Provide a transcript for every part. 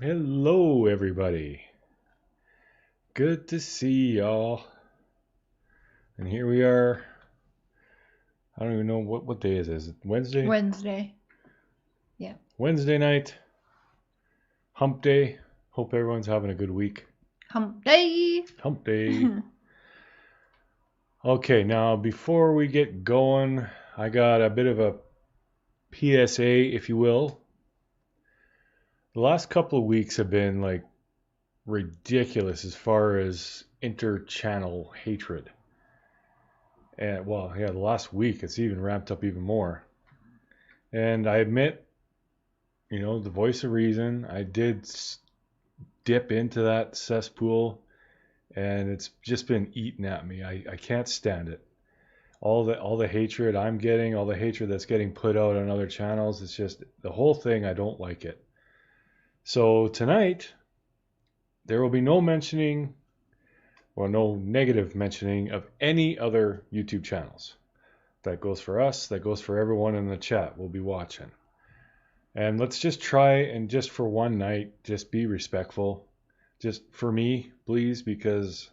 Hello, everybody. Good to see y'all. And here we are. I don't even know what day is it. Is it Wednesday? Wednesday. Yeah. Wednesday night. Hump day. Hope everyone's having a good week. Hump day. Hump day. Okay, now before we get going, I got a bit of a PSA, if you will. The last couple of weeks have been like ridiculous as far as inter-channel hatred. And well, yeah, the last week it's even ramped up even more. And I admit, the voice of reason, I did dip into that cesspool and it's just been eating at me. I can't stand it. All the hatred I'm getting, all the hatred that's getting put out on other channels, it's just the whole thing, I don't like it. So tonight there will be no mentioning or no negative mentioning of any other YouTube channels. That goes for us, that goes for everyone in the chat we'll be watching. And let's just try and just for one night, just be respectful. Just for me, please, because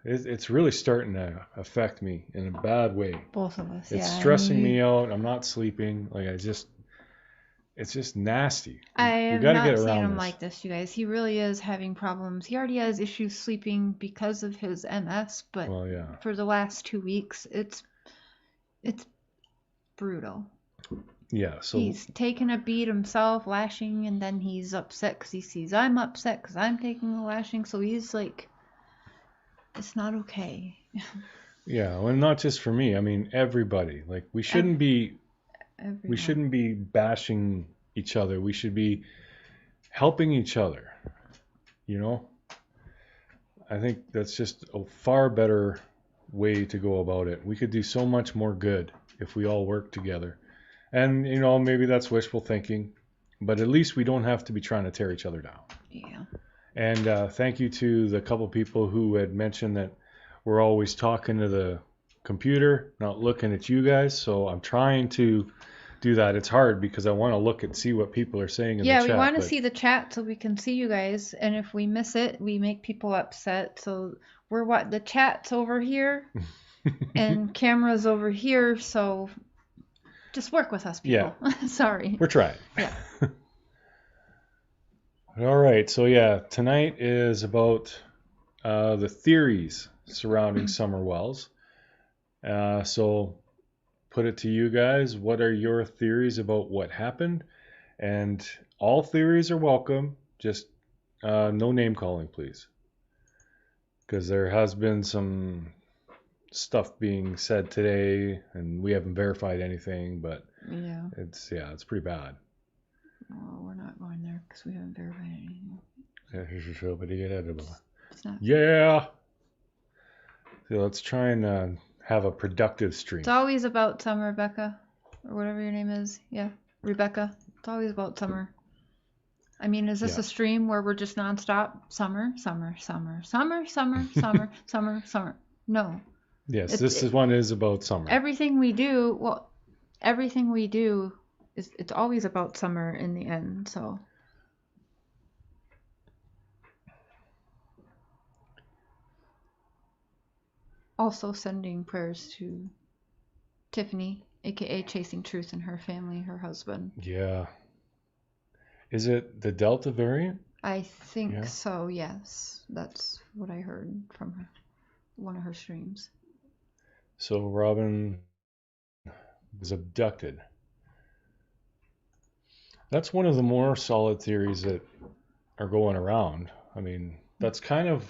it's really starting to affect me in a bad way. Both of us. It's yeah. stressing me out. I'm not sleeping. It's just nasty. I We have got to not get seen around him this. like this, you guys. He really is having problems. He already has issues sleeping because of his MS, but Well, yeah. for the last 2 weeks, it's brutal. Yeah, so He's taking a beat himself, lashing, and then he's upset because he sees I'm upset because I'm taking the lashing. So he's like, it's not okay. yeah, well, not just for me. I mean, everybody. Like we shouldn't be bashing each other. We should be helping each other. You know, I think that's just a far better way to go about it. We could do so much more good if we all work together. And, maybe that's wishful thinking, but at least we don't have to be trying to tear each other down. Yeah. And thank you to the couple people who had mentioned that we're always talking to the computer, not looking at you guys. So I'm trying to do that. It's hard because I want to look and see what people are saying in the Yeah, chat. we want to see the chat so we can see you guys, and if we miss it, we make people upset. So the chat's over here, and camera's over here. So just work with us, people. Yeah. Sorry. We're trying. Yeah. All right. So yeah, tonight is about the theories surrounding Summer Wells. So put it to you guys. What are your theories about what happened? And all theories are welcome. Just no name calling, please. Because there has been some stuff being said today, and we haven't verified anything, but Yeah. it's pretty bad. Well, we're not going there because we haven't verified anything. It's not. Yeah. So let's try and have a productive stream. It's always about summer, Rebecca, or whatever your name is. Yeah, Rebecca. It's always about summer. I mean, is this a stream where we're just nonstop summer, summer, summer, summer, summer, summer, summer, summer? No. Yes, this one is about summer. Everything we do, it's always about summer in the end. So. Also sending prayers to Tiffany, aka Chasing Truth, and her family, her husband. Yeah. Is it the Delta variant? I think so, yes. That's what I heard from one of her streams. So Robin was abducted. That's one of the more solid theories that are going around. I mean, that's kind of...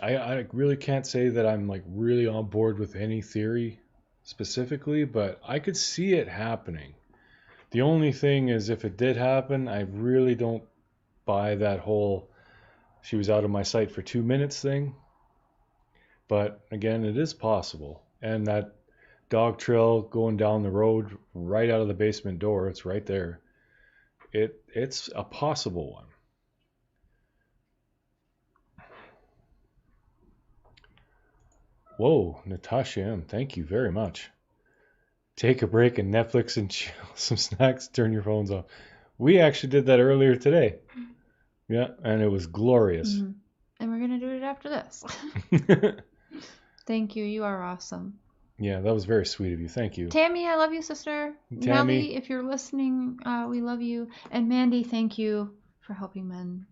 I really can't say that I'm like really on board with any theory specifically, but I could see it happening. The only thing is if it did happen, I really don't buy that whole she was out of my sight for 2 minutes thing. But again, it is possible. And that dog trail going down the road right out of the basement door, it's right there. It's a possible one. Whoa, Natasha M., thank you very much. Take a break and Netflix and chill, some snacks, turn your phones off. We actually did that earlier today. Yeah, and it was glorious. Mm-hmm. And we're going to do it after this. Thank you. You are awesome. Yeah, that was very sweet of you. Thank you. Tammy, I love you, sister. Tammy. Nellie, if you're listening, we love you. And Mandy, thank you for helping men.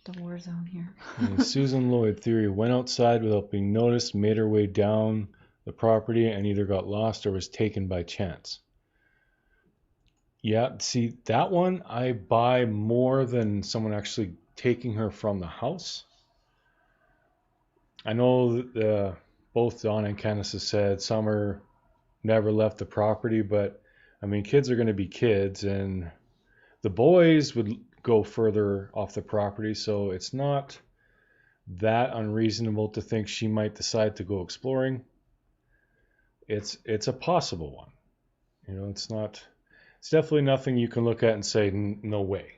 The war zone here. Susan Lloyd theory went outside without being noticed, made her way down the property, and either got lost or was taken by chance. Yeah, see, that one I buy more than someone actually taking her from the house. I know that both Don and Candace have said Summer never left the property, but I mean, kids are going to be kids, and the boys would go further off the property, so it's not that unreasonable to think she might decide to go exploring. It's a possible one. You know, it's definitely nothing you can look at and say no way.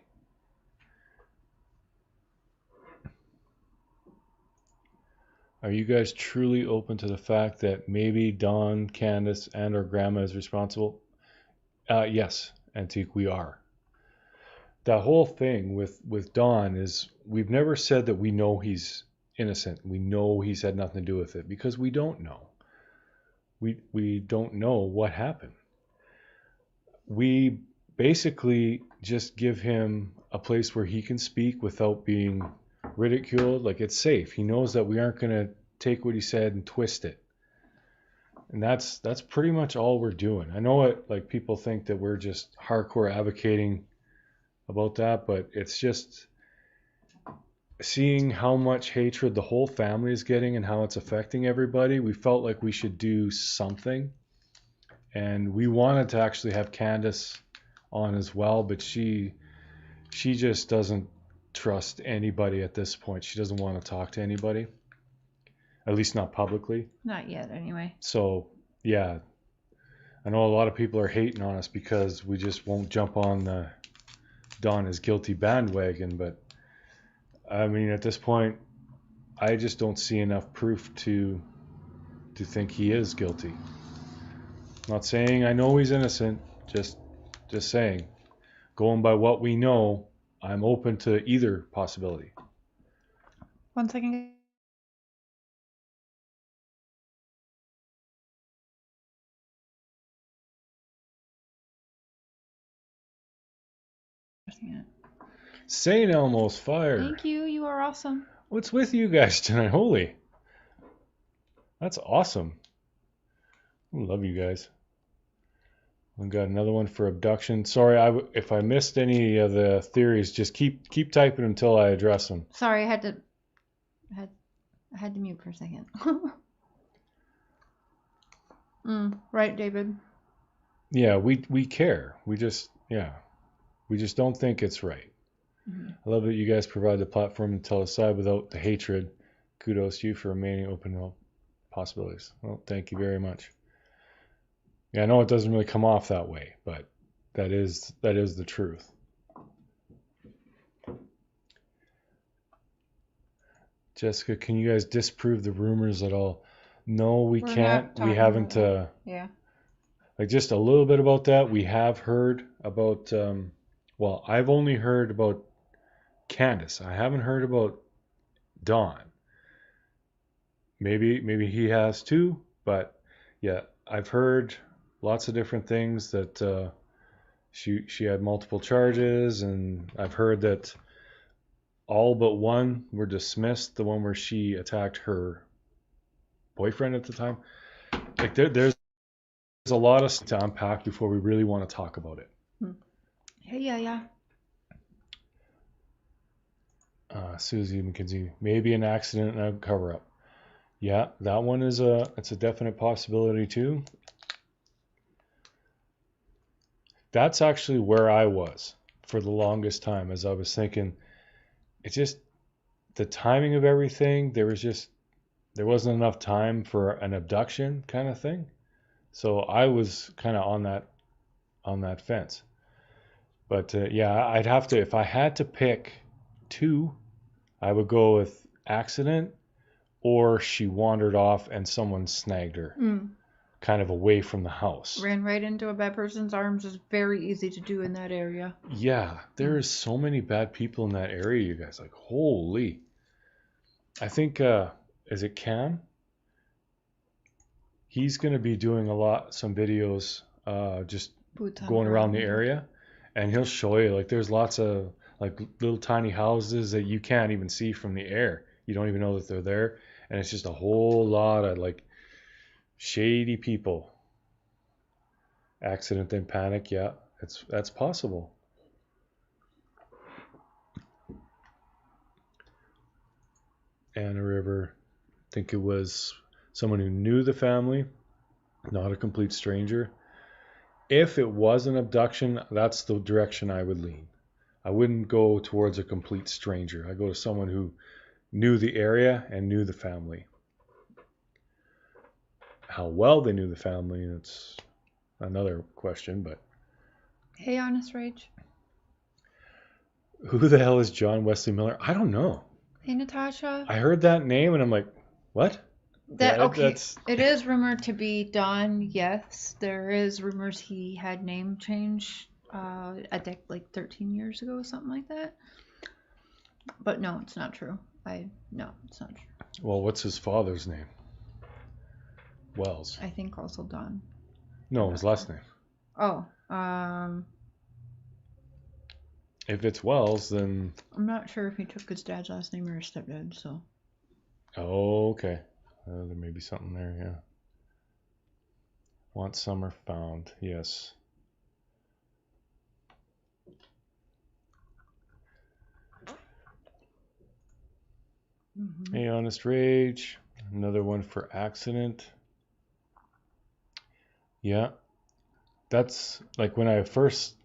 Are you guys truly open to the fact that maybe Dawn, Candace, and our grandma is responsible? Yes, Antique, we are. That whole thing with Dawn is we've never said that we know he's innocent. We know he's had nothing to do with it because we don't know. We don't know what happened. We basically just give him a place where he can speak without being ridiculed. Like, it's safe. He knows that we aren't going to take what he said and twist it. And that's pretty much all we're doing. I know it, like, people think that we're just hardcore advocating about that, but it's just seeing how much hatred the whole family is getting and how it's affecting everybody. We felt like we should do something, and we wanted to actually have Candace on as well, but she just doesn't trust anybody at this point. She doesn't want to talk to anybody, at least not publicly. Not yet, anyway. So yeah, I know a lot of people are hating on us because we just won't jump on the Don is guilty bandwagon, but I mean, at this point, I just don't see enough proof to think he is guilty. I'm not saying I know he's innocent, just saying. Going by what we know, I'm open to either possibility. 1 second. St. Elmo's Fire. Thank you. You are awesome. What's with you guys tonight? Holy. That's awesome. I love you guys. I've got another one for abduction. Sorry, if I missed any of the theories, just keep typing until I address them. Sorry, I had to mute for a second. Right, David. Yeah, we care. We just don't think it's right. Mm-hmm. I love that you guys provide the platform to tell us side without the hatred. Kudos to you for remaining open to all possibilities. Well, thank you very much. Yeah, I know it doesn't really come off that way, but that is the truth. Jessica, can you guys disprove the rumors at all? No, we can't. We haven't. Yeah. Like, just a little bit about that. We have heard about. Well, I've only heard about Candace. I haven't heard about Dawn. Maybe he has too, but yeah, I've heard lots of different things that she had multiple charges, and I've heard that all but one were dismissed. The one where she attacked her boyfriend at the time. Like, there's a lot of stuff to unpack before we really want to talk about it. Yeah. Susie McKenzie, maybe an accident and a cover-up. Yeah, that one it's a definite possibility too. That's actually where I was for the longest time, as I was thinking. It's just the timing of everything. There wasn't enough time for an abduction kind of thing. So I was kind of on that fence. But yeah, I'd have to, if I had to pick two, I would go with accident or she wandered off and someone snagged her. kind of away from the house. Ran right into a bad person's arms is very easy to do in that area. Yeah, there is so many bad people in that area, you guys. Like, holy. I think, is it Cam? He's going to be doing some videos, just Boots on going around the ground. area, and he'll show you, like, there's lots of, like, little tiny houses that you can't even see from the air. You don't even know that they're there, and it's just a whole lot of, like, shady people. Accident then panic, yeah, that's possible. Anna River, I think it was someone who knew the family, not a complete stranger. If it was an abduction, that's the direction I would lean. I wouldn't go towards a complete stranger. I go to someone who knew the area and knew the family. How well they knew the family, that's another question, but Hey, Honest Rage. who the hell is John Wesley Miller? I don't know. Hey, Natasha. I heard that name and I'm like, what? Okay. That's It is rumored to be Don. Yes, there is rumors he had name change. Like 13 years ago, something like that. But no, it's not true. No, it's not true. Well, what's his father's name? Wells. I think also Don. No, his last name. Oh, If it's Wells, then I'm not sure if he took his dad's last name or his stepdad. So. oh, okay. There may be something there, yeah. Want summer found, yes. Mm-hmm. Hey, Honest Rage. Another one for accident. Yeah. That's like when I first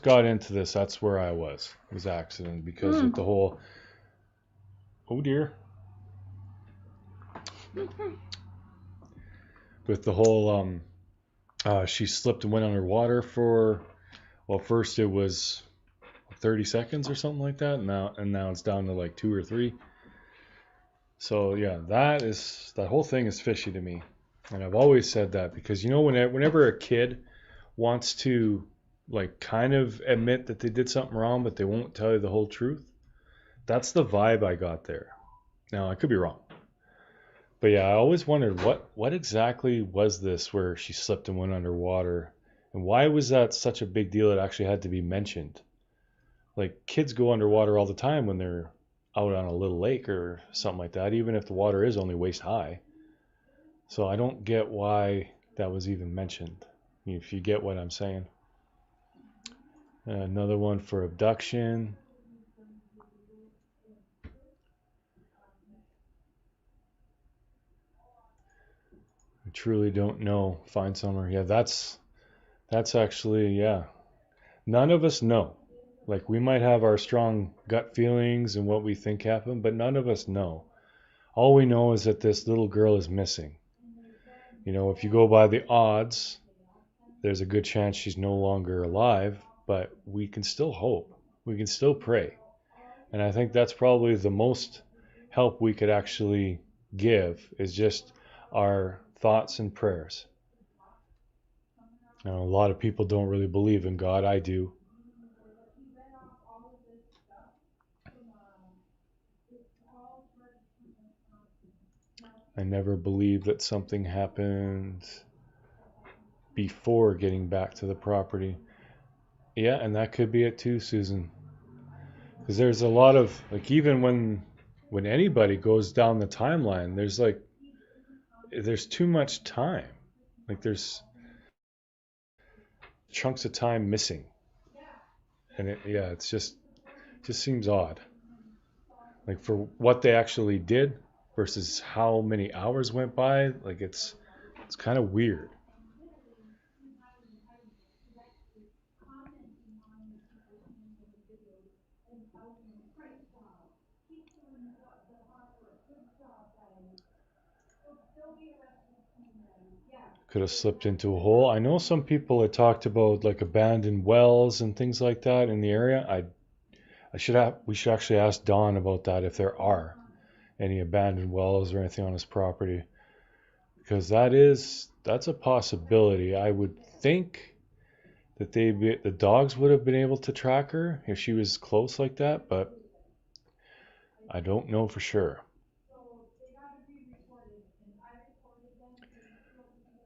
got into this, that's where I was. It was accident because with the whole oh dear. With the whole she slipped and went underwater for, well, first it was 30 seconds or something like that, and now it's down to like 2 or 3. So yeah, that whole thing is fishy to me, and I've always said that because whenever a kid wants to like kind of admit that they did something wrong, but they won't tell you the whole truth, that's the vibe I got there. Now I could be wrong, but yeah, I always wondered what exactly was this where she slipped and went underwater, and why was that such a big deal? It actually had to be mentioned. Like kids go underwater all the time when they're out on a little lake or something like that, even if the water is only waist high. So I don't get why that was even mentioned, if you get what I'm saying. Another one for abduction. I truly don't know. Find somewhere. Yeah, that's actually, yeah. None of us know. Like we might have our strong gut feelings and what we think happened, but none of us know. All we know is that this little girl is missing. If you go by the odds, there's a good chance she's no longer alive, but we can still hope. We can still pray. And I think that's probably the most help we could actually give is just our thoughts and prayers. Now, a lot of people don't really believe in God. I do. I never believed that something happened before getting back to the property. Yeah, and that could be it too, Susan. Because there's a lot of, like, even when anybody goes down the timeline, there's too much time. Like there's chunks of time missing. And it just seems odd. Like for what they actually did versus how many hours went by, like it's kind of weird. Could have slipped into a hole. I know some people had talked about like abandoned wells and things like that in the area. We should actually ask Don about that if there are any abandoned wells or anything on his property. because that's a possibility. I would think that the dogs would have been able to track her if she was close like that, but I don't know for sure.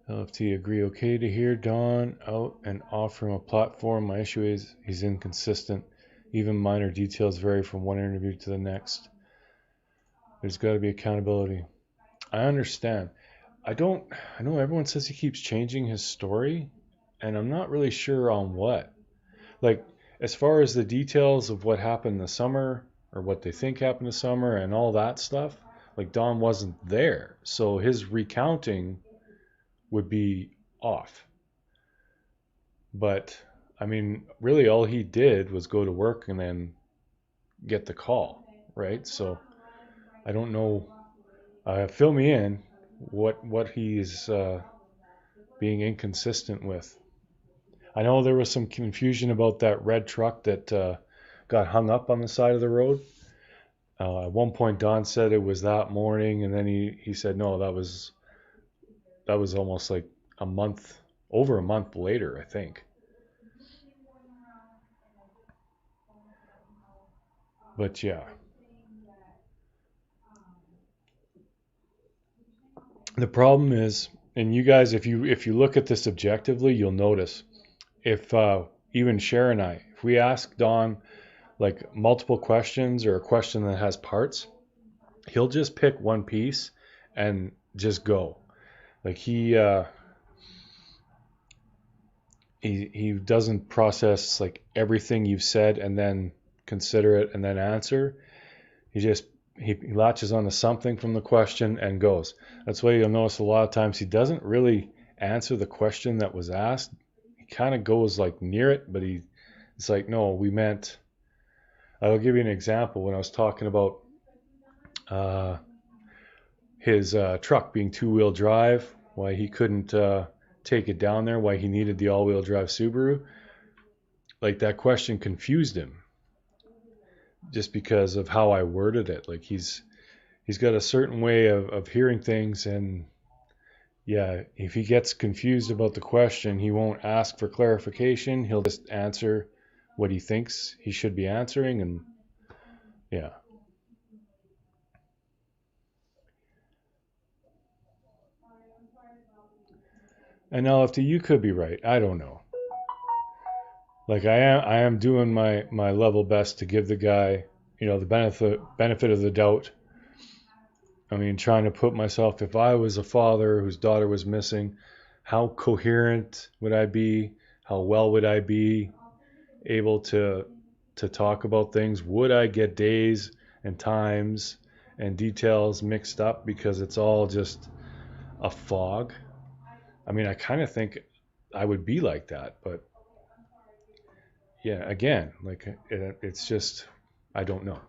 LFT agree. Okay to hear Don out and offer him a platform. My issue is he's inconsistent. Even minor details vary from one interview to the next. There's got to be accountability. I understand. I know everyone says he keeps changing his story, and I'm not really sure on what. Like, as far as the details of what happened this summer, or what they think happened this summer, and all that stuff, like, Don wasn't there. So his recounting would be off. But, I mean, really all he did was go to work and then get the call, right? So I don't know. Fill me in what he's being inconsistent with. I know there was some confusion about that red truck that got hung up on the side of the road. At one point, Don said it was that morning, and then he said no, that was almost like over a month later, I think. But yeah, the problem is, and you guys, if you look at this objectively, you'll notice if even Cher and I, if we ask Don like multiple questions or a question that has parts, he'll just pick one piece and just go. Like he doesn't process like everything you've said and then consider it and then answer. He latches onto something from the question and goes. That's why you'll notice a lot of times he doesn't really answer the question that was asked. He kind of goes like near it, but it's like, no, we meant. I'll give you an example. When I was talking about his truck being two-wheel drive, why he couldn't take it down there, why he needed the all-wheel drive Subaru, like that question confused him just because of how I worded it. Like he's got a certain way of hearing things, and yeah, if he gets confused about the question, he won't ask for clarification. He'll just answer what he thinks he should be answering, and yeah. And LFT, you could be right. I don't know. Like I am doing my level best to give the guy, the benefit of the doubt. I mean, trying to put myself, if I was a father whose daughter was missing, how coherent would I be? How well would I be able to talk about things? Would I get days and times and details mixed up because it's all just a fog? I mean, I kind of think I would be like that, but yeah, again, like it's just, I don't know.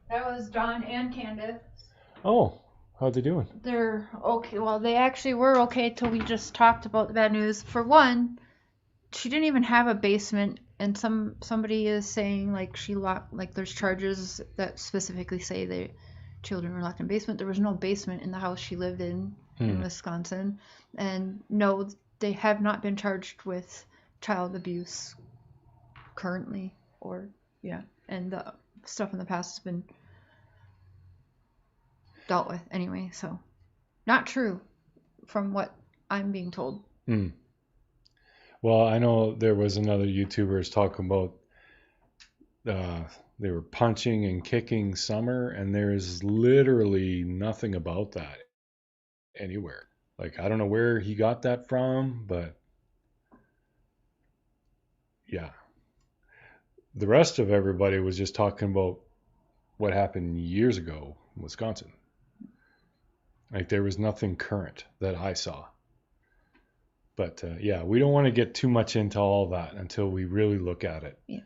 That was Don and Candace. Oh, how they doing? They're okay. Well, they actually were okay till we just talked about the bad news. For one, she didn't even have a basement, and somebody is saying like she locked, like there's charges that specifically say the children were locked in basement. There was no basement in the house she lived in Wisconsin, and no, they have not been charged with child abuse currently, or yeah, and the stuff in the past has been dealt with anyway. So not true from what I'm being told. Well, I know there was another YouTuber talking about they were punching and kicking Summer, and there's literally nothing about that anywhere. Like I don't know where he got that from, but yeah. The rest of everybody was just talking about what happened years ago in Wisconsin. Like there was nothing current that I saw. But yeah, we don't want to get too much into all that until we really look at it. Yeah.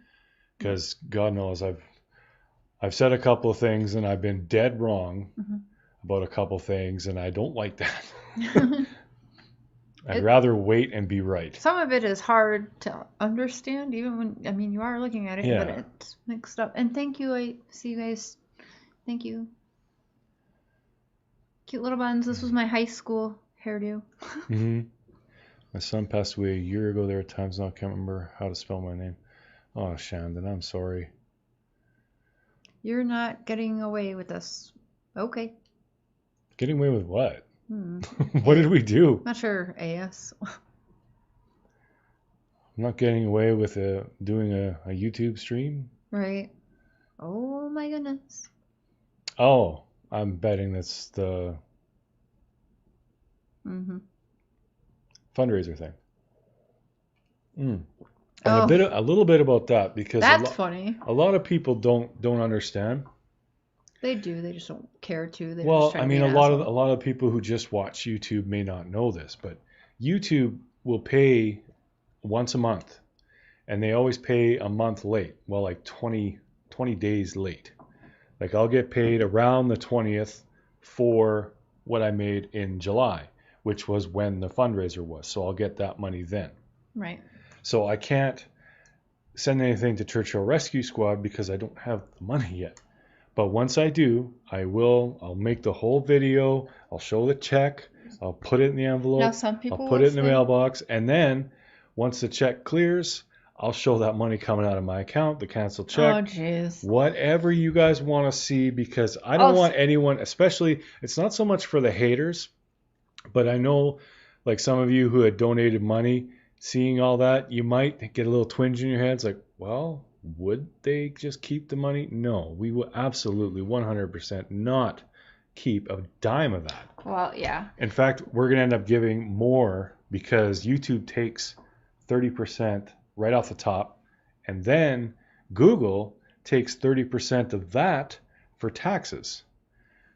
Because God knows I've said a couple of things and I've been dead wrong about a couple of things, and I don't like that. I'd rather wait and be right. Some of it is hard to understand, even when, I mean, you are looking at it, but Yeah. it's mixed up. And thank you. I see you guys. Thank you. Cute little buns. This was my high school hairdo. Mm-hmm. My son passed away a year ago. There are times now I can't remember how to spell my name. Oh, Shandon, I'm sorry. You're not getting away with this. Okay. Getting away with what? What did we do? Not sure. AS. I'm not getting away with doing a YouTube stream. Right. Oh my goodness. Oh, I'm betting that's the fundraiser thing. And Oh, a little bit about that, because that's funny. a lot of people don't understand. They do. They just don't care to. They're Well, just trying I to mean, be a an lot of asshole. people who just watch YouTube may not know this, but YouTube will pay once a month, and they always pay a month late. Well, like 20 days late. Like I'll get paid around the 20th for what I made in July, which was when the fundraiser was. So I'll get that money then. Right. So I can't send anything to Churchill Rescue Squad because I don't have the money yet. But once I do, I'll make the whole video. I'll show the check. I'll put it in the envelope. Now some people I'll put will it in the say- mailbox. And then once the check clears, I'll show that money coming out of my account, the canceled check. Oh, jeez. Whatever you guys want to see, because I don't want anyone, especially, it's not so much for the haters, but I know like some of you who had donated money, seeing all that, you might get a little twinge in your head. It's like, well, would they just keep the money? No, we will absolutely 100% not keep a dime of that. Well, yeah. In fact, we're going to end up giving more because YouTube takes 30% right off the top, and then Google takes 30% of that for taxes.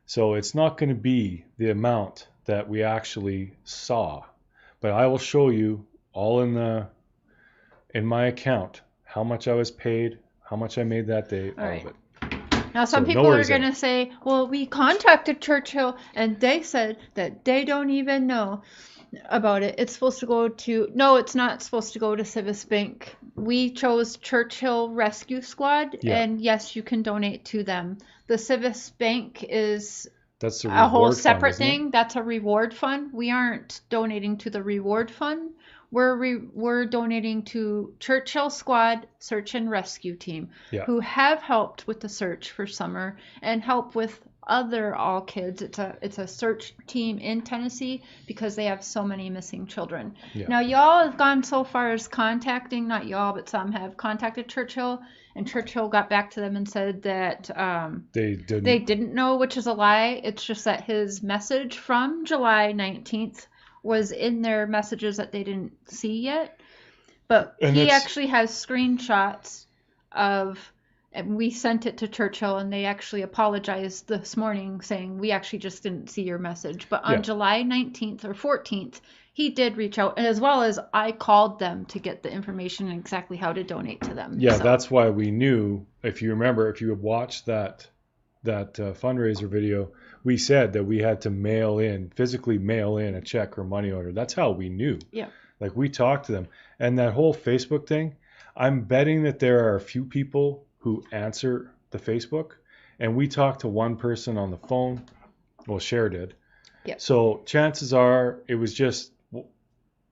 So it's not going to be the amount that we actually saw, but I will show you all in my account how much I was paid, how much I made that day, all of it. Now, some people are going to say, well, we contacted Churchill and they said that they don't even know about it. It's supposed to go to, no, it's not supposed to go to Civis Bank. We chose Churchill Rescue Squad, and yes, you can donate to them. The Civis Bank is that's a whole separate thing. That's a reward fund. We aren't donating to the reward fund. We're donating to Churchill Squad Search and Rescue Team, who have helped with the search for summer and help with other all kids. It's a search team in Tennessee because they have so many missing children. Now y'all have gone so far as contacting, not y'all, but some have contacted Churchill, and Churchill got back to them and said that they didn't know, which is a lie. It's just that his message from July 19th was in their messages that they didn't see yet. But he actually has screenshots of, and we sent it to Churchill, and they actually apologized this morning saying, we actually just didn't see your message. But on July 19th or 14th, he did reach out, as well as I called them to get the information and exactly how to donate to them. Yeah, so that's why we knew, if you remember, if you had watched that fundraiser video, we said that we had to physically mail in a check or money order. That's how we knew. Yeah. Like we talked to them. And that whole Facebook thing, I'm betting that there are a few people who answer the Facebook. And we talked to one person on the phone. Well, Cher did. Yeah. So chances are it was just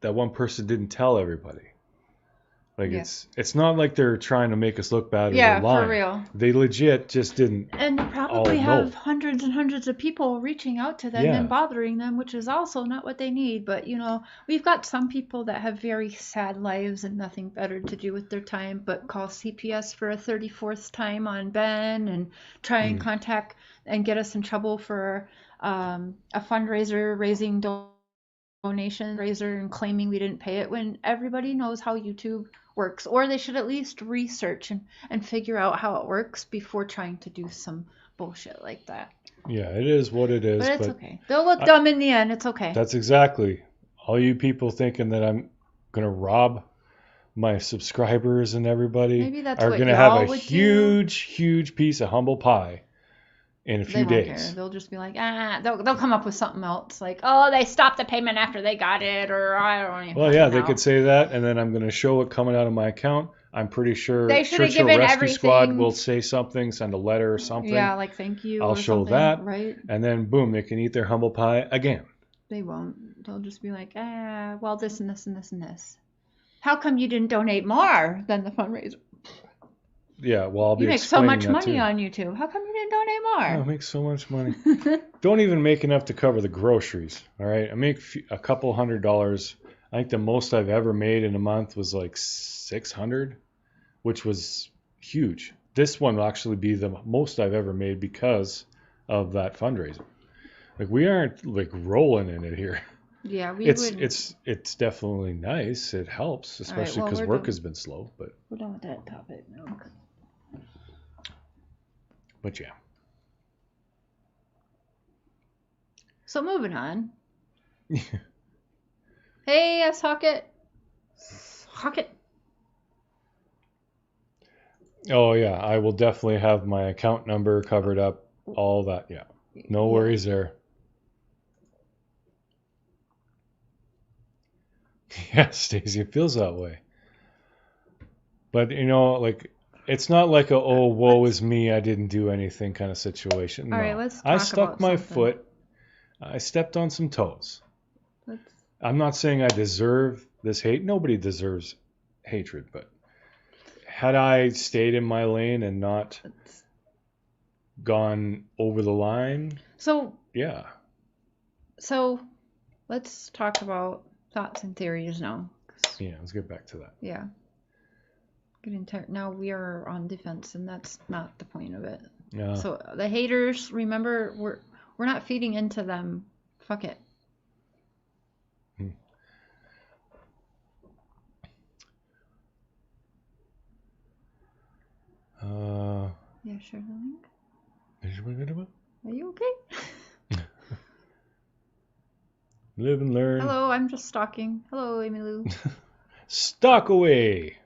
that one person didn't tell everybody. Like it's not like they're trying to make us look bad or they're lying. For real. They legit just didn't. And they probably have hundreds and hundreds of people reaching out to them and bothering them, which is also not what they need. But, you know, we've got some people that have very sad lives and nothing better to do with their time but call CPS for a 34th time on Ben and try and contact and get us in trouble for a fundraiser raising donation raiser and claiming we didn't pay it when everybody knows how YouTube works, or they should at least research and figure out how it works before trying to do some bullshit like that. Yeah, it is what it is. But it's okay. They'll look dumb in the end. It's okay. That's exactly. All you people thinking that I'm going to rob my subscribers and everybody Maybe that's are what going to have a would huge piece of humble pie. in a They few won't care. days. They'll just be like, they'll come up with something else. Like, oh, they stopped the payment after they got it, or I don't even Well, yeah, fucking they know. could say that, and then I'm going to show it coming out of my account. I'm pretty sure They should have Churchill given Rescue Squad everything. will say something, send a letter or something. Yeah, like thank you I'll or show something, that, right? and then boom, they can eat their humble pie again. They won't. They'll just be like, well, this and this and this and this. How come you didn't donate more than the fundraiser? Yeah, well, I'll You be make so explaining much that money too. on YouTube. How come you didn't donate Oh, I more? make so much money. Don't even make enough to cover the groceries. All right, I make a couple $100. I think the most I've ever made in a month was like 600, which was huge. This one will actually be the most I've ever made because of that fundraiser. Like we aren't like rolling in it here. Yeah, we It's wouldn't. it's definitely nice. It helps, All right, especially well, because we're work done. has been slow. We're done with that topic now. But yeah. So moving on. Hey, yes, Hockett. Hockett. Oh yeah, I will definitely have my account number covered up. All that. Yeah. No Yeah. worries there. Yeah, Stacey, it feels that way. But you know, like it's not like a oh woe is me, I didn't do anything kind of situation. All right, No. let's I talk stuck about my something. foot. I stepped on some toes. Let's. I'm not saying I deserve this hate. Nobody deserves hatred, but had I stayed in my lane and not let's gone over the line, so yeah. so let's talk about thoughts and theories now. Yeah, let's get back to that. Yeah. Now we are on defense, and that's not the point of it. Yeah. So the haters, remember, we're not feeding into them. Fuck it. Yeah, share the link. Are you okay? Live and learn. Hello, I'm just stalking. Hello, Amy Lou. Stalk away.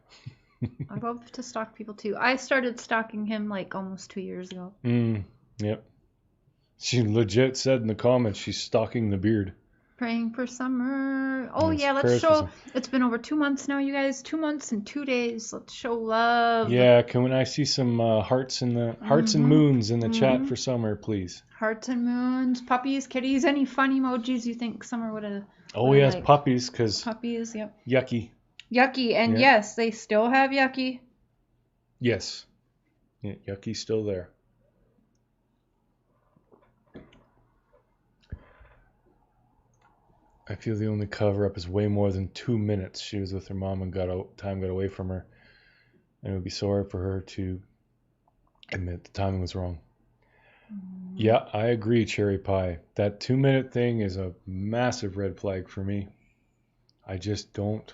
I love to stalk people too. I started stalking him like almost 2 years ago. Yep. She legit said in the comments she's stalking the beard. Praying for summer. Oh Yes, yeah, let's prayers for show. some. It's been over 2 months now, you guys. 2 months and 2 days. Let's show love. Yeah, can I see some hearts and moons in the chat for summer, please? Hearts and moons, puppies, kitties, any fun emojis you think Summer would have. Oh yes, puppies, because Puppies, yep. yucky. Yucky, and Yeah. yes, they still have Yucky. Yes. Yeah, Yucky's still there. I feel the only cover up is way more than 2 minutes. She was with her mom and time got away from her. And it would be sorry for her to admit the timing was wrong. Yeah, I agree, Cherry Pie. That 2 minute thing is a massive red flag for me. I just don't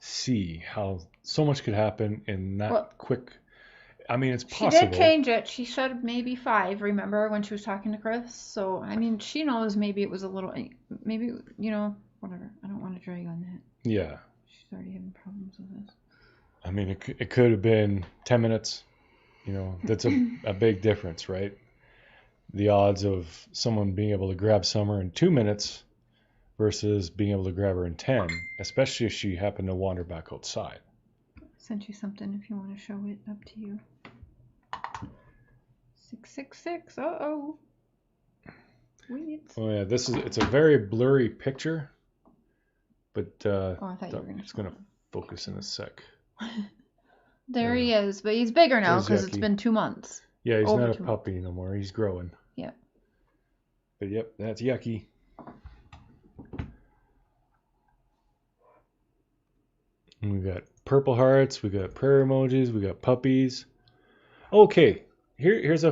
see how so much could happen in that quick. I mean, it's possible. She did change it. She said maybe 5, remember, when she was talking to Chris? So, I mean, she knows maybe it was a little, maybe, whatever. I don't want to drag on that. Yeah. She's already having problems with this. I mean, it could have been 10 minutes. That's a big difference, right? The odds of someone being able to grab Summer in 2 minutes versus being able to grab her in 10, especially if she happened to wander back outside. Sent you something if you want to show it. Up to you. 666. Uh-oh. Oh yeah, it's a very blurry picture, but I thought you were it's gonna focus in a sec. There he is, but he's bigger now because it's been 2 months. Yeah, he's not a puppy no more. He's growing. Yeah. But yep, that's Yucky. And we got purple hearts, we got prayer emojis, we got puppies. Okay, here's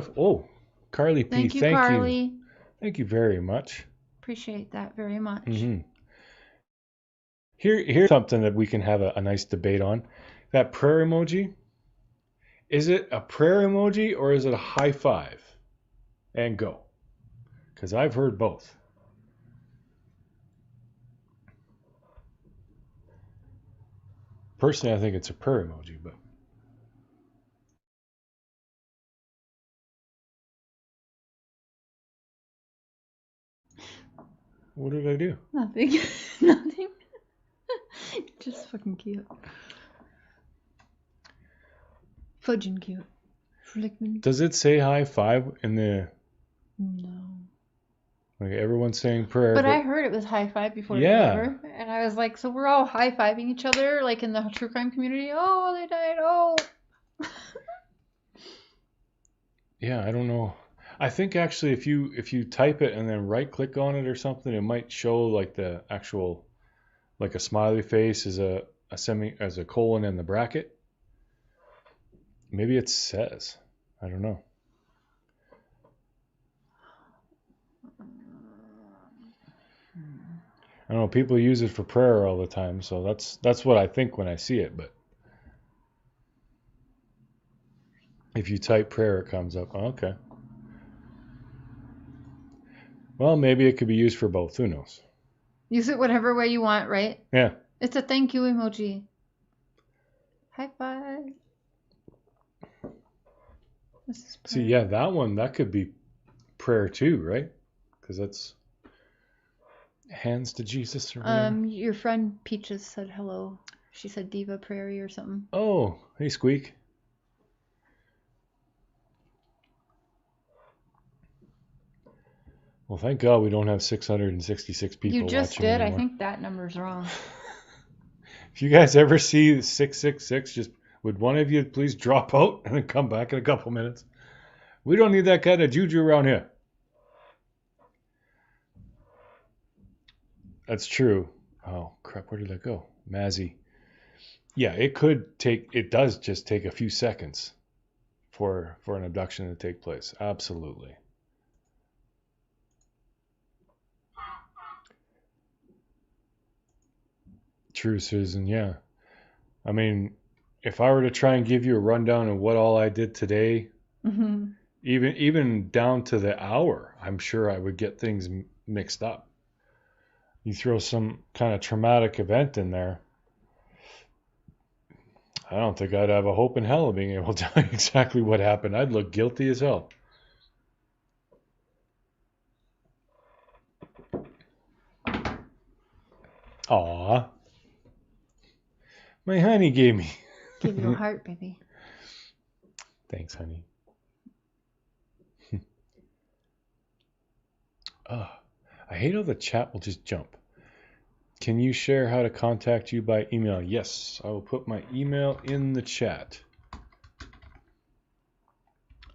Carly P. Thank you, Carly. Thank you very much. Appreciate that very much. Mm-hmm. Here's something that we can have a nice debate on. That prayer emoji, is it a prayer emoji or is it a high five? And go. Because I've heard both. Personally, I think it's a prayer emoji, but What did I do? Nothing. Nothing. Just fucking cute. Fudging cute. Flickman. Does it say high five in the... No. Like everyone's saying prayer, But I heard it was high five before it was yeah. over. And I was like, so we're all high fiving each other, like in the true crime community. Oh, they died. Oh. Yeah, I don't know. I think actually if you type it and then right click on it or something, it might show like the actual, like a smiley face as a colon in the bracket. Maybe it says. I don't know. I don't know. People use it for prayer all the time, so that's what I think when I see it. But if you type prayer, it comes up. Oh, okay. Well, maybe it could be used for both. Who knows? Use it whatever way you want, right? Yeah. It's a thank you emoji. High five. This is prayer. See, yeah, that could be prayer too, right? Because that's hands to Jesus or whatever. Your friend Peaches said hello. She said Diva Prairie or something. Oh, hey, Squeak. Well, thank God we don't have 666 people watching. You just did. Anymore. I think that number's wrong. If you guys ever see 666, just would one of you please drop out and then come back in a couple minutes? We don't need that kind of juju around here. That's true. Oh, crap. Where did that go? Mazzy. Yeah, it does just take a few seconds for an abduction to take place. Absolutely. True, Susan. Yeah. I mean, if I were to try and give you a rundown of what all I did today, even down to the hour, I'm sure I would get things mixed up. You throw some kind of traumatic event in there, I don't think I'd have a hope in hell of being able to tell you exactly what happened. I'd look guilty as hell. Aw. My honey gave me. Give you a heart, baby. Thanks, honey. Oh, I hate how the chat will just jump. Can you share how to contact you by email? Yes, I will put my email in the chat.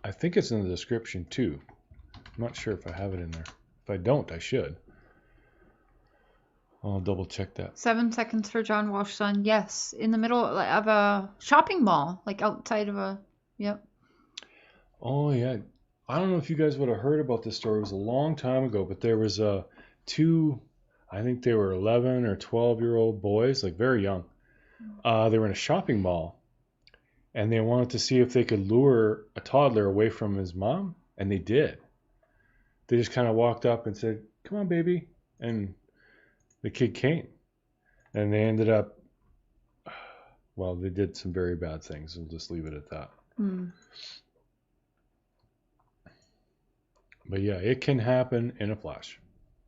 I think it's in the description too. I'm not sure if I have it in there. If I don't, I should. I'll double check that. 7 seconds for John Walsh's son. Yes, in the middle of a shopping mall, like outside of a. Yep. Oh yeah, I don't know if you guys would have heard about this story. It was a long time ago, but there was two. I think they were 11 or 12-year-old boys, like very young. They were in a shopping mall, and they wanted to see if they could lure a toddler away from his mom, and they did. They just kind of walked up and said, "Come on, baby," and the kid came, and they ended up. Well, they did some very bad things. We'll just leave it at that. But yeah, it can happen in a flash.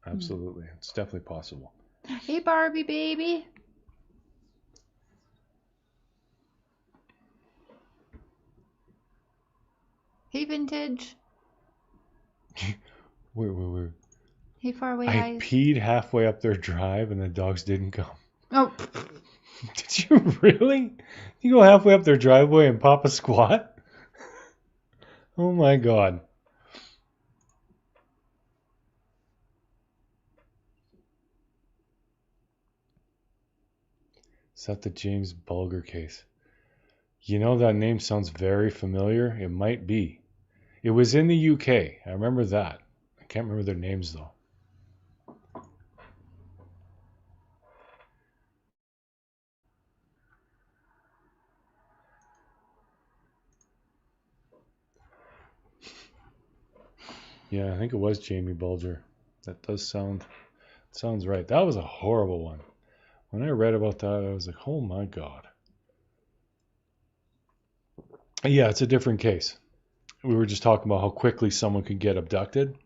Absolutely. It's definitely possible. Hey, Barbie baby. Hey, Vintage. Wait. Hey, Faraway I Eyes. peed halfway up their drive and the dogs didn't come. Oh. Did you really? You go halfway up their driveway and pop a squat? Oh my God. Is that the James Bulger case? You know, that name sounds very familiar. It might be. It was in the UK. I remember that. I can't remember their names though. Yeah, I think it was Jamie Bulger. That does sounds right. That was a horrible one. When I read about that, I was like, oh my God. Yeah, it's a different case. We were just talking about how quickly someone could get abducted.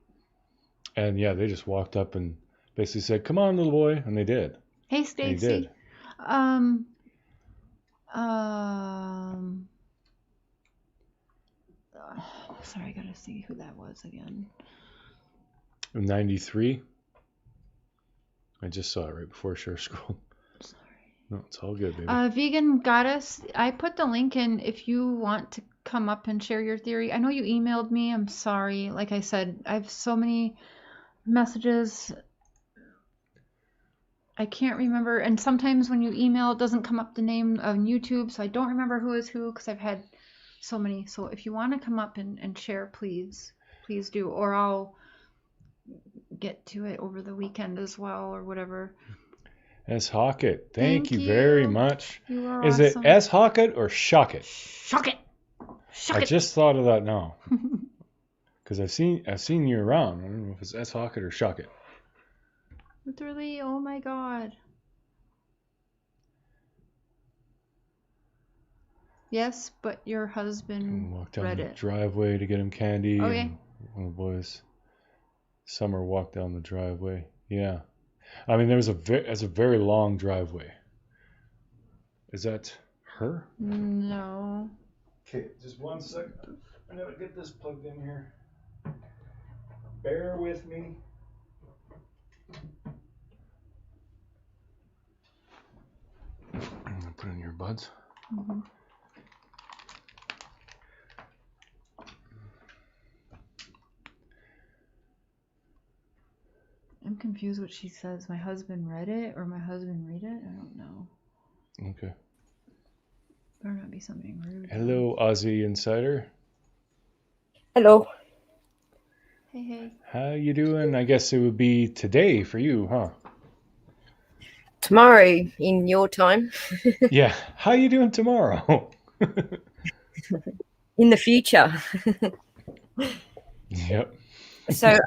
And yeah, they just walked up and basically said, "Come on, little boy," and they did. Hey, And he Stacy. did. Sorry, I gotta see who that was again. 93. I just saw it right before share scroll. Sorry. No, it's all good, baby. Vegan Goddess, I put the link in if you want to come up and share your theory. I know you emailed me. I'm sorry. Like I said, I have so many messages. I can't remember. And sometimes when you email, it doesn't come up the name on YouTube. So I don't remember who is who because I've had so many. So if you want to come up and share, please do. Or I'll get to it over the weekend as well or whatever. S. Hockett, thank you you very much. You are Is awesome. it S. Hockett or Shockett? Shock it. I just thought of that now. Because I've seen you around. I don't know if it's S. Hockett or Shockett. Literally, oh my god. Yes, but your husband Walked down read the it. driveway to get him candy. Okay. And one of the boys, Summer, walked down the driveway. Yeah. I mean, there's a very long driveway. Is that her? No. Okay, just 1 second. I gotta get this plugged in here. Bear with me. I'm gonna put in your buds. Mm-hmm. I'm confused what she says. My husband read it or my husband read it? I don't know. Okay. Better not be something rude. Hello, Aussie Insider. Hello. Hey. How you doing? I guess it would be today for you, huh? Tomorrow in your time. Yeah. How you doing tomorrow? In the future. Yep. So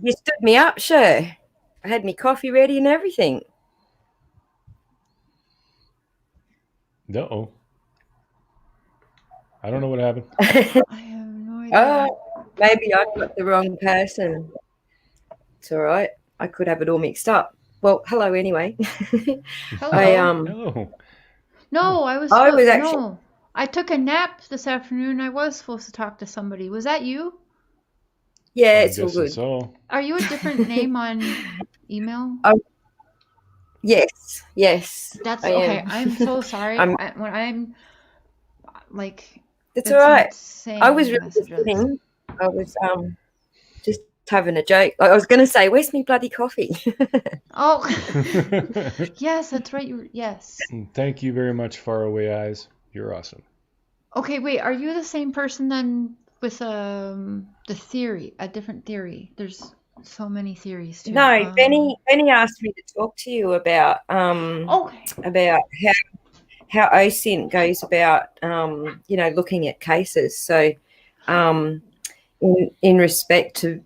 you stood me up, sure. I had me coffee ready and everything. Uh-oh. I don't know what happened. I have no idea. Maybe I got the wrong person. It's all right. I could have it all mixed up. Well, hello anyway. Hello. Hello. No, I took a nap this afternoon. I was supposed to talk to somebody. Was that you? Yeah, I'm it's all guessing good. so. Are you a different name on email? Yes. That's I okay. am. I'm so sorry. I'm- When I'm like, It's all right. insane I was really messages. kidding. I was just having a joke. I was going to say, "Where's me bloody coffee?" Oh, yes, that's right. Yes. Thank you very much, Faraway Eyes. You're awesome. Okay, wait. Are you the same person then with the theory? A different theory. There's so many theories too. No, Benny asked me to talk to you about Okay. about how OSINT goes about looking at cases. So in respect to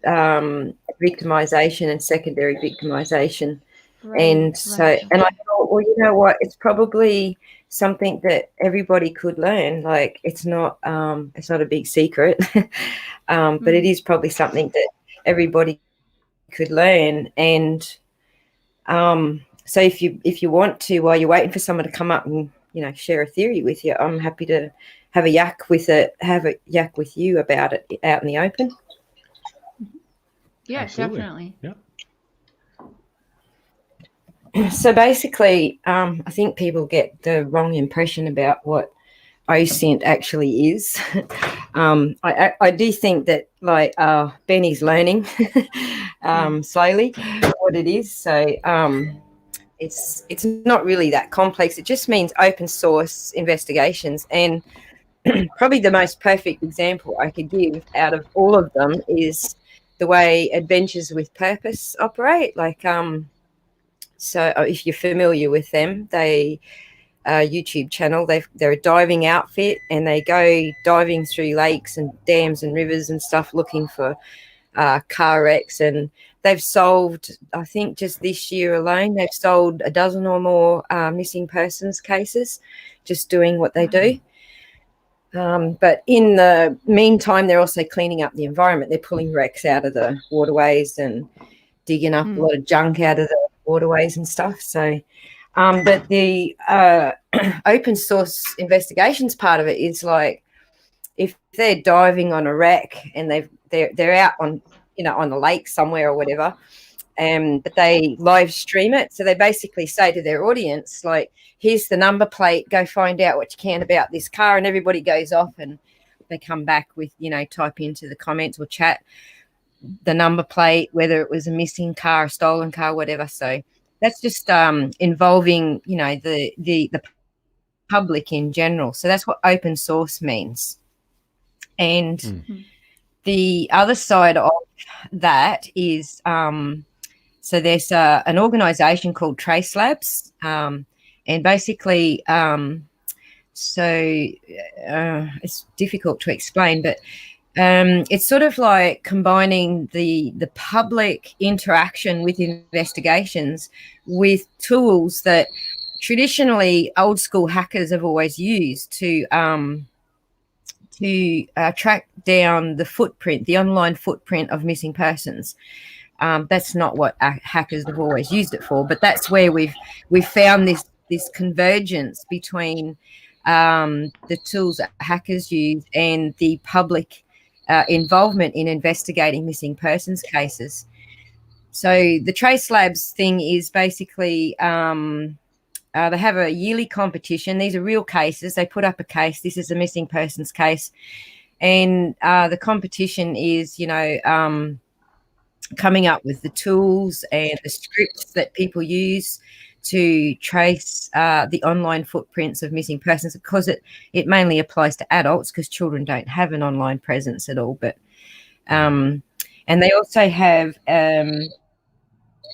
victimization and secondary victimization. And I thought, well, you know what, it's probably something that everybody could learn. Like it's not a big secret, but it is probably something that everybody could learn. And so if you want to, while you're waiting for someone to come up and share a theory with you, I'm happy to have a yak with you about it out in the open. Yeah, Absolutely. definitely. Yeah. So basically, I think people get the wrong impression about what OSINT actually is. I do think that Benny's learning slowly what it is. So it's not really that complex. It just means open source investigations. And probably the most perfect example I could give out of all of them is the way Adventures with Purpose operate. So if you're familiar with them, they YouTube channel. They're a diving outfit, and they go diving through lakes and dams and rivers and stuff looking for car wrecks. And they've solved, I think just this year alone, they've solved a dozen or more missing persons cases just doing what they do. But in the meantime, they're also cleaning up the environment. They're pulling wrecks out of the waterways and digging up a lot of junk out of the waterways and stuff. So, but the open source investigations part of it is like, if they're diving on a wreck and they're out on, you know, on a lake somewhere or whatever, but they live stream it. So they basically say to their audience, like, here's the number plate, go find out what you can about this car. And everybody goes off and they come back with, you know, type into the comments or chat the number plate, whether it was a missing car, a stolen car, whatever. So that's just involving, you know, the public in general. So that's what open source means. And the other side of that is, so there's an organization called Trace Labs, and basically, it's difficult to explain, but it's sort of like combining the public interaction with investigations with tools that traditionally old school hackers have always used to track down the footprint, the online footprint of missing persons. That's not what hackers have always used it for, but that's where we've found this convergence between the tools that hackers use and the public involvement in investigating missing persons cases. So the Trace Labs thing is basically they have a yearly competition. These are real cases. They put up a case. This is a missing persons case. And the competition is, you know, coming up with the tools and the scripts that people use to trace the online footprints of missing persons. Of course, it mainly applies to adults because children don't have an online presence at all. But and they also have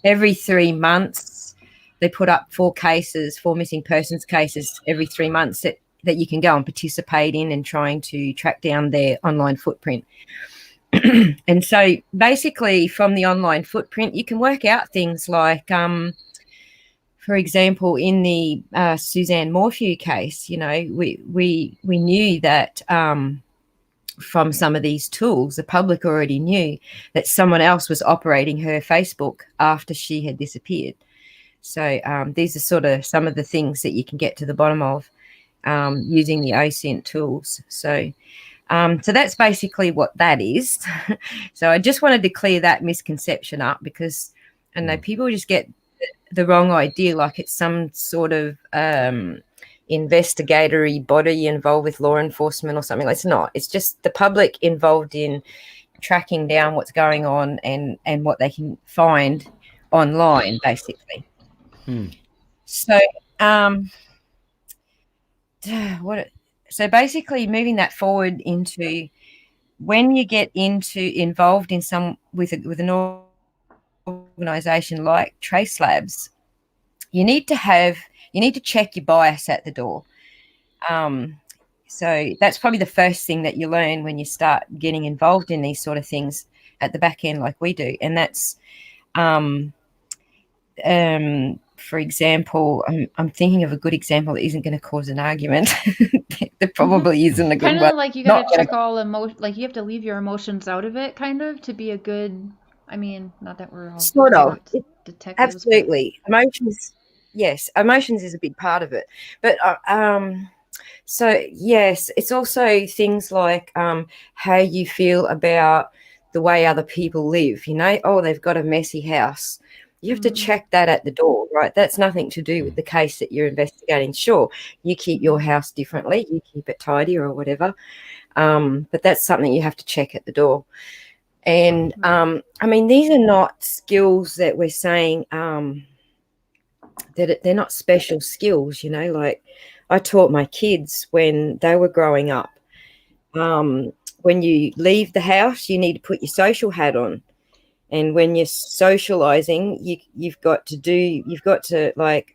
every 3 months, they put up 4 missing persons cases every 3 months that you can go and participate in and trying to track down their online footprint. And so basically from the online footprint, you can work out things like, for example, in the Suzanne Morphew case, you know, we knew that from some of these tools, the public already knew that someone else was operating her Facebook after she had disappeared. So these are sort of some of the things that you can get to the bottom of using the OSINT tools. So that's basically what that is. So I just wanted to clear that misconception up, because I know people just get the wrong idea, like it's some sort of investigatory body involved with law enforcement or something. It's not. It's just the public involved in tracking down what's going on and what they can find online, basically. So so basically moving that forward into when you get involved in with an organization like Trace Labs, you need to check your bias at the door. So that's probably the first thing that you learn when you start getting involved in these sort of things at the back end, like we do. And that's for example, I'm thinking of a good example that isn't going to cause an argument. There probably isn't a good one. Kind of like you got to check all emotion, like you have to leave your emotions out of it, kind of, to be a good. I mean, not that we're all sort of detectives. Absolutely, emotions. Yes, emotions is a big part of it. But so yes, it's also things like how you feel about the way other people live. You know, oh, they've got a messy house. You have to check that at the door, right? That's nothing to do with the case that you're investigating. Sure, you keep your house differently, you keep it tidy or whatever, but that's something you have to check at the door. And I mean, these are not skills that we're saying that they're not special skills. You know, like I taught my kids when they were growing up. When you leave the house, you need to put your social hat on. And when you're socializing, you've got to like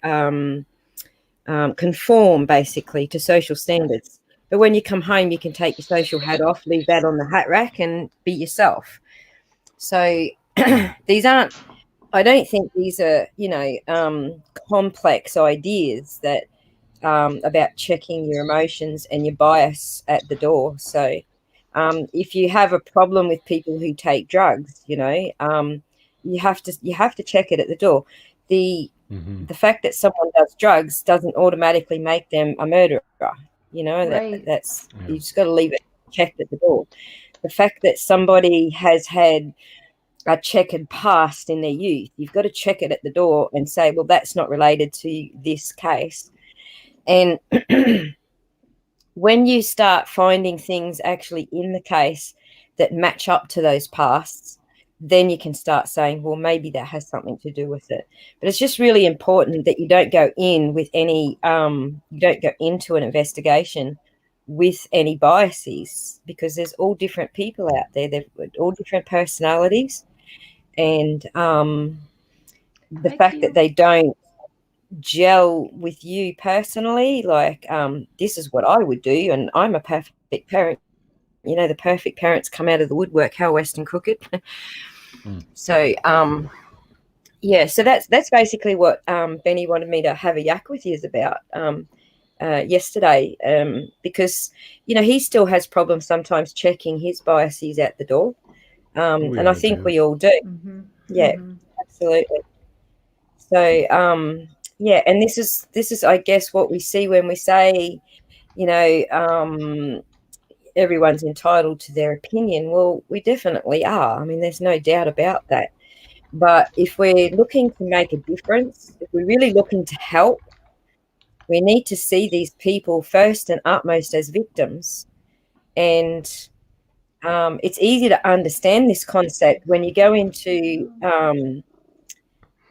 conform basically to social standards. But when you come home, you can take your social hat off, leave that on the hat rack, and be yourself. So these aren't. I don't think these are, you know, complex ideas that about checking your emotions and your bias at the door. So if you have a problem with people who take drugs, you know, you have to check it at the door. The Mm-hmm. the fact that someone does drugs doesn't automatically make them a murderer. You know, Right. that's Yeah. you just got to leave it checked at the door. The fact that somebody has had a checkered past in their youth, you've got to check it at the door and say, well, that's not related to this case. And when you start finding things actually in the case that match up to those pasts, then you can start saying, well, maybe that has something to do with it. But it's just really important that you don't go in with any, you don't go into an investigation with any biases, because there's all different people out there. They've got all different personalities. And the Like fact that you. they don't gel with you personally, like this is what I would do, and I'm a perfect parent. You know, the perfect parents come out of the woodwork, how Western crooked. So yeah, so that's basically what Benny wanted me to have a yak with you about yesterday, because you know he still has problems sometimes checking his biases at the door, We and I all think do. we all do. Mm-hmm. Yeah, Mm-hmm. absolutely. So yeah, and this is I guess what we see when we say, you know, everyone's entitled to their opinion. Well, we definitely are. I mean, there's no doubt about that. But if we're looking to make a difference, if we're really looking to help, we need to see these people first and utmost as victims. And it's easy to understand this concept when you go into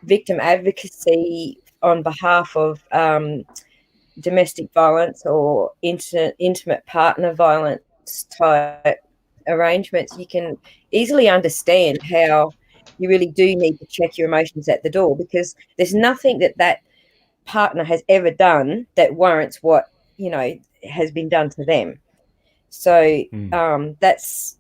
victim advocacy on behalf of domestic violence or intimate partner violence type arrangements. You can easily understand how you really do need to check your emotions at the door, because there's nothing that partner has ever done that warrants what, you know, has been done to them. So Mm. that's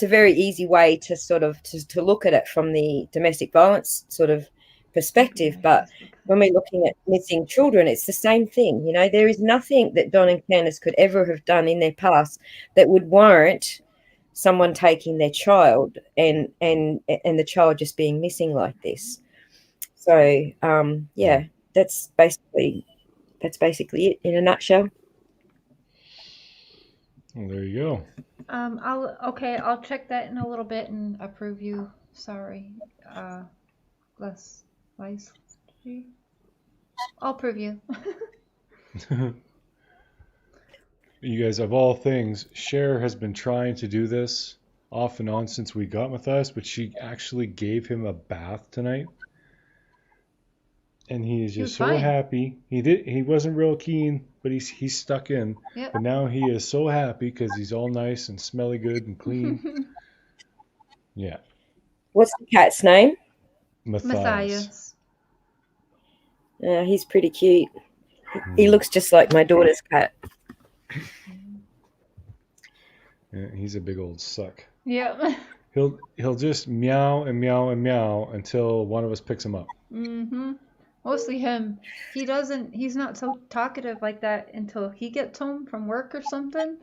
a very easy way to sort of to look at it from the domestic violence sort of perspective. But when we're looking at missing children, it's the same thing. You know, there is nothing that Don and Candace could ever have done in their past that would warrant someone taking their child and the child just being missing like this. So yeah, that's basically it in a nutshell. Well, there you go. I'll check that in a little bit and approve you. Sorry. Less wise. I'll approve you. You guys, of all things, Cher has been trying to do this off and on since we got Matthias, but she actually gave him a bath tonight. And he is He was just so fine. happy. He wasn't real keen, but he's stuck in. Yep. But now he is so happy because he's all nice and smelly good and clean. Yeah. What's the cat's name? Matthias. He's pretty cute. He looks just like my daughter's cat. Yeah, he's a big old suck. Yep. He'll just meow and meow and meow until one of us picks him up. Mm-hmm. Mostly him. He's not so talkative like that until he gets home from work or something.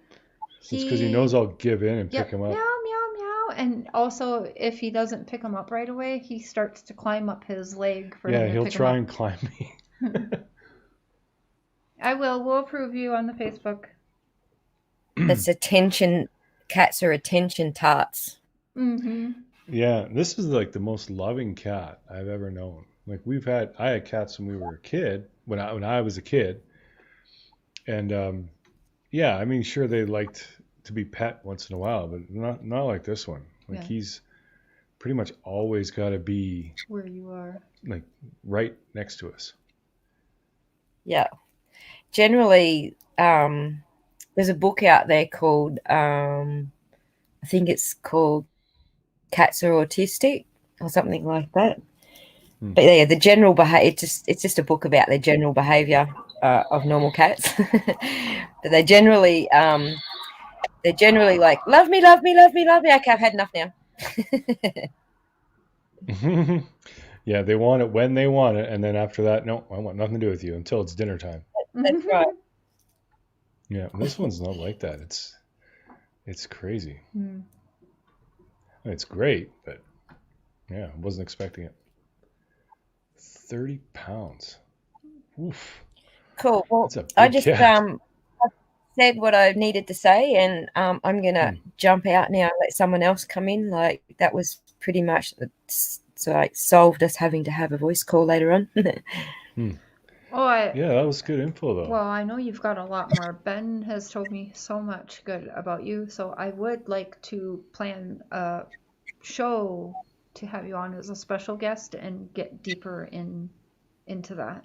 It's because he knows I'll give in and Yep, pick him up. meow, meow, meow. And also, if he doesn't pick him up right away, he starts to climb up his leg for him to He'll pick try him and climb me. I will. We'll approve you on the Facebook. That's attention. Cats are attention tarts. Mm-hmm. Yeah, this is like the most loving cat I've ever known. Like I had cats when we were a kid, when I was a kid, and yeah, I mean, sure they liked to be pet once in a while, but not like this one. Like he's pretty much always got to be where you are, like right next to us. Yeah, generally, there's a book out there called I think it's called Cats Are Autistic or something like that. But yeah, the general behavior, it's just a book about the general behavior of normal cats. But they're generally like, love me, love me, love me, love me. Okay, I've had enough now. Yeah, they want it when they want it, and then after that, no, I want nothing to do with you until it's dinner time. That's right. Yeah, this one's not like that. It's crazy. It's great, but Yeah, wasn't expecting it. 30 pounds. Oof. Cool. Well, That's a I big just cat. said what I needed to say, and I'm gonna Hmm. jump out now and let someone else come in. Like that was pretty much so like solved us having to have a voice call later on. Hmm. Oh, Yeah, that was good info though. well, I know you've got a lot more. Ben has told me so much good about you, so I would like to plan a show to have you on as a special guest and get deeper into that.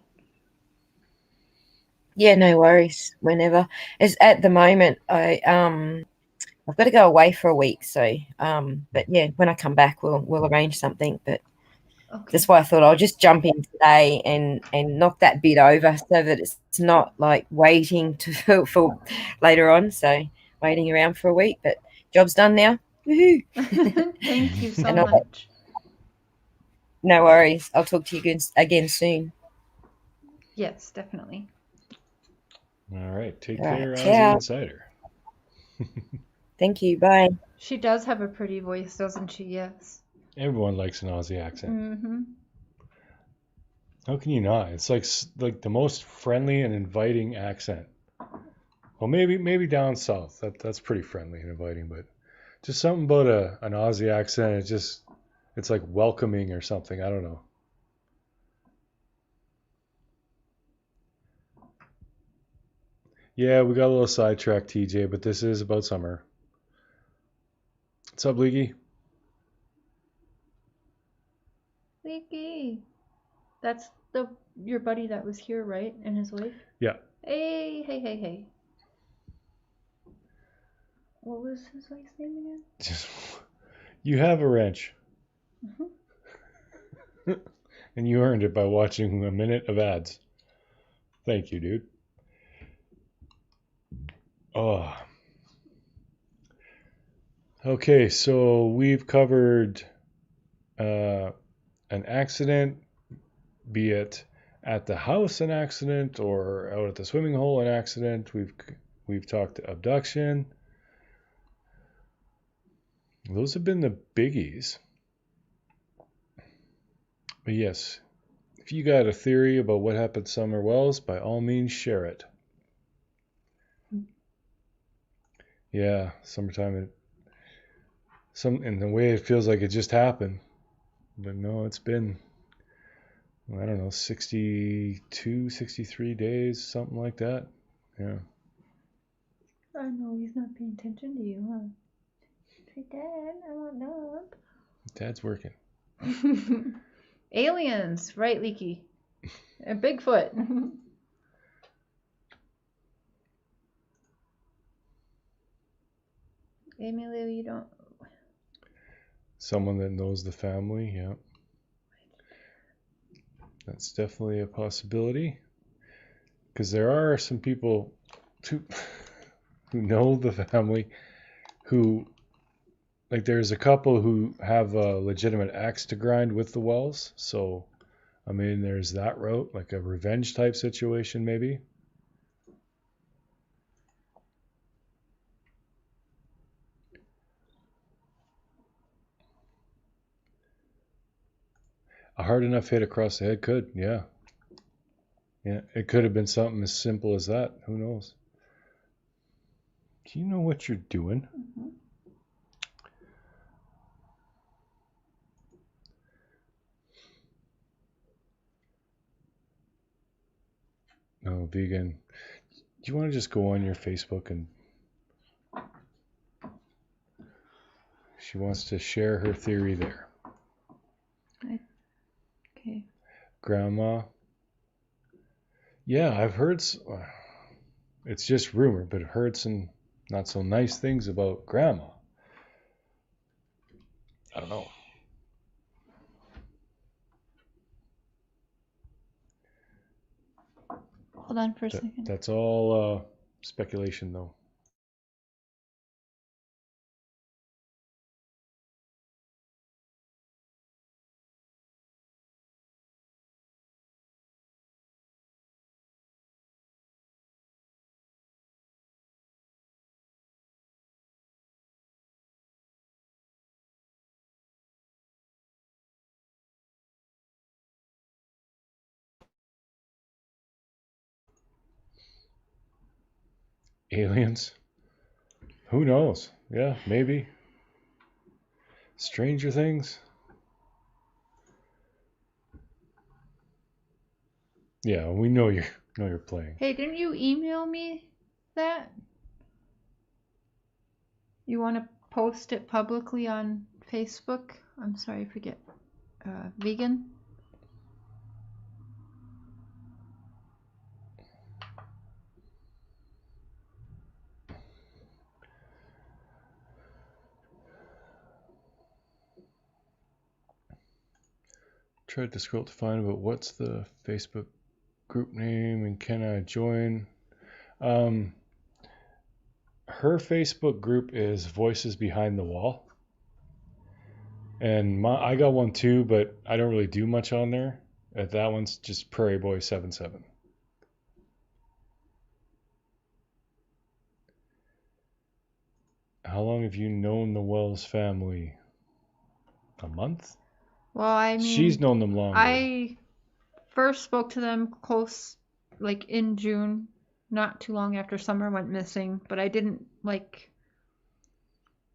Yeah, no worries. Whenever. As at the moment, I've got to go away for a week, so but yeah, when I come back, we'll arrange something. But that's Okay. why I thought I'll just jump in today and knock that bit over so that it's not like waiting to for later on. So waiting around for a week, but job's done now. Woohoo! Thank you so And much. no worries. I'll talk to you again soon. Yes, definitely. All right. Take All right. care, Aussie Ciao. Insider. Thank you. Bye. She does have a pretty voice, doesn't she? Yes. Everyone likes an Aussie accent. Mm-hmm. How can you not? It's like the most friendly and inviting accent. Well, maybe down south. That's pretty friendly and inviting, but just something about an Aussie accent. It's like welcoming or something. I don't know. Yeah, we got a little sidetracked, TJ, but this is about summer. What's up, Leaky? Leaky. That's your buddy that was here, right? And his wife? Yeah. Hey, hey, hey, hey. What was his wife's name again? Just you have a wrench, Mm-hmm. and you earned it by watching a minute of ads. Thank you, dude. Oh. Okay, so we've covered uh, an accident, be it at the house an accident or out at the swimming hole an accident. We've talked abduction. Those have been the biggies. But yes, if you got a theory about what happened somewhere else, by all means share it. Yeah, summertime. In the way it feels like it just happened, but no, it's been I don't know 62, 63 days, something like that. Yeah. I know he's not paying attention to you, huh? Say, Dad, I want milk. Dad's working. Aliens, right, Leaky? And Bigfoot. Emilio, you don't. Someone that knows the family, yeah. That's definitely a possibility. Because there are some people who, who know the family who, like, there's a couple who have a legitimate axe to grind with the Wells. So, I mean, there's that route, like a revenge type situation, maybe. A hard enough hit across the head could, yeah. Yeah, it could have been something as simple as that. Who knows? Do you know what you're doing? Mm-hmm. No, vegan. Do you want to just go on your Facebook and she wants to share her theory there. Okay. Grandma. Yeah, I've heard. It's just rumor, but I've heard some not so nice things about Grandma. I don't know. Hold on for a second. That's all speculation, though. Aliens? Who knows? Yeah, maybe. Stranger Things? Yeah, we know you're playing. Hey, didn't you email me that? You want to post it publicly on Facebook? I'm sorry, I forget. Vegan? Tried to scroll to find about what's the Facebook group name and can I join? Her Facebook group is Voices Behind the Wall. And I got one too, but I don't really do much on there. That one's just Prairie Boy 77. How long have you known the Wells family? A month? Well, I mean, She's known them longer. I first spoke to them close, like in June, not too long after Summer went missing, but I didn't like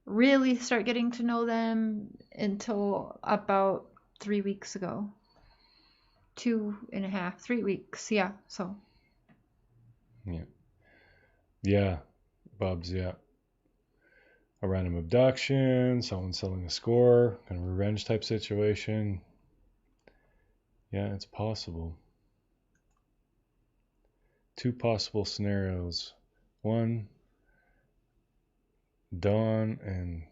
really start getting to know them until about 3 weeks ago. 2.5, 3 weeks, yeah. So. Yeah, Bob's, yeah. A random abduction, someone selling a score, kind of revenge type situation. Yeah, it's possible. 2 possible scenarios. 1, Dawn and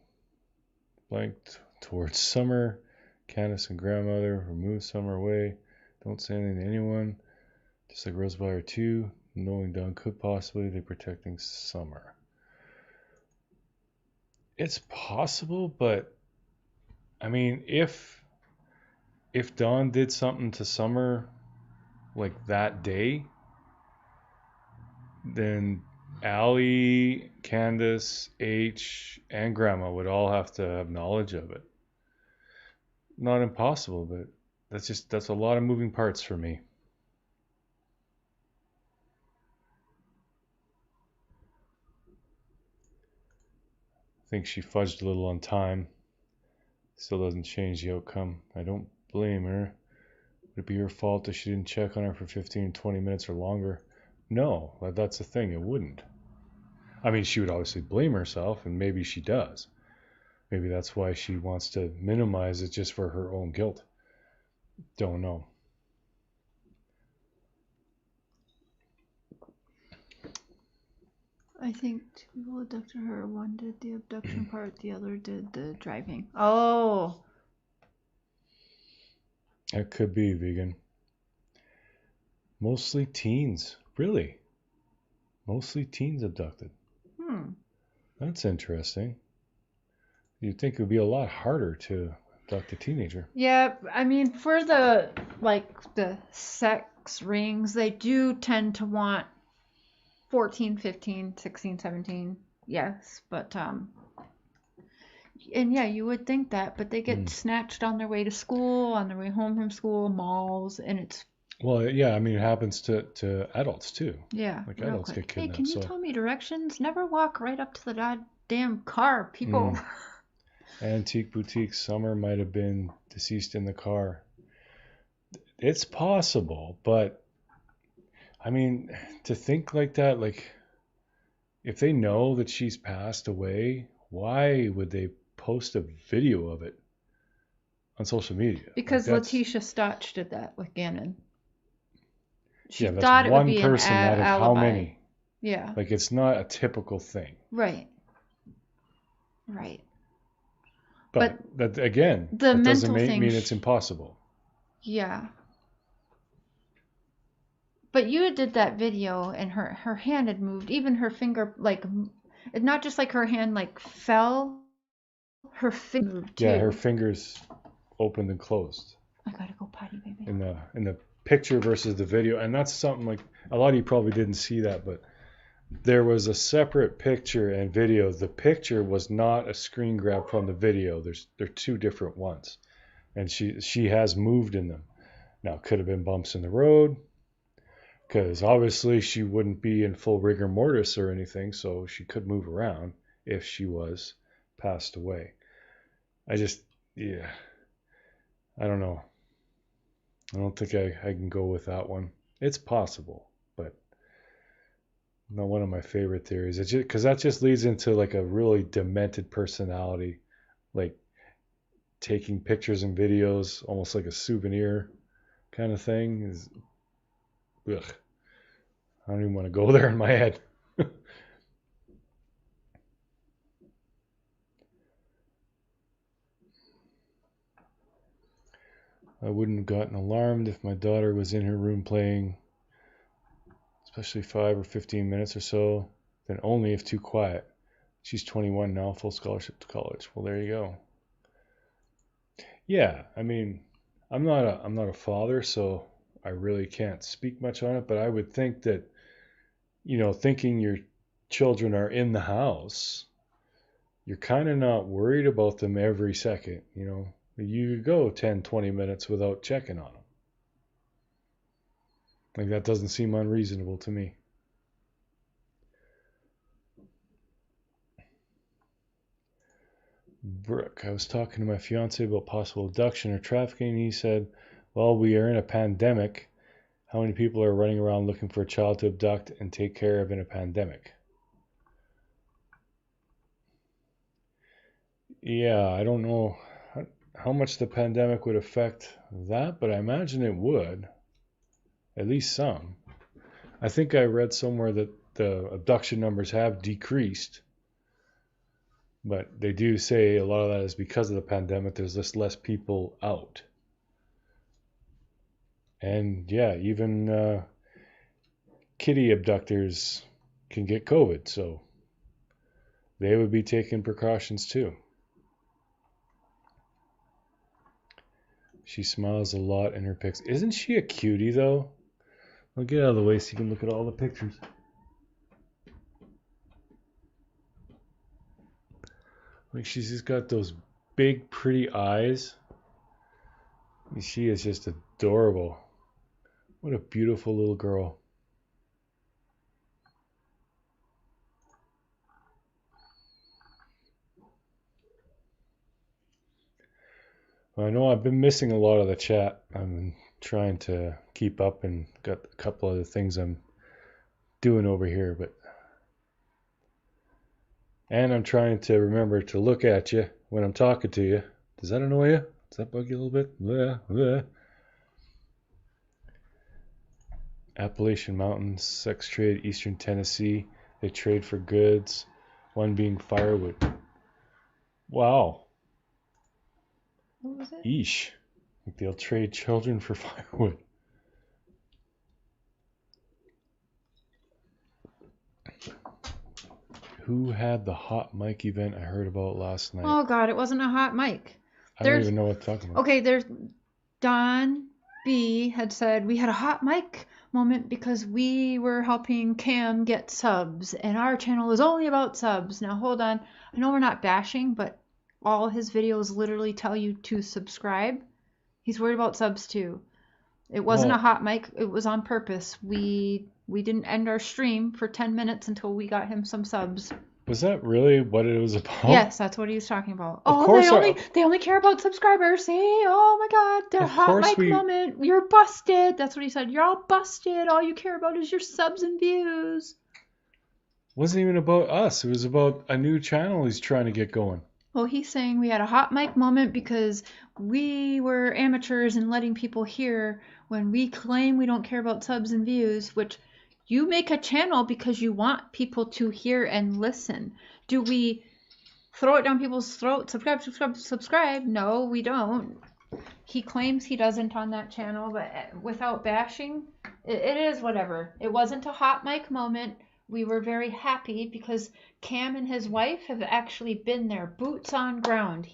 blank towards Summer. Candace and grandmother remove Summer away. Don't say anything to anyone. Just like Rosebud 2, knowing Dawn could possibly be protecting Summer. It's possible, but I mean, if Dawn did something to Summer like that day, then Allie, Candace, H, and Grandma would all have to have knowledge of it. Not impossible, but that's a lot of moving parts for me. I think she fudged a little on time. Still doesn't change the outcome. I don't blame her. Would it be her fault if she didn't check on her for 15, 20 minutes or longer? No, that's the thing. It wouldn't. I mean, she would obviously blame herself, and maybe she does. Maybe that's why she wants to minimize it just for her own guilt. Don't know. I think 2 people abducted her. One did the abduction part, the other did the driving. Oh. It could be vegan. Mostly teens. Really? Mostly teens abducted. That's interesting. You'd think it would be a lot harder to abduct a teenager. Yeah, I mean, for the sex rings, they do tend to want 14, 15, 16, 17. Yes, but and yeah, you would think that, but they get snatched on their way to school, on their way home from school, malls, and it's. Well, yeah, I mean, it happens to adults too. Yeah, like real adults quick. get kidnapped. Hey, can you tell me directions? Never walk right up to the goddamn car, people. Antique boutique. Summer might have been deceased in the car. It's possible, but I mean, to think like that, like if they know that she's passed away, why would they post a video of it on social media? Because like Letitia Stotch did that with Gannon. She yeah, that's thought it one would be person an out of alibi. how many? Yeah. Like it's not a typical thing. Right. But that again, that doesn't mean it's impossible. Yeah. But you did that video and her hand had moved. Even her finger, like, not just like her hand like fell, her finger moved too. Yeah, her fingers opened and closed. I gotta go potty, baby. In the picture versus the video. And that's something like a lot of you probably didn't see that, but there was a separate picture and video. The picture was not a screen grab from the video. They're 2 different ones. And she has moved in them. Now, could have been bumps in the road. because obviously she wouldn't be in full rigor mortis or anything, so she could move around if she was passed away. Yeah, I don't know. I don't think I can go with that one. It's possible, but not one of my favorite theories. It's just because that just leads into like a really demented personality, like taking pictures and videos almost like a souvenir kind of thing. Is ugh. I don't even want to go there in my head. I wouldn't have gotten alarmed if my daughter was in her room playing, especially 5 or 15 minutes or so, then only if too quiet. She's 21 now, full scholarship to college. Well, there you go. Yeah, I mean, I'm not a father, so I really can't speak much on it, but I would think that, thinking your children are in the house, you're kind of not worried about them every second. You could go 10, 20 minutes without checking on them. Like, that doesn't seem unreasonable to me. Brooke, I was talking to my fiance about possible abduction or trafficking. He said, well, we are in a pandemic. How many people are running around looking for a child to abduct and take care of in a pandemic? Yeah, I don't know how much the pandemic would affect that, but I imagine it would. At least some. I think I read somewhere that the abduction numbers have decreased, but they do say a lot of that is because of the pandemic. There's just less people out. And yeah, even kitty abductors can get COVID, so they would be taking precautions too. She smiles a lot in her pics. Isn't she a cutie though? I'll get out of the way so you can look at all the pictures. Like, she's just got those big, pretty eyes. She is just adorable. What a beautiful little girl. Well, I know I've been missing a lot of the chat. I've been trying to keep up and got a couple other things I'm doing over here, and I'm trying to remember to look at you when I'm talking to you. Does that annoy you? Does that bug you a little bit? Bleh, bleh. Appalachian Mountains, sex trade, Eastern Tennessee. They trade for goods, one being firewood. Wow. What was it? Eesh. Like, they'll trade children for firewood. Who had the hot mic event I heard about last night? Oh God, it wasn't a hot mic. I don't even know what to talk about. Okay, there's Don B had said we had a hot mic moment because we were helping Cam get subs, and our channel is only about subs. Now hold on, I know we're not bashing, but all his videos literally tell you to subscribe. He's worried about subs too. It wasn't a hot mic. It was on purpose. We didn't end our stream for 10 minutes until we got him some subs. Was that really what it was about? Yes, that's what he was talking about. Of course they only care about subscribers. See? Oh my God, the hot mic moment. You're busted. That's what he said. You're all busted. All you care about is your subs and views. It wasn't even about us. It was about a new channel he's trying to get going. Well, he's saying we had a hot mic moment because we were amateurs in letting people hear when we claim we don't care about subs and views, which you make a channel because you want people to hear and listen. Do we throw it down people's throats? Subscribe. No, we don't. He claims he doesn't on that channel, but without bashing, it is whatever. It wasn't a hot mic moment. We were very happy because Cam and his wife have actually been there, boots on ground.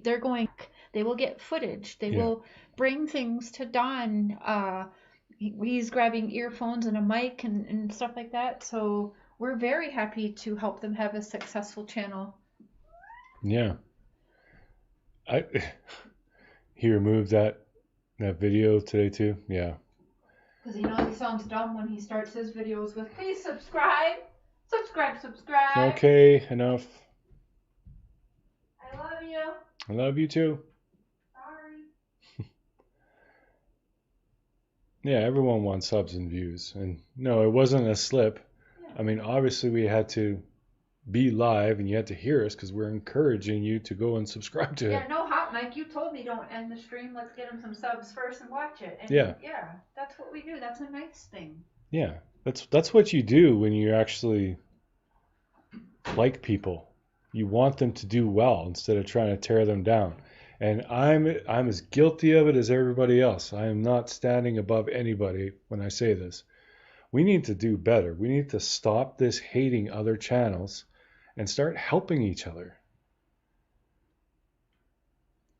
They're going, they will get footage. They will bring things to Don. He's grabbing earphones and a mic and stuff like that. So we're very happy to help them have a successful channel. Yeah. He removed that video today too. Yeah. Because he knows he sounds dumb when he starts his videos with, please subscribe. Subscribe, subscribe. Okay, enough. I love you. I love you too. Sorry. Yeah, everyone wants subs and views. And no, it wasn't a slip. Yeah. I mean, obviously we had to be live and you had to hear us because we're encouraging you to go and subscribe to it. Yeah, no, Hot Mike, you told me don't end the stream. Let's get him some subs first and watch it. And Yeah. Yeah, that's what we do. That's a nice thing. Yeah, that's what you do when you actually like people. You want them to do well instead of trying to tear them down. And I'm as guilty of it as everybody else. I am not standing above anybody when I say this. We need to do better. We need to stop this hating other channels and start helping each other.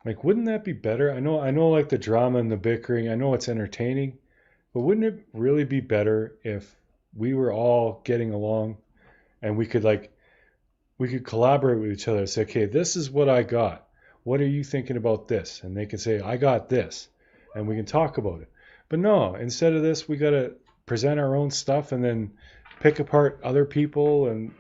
Like, wouldn't that be better? I know like the drama and the bickering, I know it's entertaining, but wouldn't it really be better if we were all getting along and we could collaborate with each other and say, okay, this is what I got. What are you thinking about this? And they can say, I got this. And we can talk about it. But no, instead of this, we got to present our own stuff and then pick apart other people. And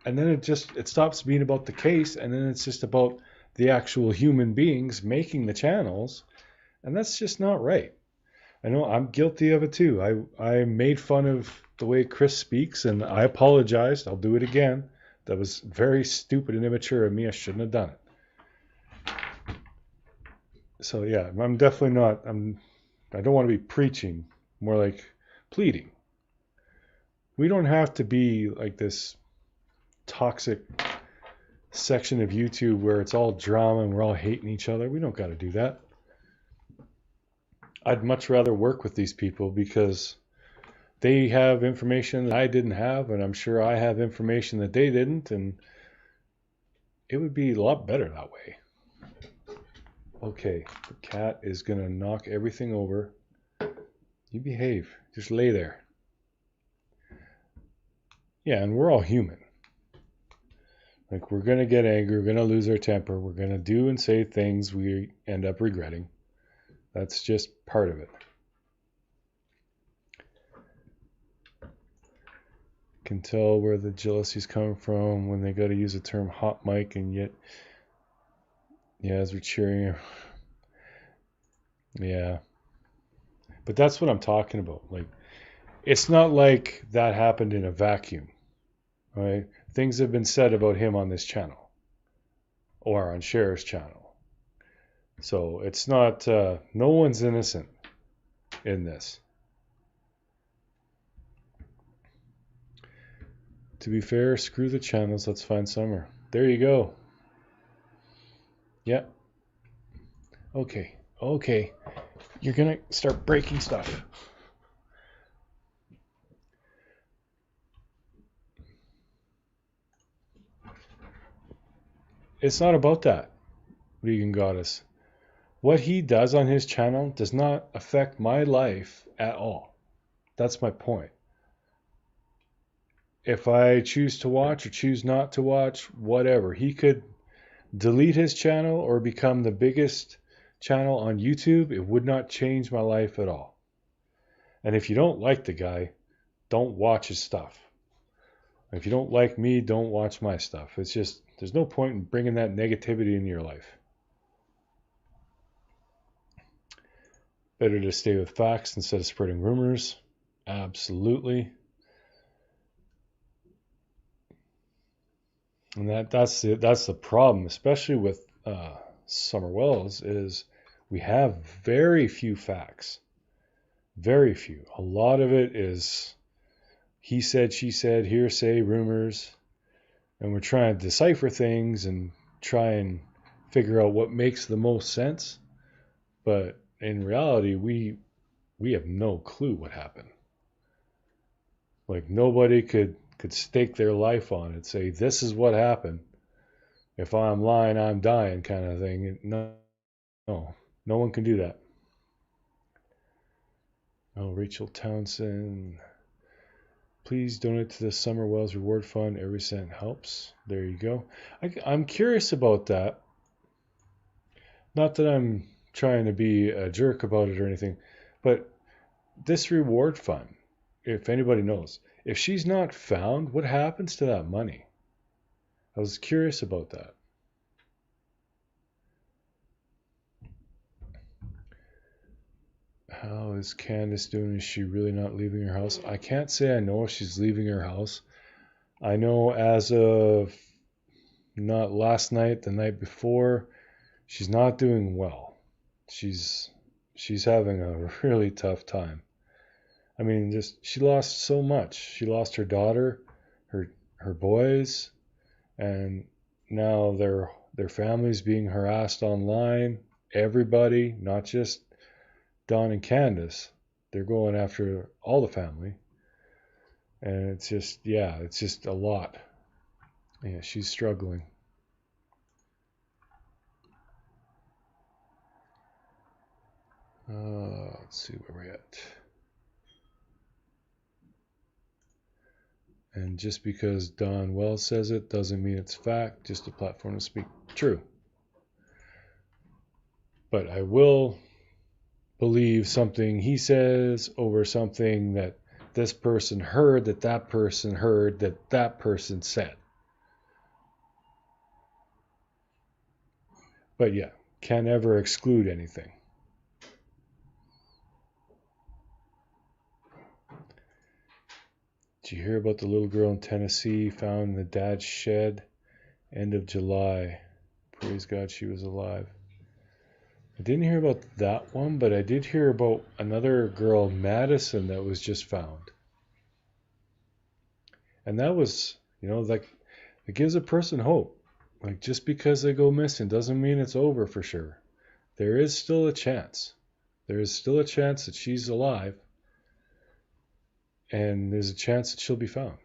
then it stops being about the case. And then it's just about the actual human beings making the channels. And that's just not right. I know I'm guilty of it too. I made fun of the way Chris speaks and I apologized. I'll do it again. That was very stupid and immature of me. I shouldn't have done it. So yeah, I'm definitely not. I don't want to be preaching. More like pleading. We don't have to be like this toxic section of YouTube where it's all drama and we're all hating each other. We don't got to do that. I'd much rather work with these people because they have information that I didn't have, and I'm sure I have information that they didn't, and it would be a lot better that way. Okay, the cat is going to knock everything over. You behave. Just lay there. Yeah, and we're all human. Like, we're going to get angry. We're going to lose our temper. We're going to do and say things we end up regretting. That's just part of it. Can tell where the jealousy's coming from when they got to use the term hot mic, and yet, yeah, as we're cheering, yeah. But that's what I'm talking about. Like, it's not like that happened in a vacuum, right? Things have been said about him on this channel or on Cher's channel. So it's not, no one's innocent in this. To be fair, screw the channels. Let's find Summer. There you go. Yeah. Okay. Okay. You're going to start breaking stuff. It's not about that, Vegan Goddess. What he does on his channel does not affect my life at all. That's my point. If I choose to watch or choose not to watch, whatever. He could delete his channel or become the biggest channel on YouTube. It would not change my life at all. And if you don't like the guy, don't watch his stuff. If you don't like me, don't watch my stuff. It's just, there's no point in bringing that negativity into your life. Better to stay with facts instead of spreading rumors. Absolutely. And that's the problem, especially with Summer Wells, is we have very few facts. Very few. A lot of it is he said, she said, hearsay, rumors, and we're trying to decipher things and try and figure out what makes the most sense. But in reality, we have no clue what happened. Like, nobody could stake their life on it, say, this is what happened. If I'm lying, I'm dying, kind of thing. No one can do that. Oh, Rachel Townsend. Please donate to the Summer Wells Reward Fund. Every cent helps. There you go. I'm curious about that. Not that I'm trying to be a jerk about it or anything, but this reward fund, if anybody knows, if she's not found, what happens to that money? I was curious about that. How is Candace doing? Is she really not leaving her house? I can't say I know if she's leaving her house. I know as of not last night, the night before, she's not doing well. She's having a really tough time. I mean, just she lost so much. She lost her daughter, her boys, and now their families being harassed online. Everybody, not just Don and Candace, they're going after all the family, and it's just a lot. Yeah, she's struggling. Let's see where we're at. And just because Don Wells says it doesn't mean it's fact, just a platform to speak. True. But I will believe something he says over something that this person heard that person heard that person said. But yeah, can't ever exclude anything. Did you hear about the little girl in Tennessee found in the dad's shed end of July? Praise God she was alive. I didn't hear about that one, but I did hear about another girl, Madison, that was just found. And that was, like, it gives a person hope. Like, just because they go missing doesn't mean it's over for sure. There is still a chance. There is still a chance that she's alive. And there's a chance that she'll be found.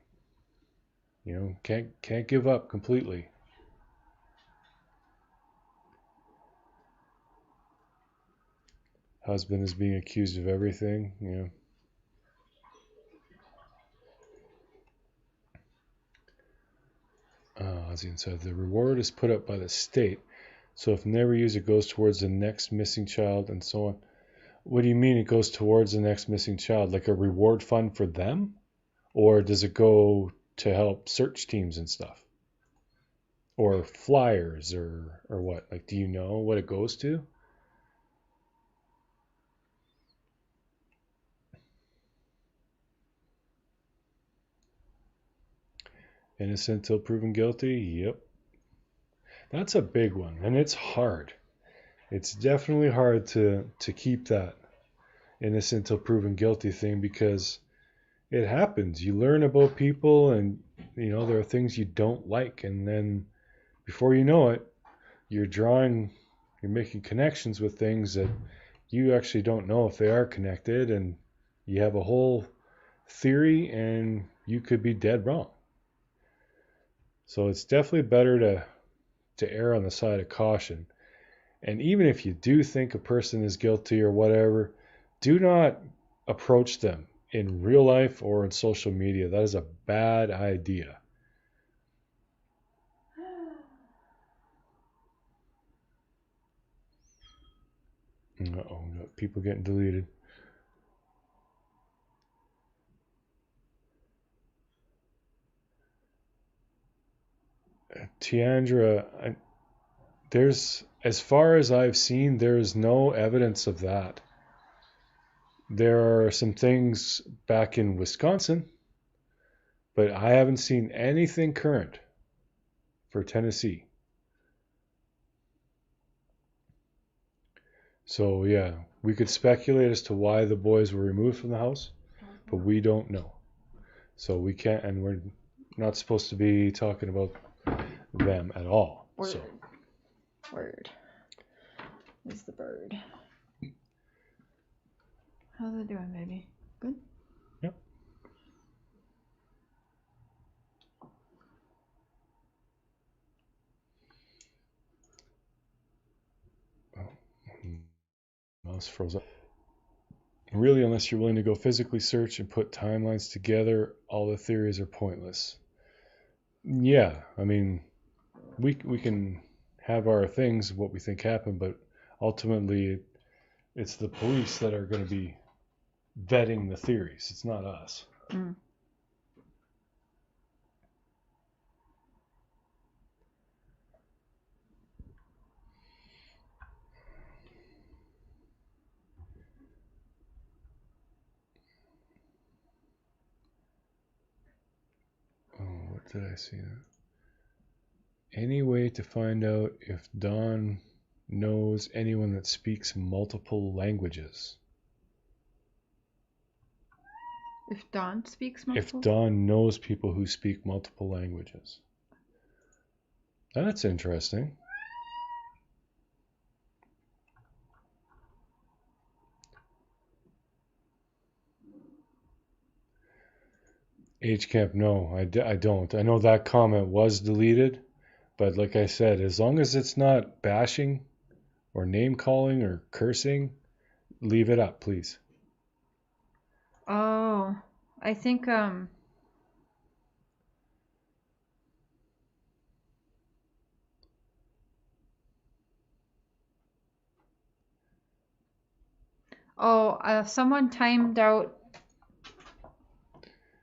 Can't give up completely. Husband is being accused of everything, Ozzy inside. The reward is put up by the state, so if never used, it goes towards the next missing child and so on. What do you mean it goes towards the next missing child? Like a reward fund for them? Or does it go to help search teams and stuff? Or flyers or what? Like, do you know what it goes to? Innocent till proven guilty? Yep. That's a big one, and it's hard. It's definitely hard to keep that innocent till proven guilty thing because it happens. You learn about people and there are things you don't like, and then before you know it, you're making connections with things that you actually don't know if they are connected, and you have a whole theory and you could be dead wrong. So it's definitely better to err on the side of caution. And even if you do think a person is guilty or whatever, do not approach them in real life or in social media. That is a bad idea. Uh-oh, we got people getting deleted. Tiandra, as far as I've seen, there's no evidence of that. There are some things back in Wisconsin, but I haven't seen anything current for Tennessee. So yeah, we could speculate as to why the boys were removed from the house, but we don't know. So we can't, and we're not supposed to be talking about them at all. Word. So. Word. Is the bird. How's it doing, baby? Good? Yep. Mouse froze up. Really, unless you're willing to go physically search and put timelines together, all the theories are pointless. Yeah, I mean, we can have our things, what we think happened, but ultimately it's the police that are going to be vetting the theories. It's not us. Mm. Oh, what did I see? Any way to find out if Dawn knows anyone that speaks multiple languages? If Dawn speaks If multiple? Dawn knows people who speak multiple languages. That's interesting. Age Camp, no, I don't. I know that comment was deleted, but like I said, as long as it's not bashing or name calling or cursing, leave it up, please. Oh, I think someone timed out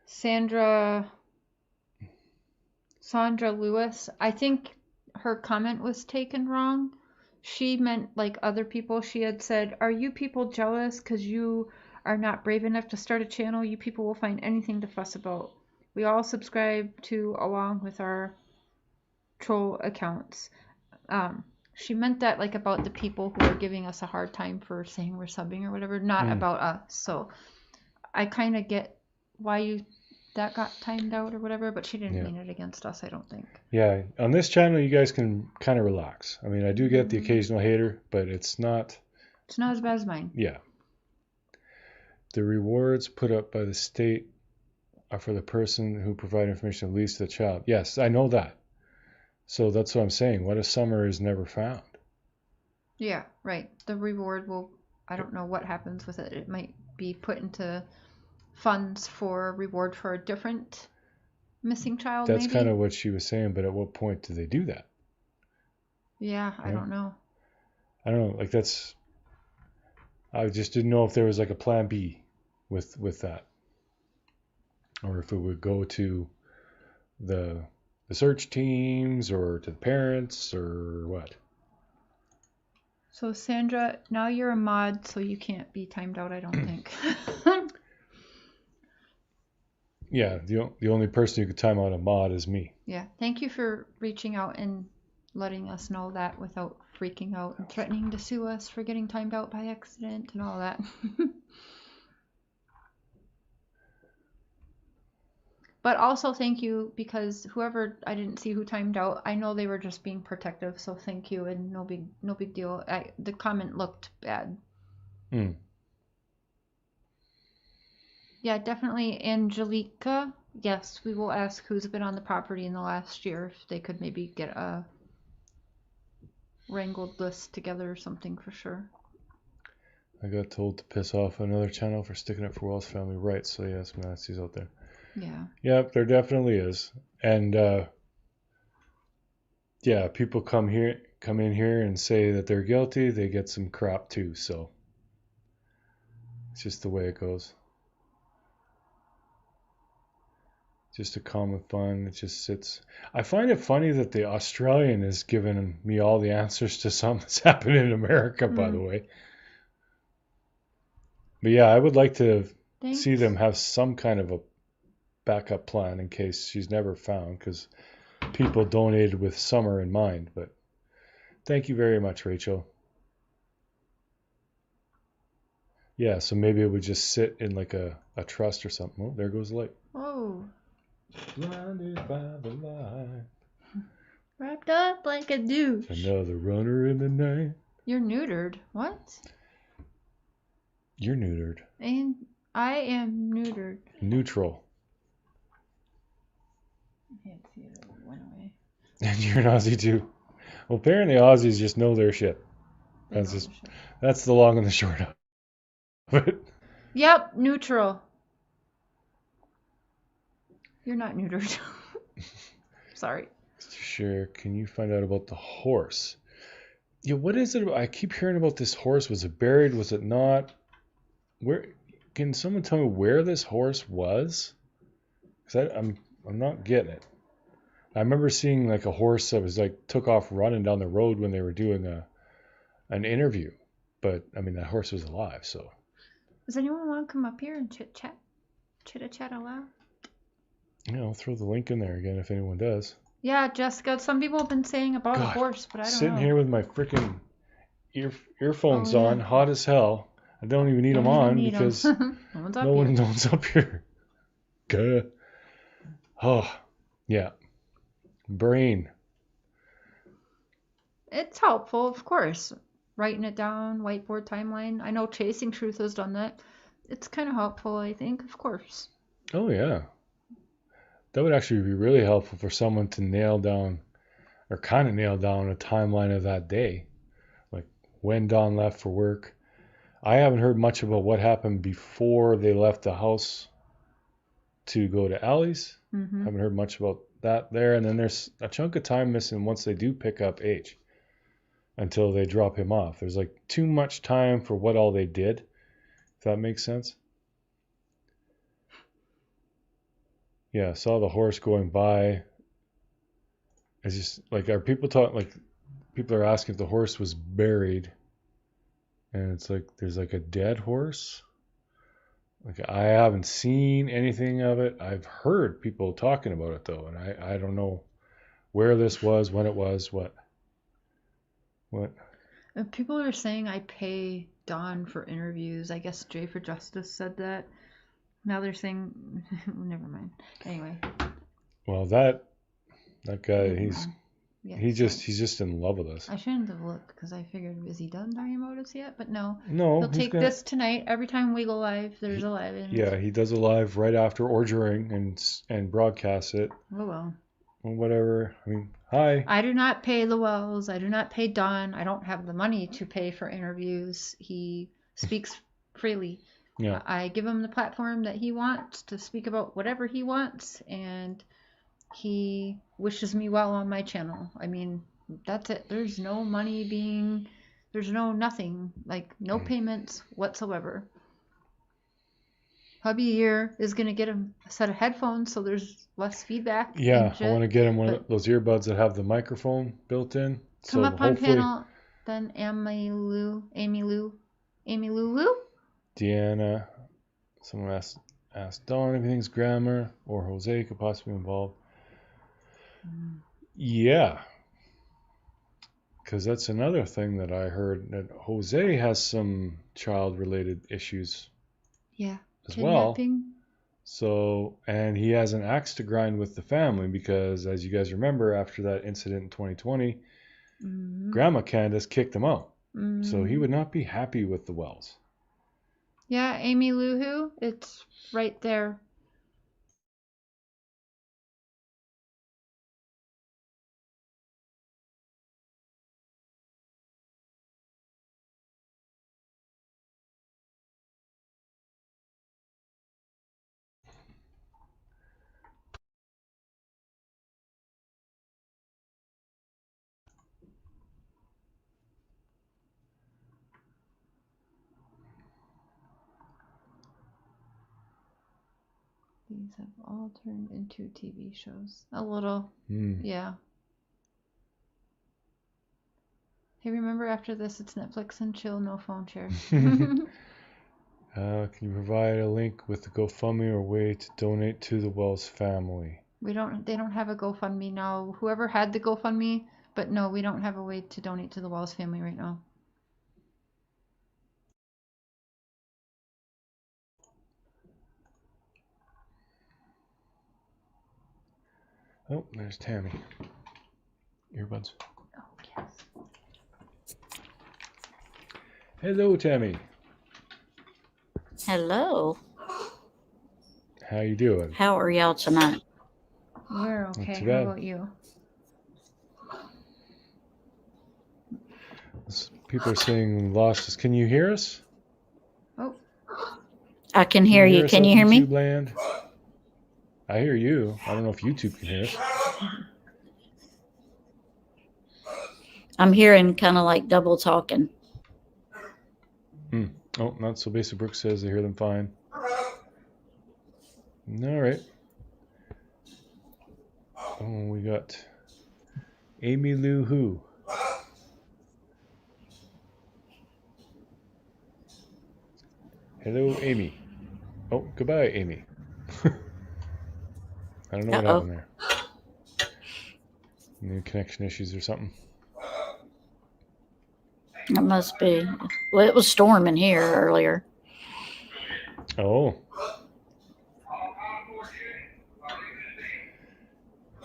Sandra Lewis. I think her comment was taken wrong. She meant like other people. She had said, "Are you people jealous because you are not brave enough to start a channel? You people will find anything to fuss about. We all subscribe to along with our troll accounts." She meant that like about the people who are giving us a hard time for saying we're subbing or whatever, not about us. So I kind of get why that got timed out or whatever, but she didn't mean it against us, I don't think. Yeah, on this channel, you guys can kind of relax. I mean, I do get the occasional hater, but it's not as bad as mine. Yeah. The rewards put up by the state are for the person who provided information least to the child. Yes, I know that. So that's what I'm saying. What if Summer is never found? Yeah, right. The reward will, I don't know what happens with it. It might be put into funds for reward for a different missing child, That's maybe? kind of what she was saying, but at what point do they do that? Yeah, I don't know. I don't know. Like that's, I just didn't know if there was like a plan B with that, or if it would go to the search teams or to the parents or what. So Sandra, now you're a mod, so you can't be timed out, I don't think. Yeah, the only person who could time out a mod is me. Yeah, thank you for reaching out and letting us know that without freaking out and threatening to sue us for getting timed out by accident and all that. But also thank you, because whoever, I didn't see who timed out, I know they were just being protective, so thank you, and no big deal. The comment looked bad. Yeah, definitely. Angelica, yes, we will ask who's been on the property in the last year if they could maybe get a wrangled list together or something for sure. I got told to piss off another channel for sticking up for Wells family rights. So yeah, some Nazis out there. Yeah. Yep, there definitely is. And yeah, people come in here and say that they're guilty, they get some crap too. So it's just the way it goes. Just a common fun. It just sits. I find it funny that the Australian is giving me all the answers to something that's happened in America, by the way. But yeah, I would like to see them have some kind of a backup plan in case she's never found, because people donated with Summer in mind. But thank you very much, Rachel. Yeah, so maybe it would just sit in like a trust or something. Oh, there goes the light. Oh. Blinded by the light. Wrapped up like a douche. Another runner in the night. You're neutered. What? You're neutered. And I am neutered. Neutral. I can't see it. It went away. And you're an Aussie too. Well, apparently Aussies just know their shit. That's the long and the short of it. Yep, neutral. You're not neutered. Sorry. Sure. Can you find out about the horse? Yeah, what is it? I keep hearing about this horse. Was it buried? Was it not? Where? can someone tell me where this horse was? Because I'm not getting it. I remember seeing like a horse that was like took off running down the road when they were doing an interview, but I mean that horse was alive. So Does anyone want to come up here and chit chat a while? I'll throw the link in there again if anyone does. Yeah, Jessica. Some people have been saying about a horse, but I don't know. Sitting here with my freaking earphones on, hot as hell. I don't even need them on because no one's up here. Good. Oh, yeah. Brain. It's helpful, of course. Writing it down, whiteboard timeline. I know Chasing Truth has done that. It's kind of helpful, I think, of course. Oh, yeah. That would actually be really helpful for someone to nail down a timeline of that day. Like when Dawn left for work. I haven't heard much about what happened before they left the house to go to Allie's. Mm-hmm. Haven't heard much about that there. And then there's a chunk of time missing once they do pick up H until they drop him off. There's like too much time for what all they did, if that makes sense. Yeah, I saw the horse going by. It's just like, are people talking, like, people are asking if the horse was buried. And it's like, there's like a dead horse. Like, I haven't seen anything of it. I've heard people talking about it, though. And I don't know where this was, when it was, what. People are saying I pay Dawn for interviews. I guess Jay for Justice said that. Now they're saying, never mind. Anyway. Well, that guy, he's just in love with us. I shouldn't have looked because I figured, is he done talking about us yet? But no. He'll take this tonight. Every time we go live, there's a live interview. Yeah, he does a live right after or during and broadcasts it. Oh, well. Or whatever. I mean, hi. I do not pay the Wells. I do not pay Don. I don't have the money to pay for interviews. He speaks freely. Yeah. I give him the platform that he wants to speak about whatever he wants, and he wishes me well on my channel. I mean, that's it. There's no money there's no nothing, like no payments whatsoever. Hubby here is going to get him a set of headphones so there's less feedback. Yeah, I want to get him one of those earbuds that have the microphone built in. Come up on panel, then Amy Lou? Deanna, someone asked Dawn if anything's grammar or Jose could possibly be involved. Yeah, because that's another thing that I heard, that Jose has some child-related issues. Yeah. As Kidnapping. well. So, and he has an axe to grind with the family because, as you guys remember, after that incident in 2020, Grandma Candace kicked him out. So he would not be happy with the Wells. Yeah, Amy Luhu, it's right there. These have all turned into TV shows. A little. Yeah. Hey, remember after this, it's Netflix and chill, no phone share. Can you provide a link with the GoFundMe or way to donate to the Wells family? They don't have a GoFundMe now. Whoever had the GoFundMe, but no, we don't have a way to donate to the Wells family right now. Oh, there's Tammy. Earbuds. Oh, yes. Hello, Tammy. Hello. How you doing? How are y'all tonight? We're okay. Not too How bad. about you? People are saying we lost us. Can you hear us? Oh. I can hear you. us Can you out hear in me? YouTube land? I hear you. I don't know if YouTube can hear us. I'm hearing kind of like double talking. Oh, not so basic. Brooke says they hear them fine. All right. Oh, we got Amy Lou Who. Hello, Amy. Oh, goodbye, Amy. I don't know what Uh-oh. happened there. New connection issues or something. It must be. Well, it was storming here earlier. Oh.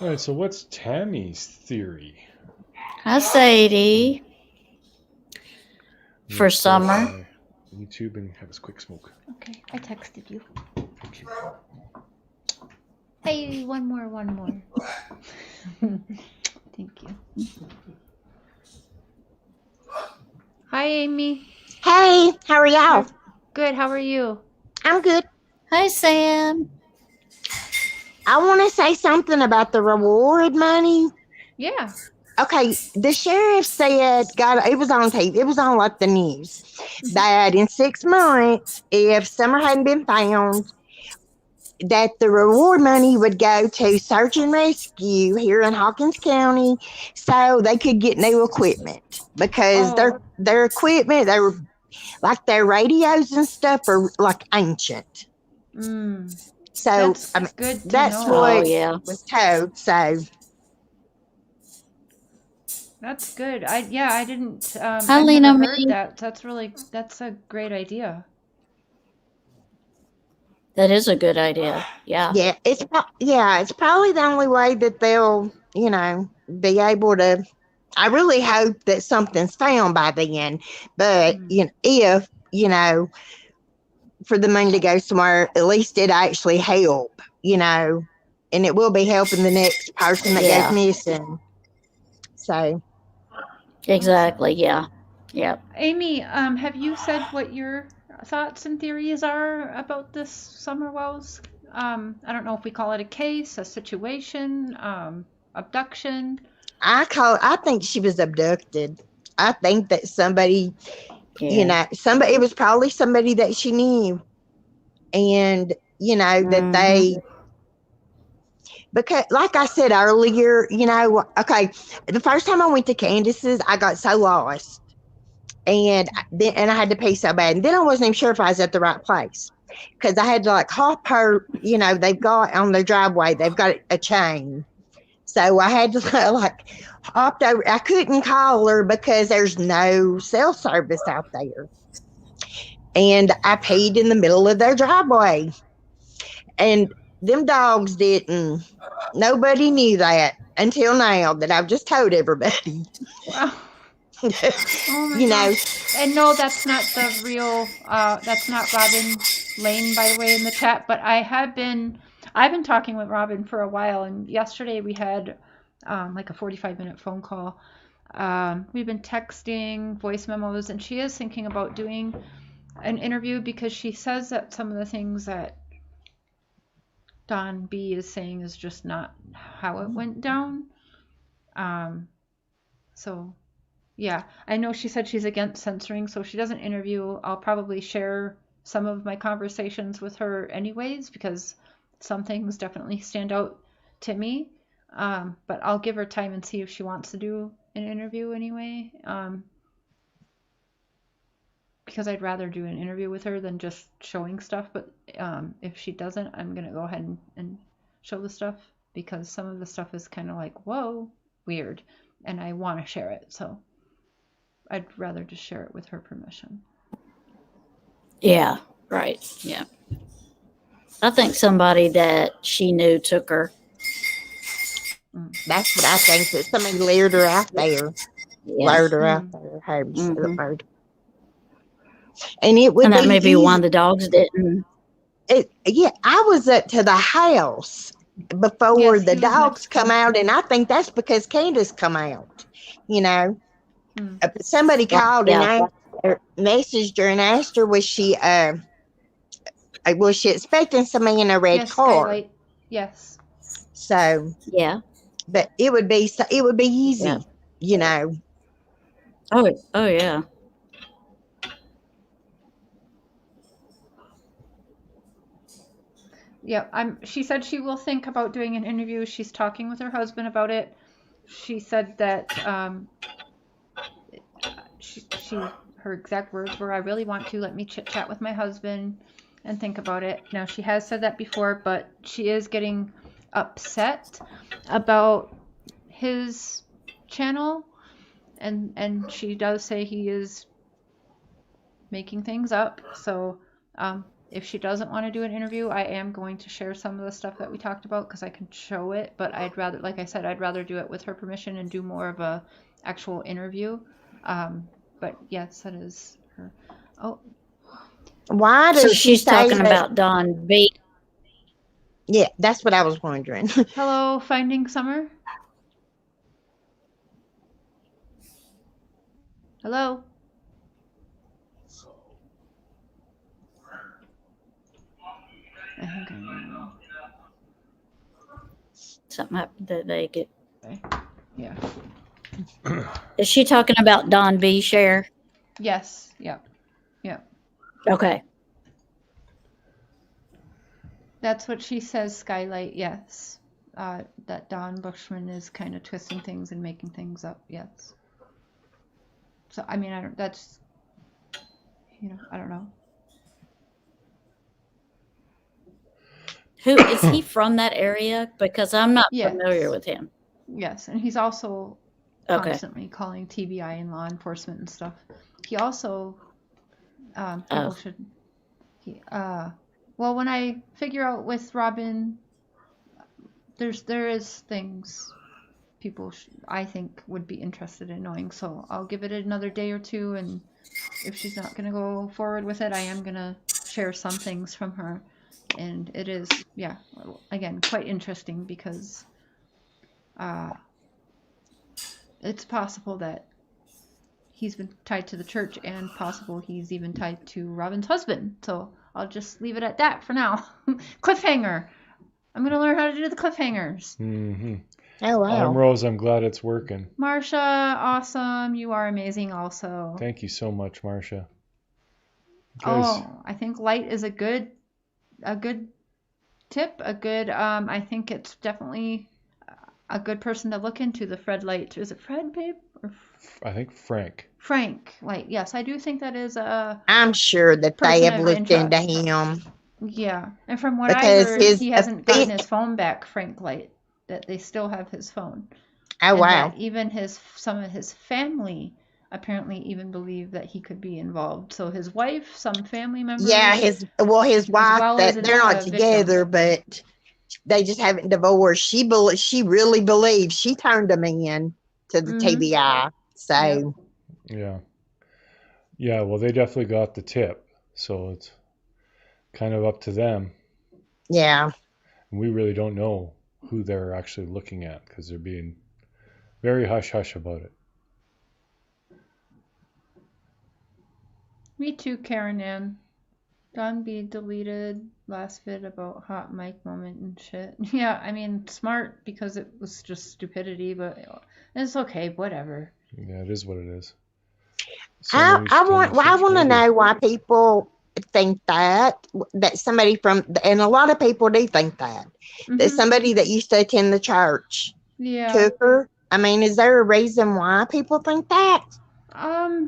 All right, so what's Tammy's theory? Hi, Sadie. For summer. YouTube and have a quick smoke. Okay, I texted you. Thank you. Hey, one more. Thank you. Hi, Amy. Hey, how are y'all? Good. How are you? I'm good. Hi, Sam. I want to say something about the reward money. Yeah. Okay, the sheriff said, God, it was on tape. It was on like the news that in 6 months, if Summer hadn't been found, that the reward money would go to search and rescue here in Hawkins County, so they could get new equipment because their equipment, they were like their radios and stuff are like ancient. So That's I mean, good to that's know. what yeah. was told. So That's good. I didn't. Hi, I've Lena never heard Mae. that. That's a great idea. That is a good idea. Yeah. yeah, it's probably the only way that they'll be able to. I really hope that something's found by then. But if for the money to go somewhere, at least it actually help. And it will be helping the next person that Yeah. goes missing. So Exactly. Yeah. Yeah. Amy, have you said what your thoughts and theories are about this Summer Wells? I don't know if we call it a case, a situation, abduction. I think she was abducted. I think that somebody, Yeah. it was probably somebody that she knew. And, that they, because like I said earlier, okay, the first time I went to Candace's, I got so lost. And I had to pee so bad. And then I wasn't even sure if I was at the right place. Because I had to like hop her, they've got on their driveway, they've got a chain. So I had to like hopped over. I couldn't call her because there's no cell service out there. And I peed in the middle of their driveway. And them dogs didn't. Nobody knew that until now that I've just told everybody. Wow. Oh my gosh. And no, that's not the real, that's not Robin Lane, by the way, in the chat. But I've been talking with Robin for a while. And yesterday we had like a 45-minute phone call. We've been texting, voice memos, and she is thinking about doing an interview because she says that some of the things that Don B is saying is just not how it went down. So yeah, I know she said she's against censoring, so if she doesn't interview, I'll probably share some of my conversations with her anyways, because some things definitely stand out to me. But I'll give her time and see if she wants to do an interview anyway. Because I'd rather do an interview with her than just showing stuff. But if she doesn't, I'm going to go ahead and show the stuff, because some of the stuff is kind of like, whoa, weird. And I want to share it, so I'd rather just share it with her permission. Yeah. Right. Yeah. I think somebody that she knew took her. That's what I think. That somebody lured her out there. Yeah. Lured her out there. However you say the word. And it would And that be may be easy. one of the dogs didn't. I was up to the house before Yes, the he was dogs next come to- out, and I think that's because Candace come out. Somebody called and messaged her and asked her, was she expecting somebody in a red Yes, car? Skylight. Yes. So Yeah. but it would be easy, Yeah. Oh yeah. Yeah, she said she will think about doing an interview. She's talking with her husband about it. She said that her exact words were, "I really want to let me chit chat with my husband and think about it." Now she has said that before, but she is getting upset about his channel, and she does say he is making things up. So if she doesn't want to do an interview, I am going to share some of the stuff that we talked about because I can show it. But I'd rather, like I said, I'd rather do it with her permission and do more of a actual interview. But yes, that is her. Oh, Why So does she she's say talking that? about Don B. Yeah, that's what I was wondering. hello, Finding Summer. Hello. I think I know. Something happened that they get. Okay. Yeah. Is she talking about Don B. Share? Yes. Yep. Yep. Okay. That's what she says, Skylight. Yes. That Don Bushman is kind of twisting things and making things up. Yes. So I mean, I don't. That's I don't know. Who is he from that area? Because I'm not familiar Yes. with him. Yes, and he's also Okay. constantly calling TBI and law enforcement and stuff. He also people Oh. should. Well, when I figure out with Robin, there is things people I think would be interested in knowing. So I'll give it another day or two, and if she's not going to go forward with it, I am going to share some things from her. And it is, yeah, again, quite interesting because it's possible that he's been tied to the church and possible he's even tied to Robin's husband. So I'll just leave it at that for now. Cliffhanger. I'm going to learn how to do the cliffhangers. Mm-hmm. Oh, wow. Rose, I'm glad it's working. Marsha, awesome. You are amazing also. Thank you so much, Marsha. Oh, I think light is a good tip. I think it's definitely a good person to look into, the Fred Light. Is it Fred, babe? Or I think Frank. Frank Light. Yes, I do think that is a I'm sure that they person have of looked into interest. him Yeah, and from what I because heard, his he hasn't gotten his phone back, Frank Light, that they still have his phone. Oh, And wow. that even some of his family apparently even believe that he could be involved. So his wife, some family members. Yeah, his wife, well as that they're not victim. together, but they just haven't divorced. She really believes she turned him in to the TBI. So Yeah, well, they definitely got the tip, so it's kind of up to them. Yeah. We really don't know who they're actually looking at because they're being very hush-hush about it. Me too, Karen Ann. Don B deleted last vid about hot mic moment and shit. Yeah, I mean, smart because it was just stupidity, but it's okay, whatever. Yeah, it is what it is. I want to know why people think that somebody and a lot of people do think that somebody that used to attend the church took her. I mean, is there a reason why people think that?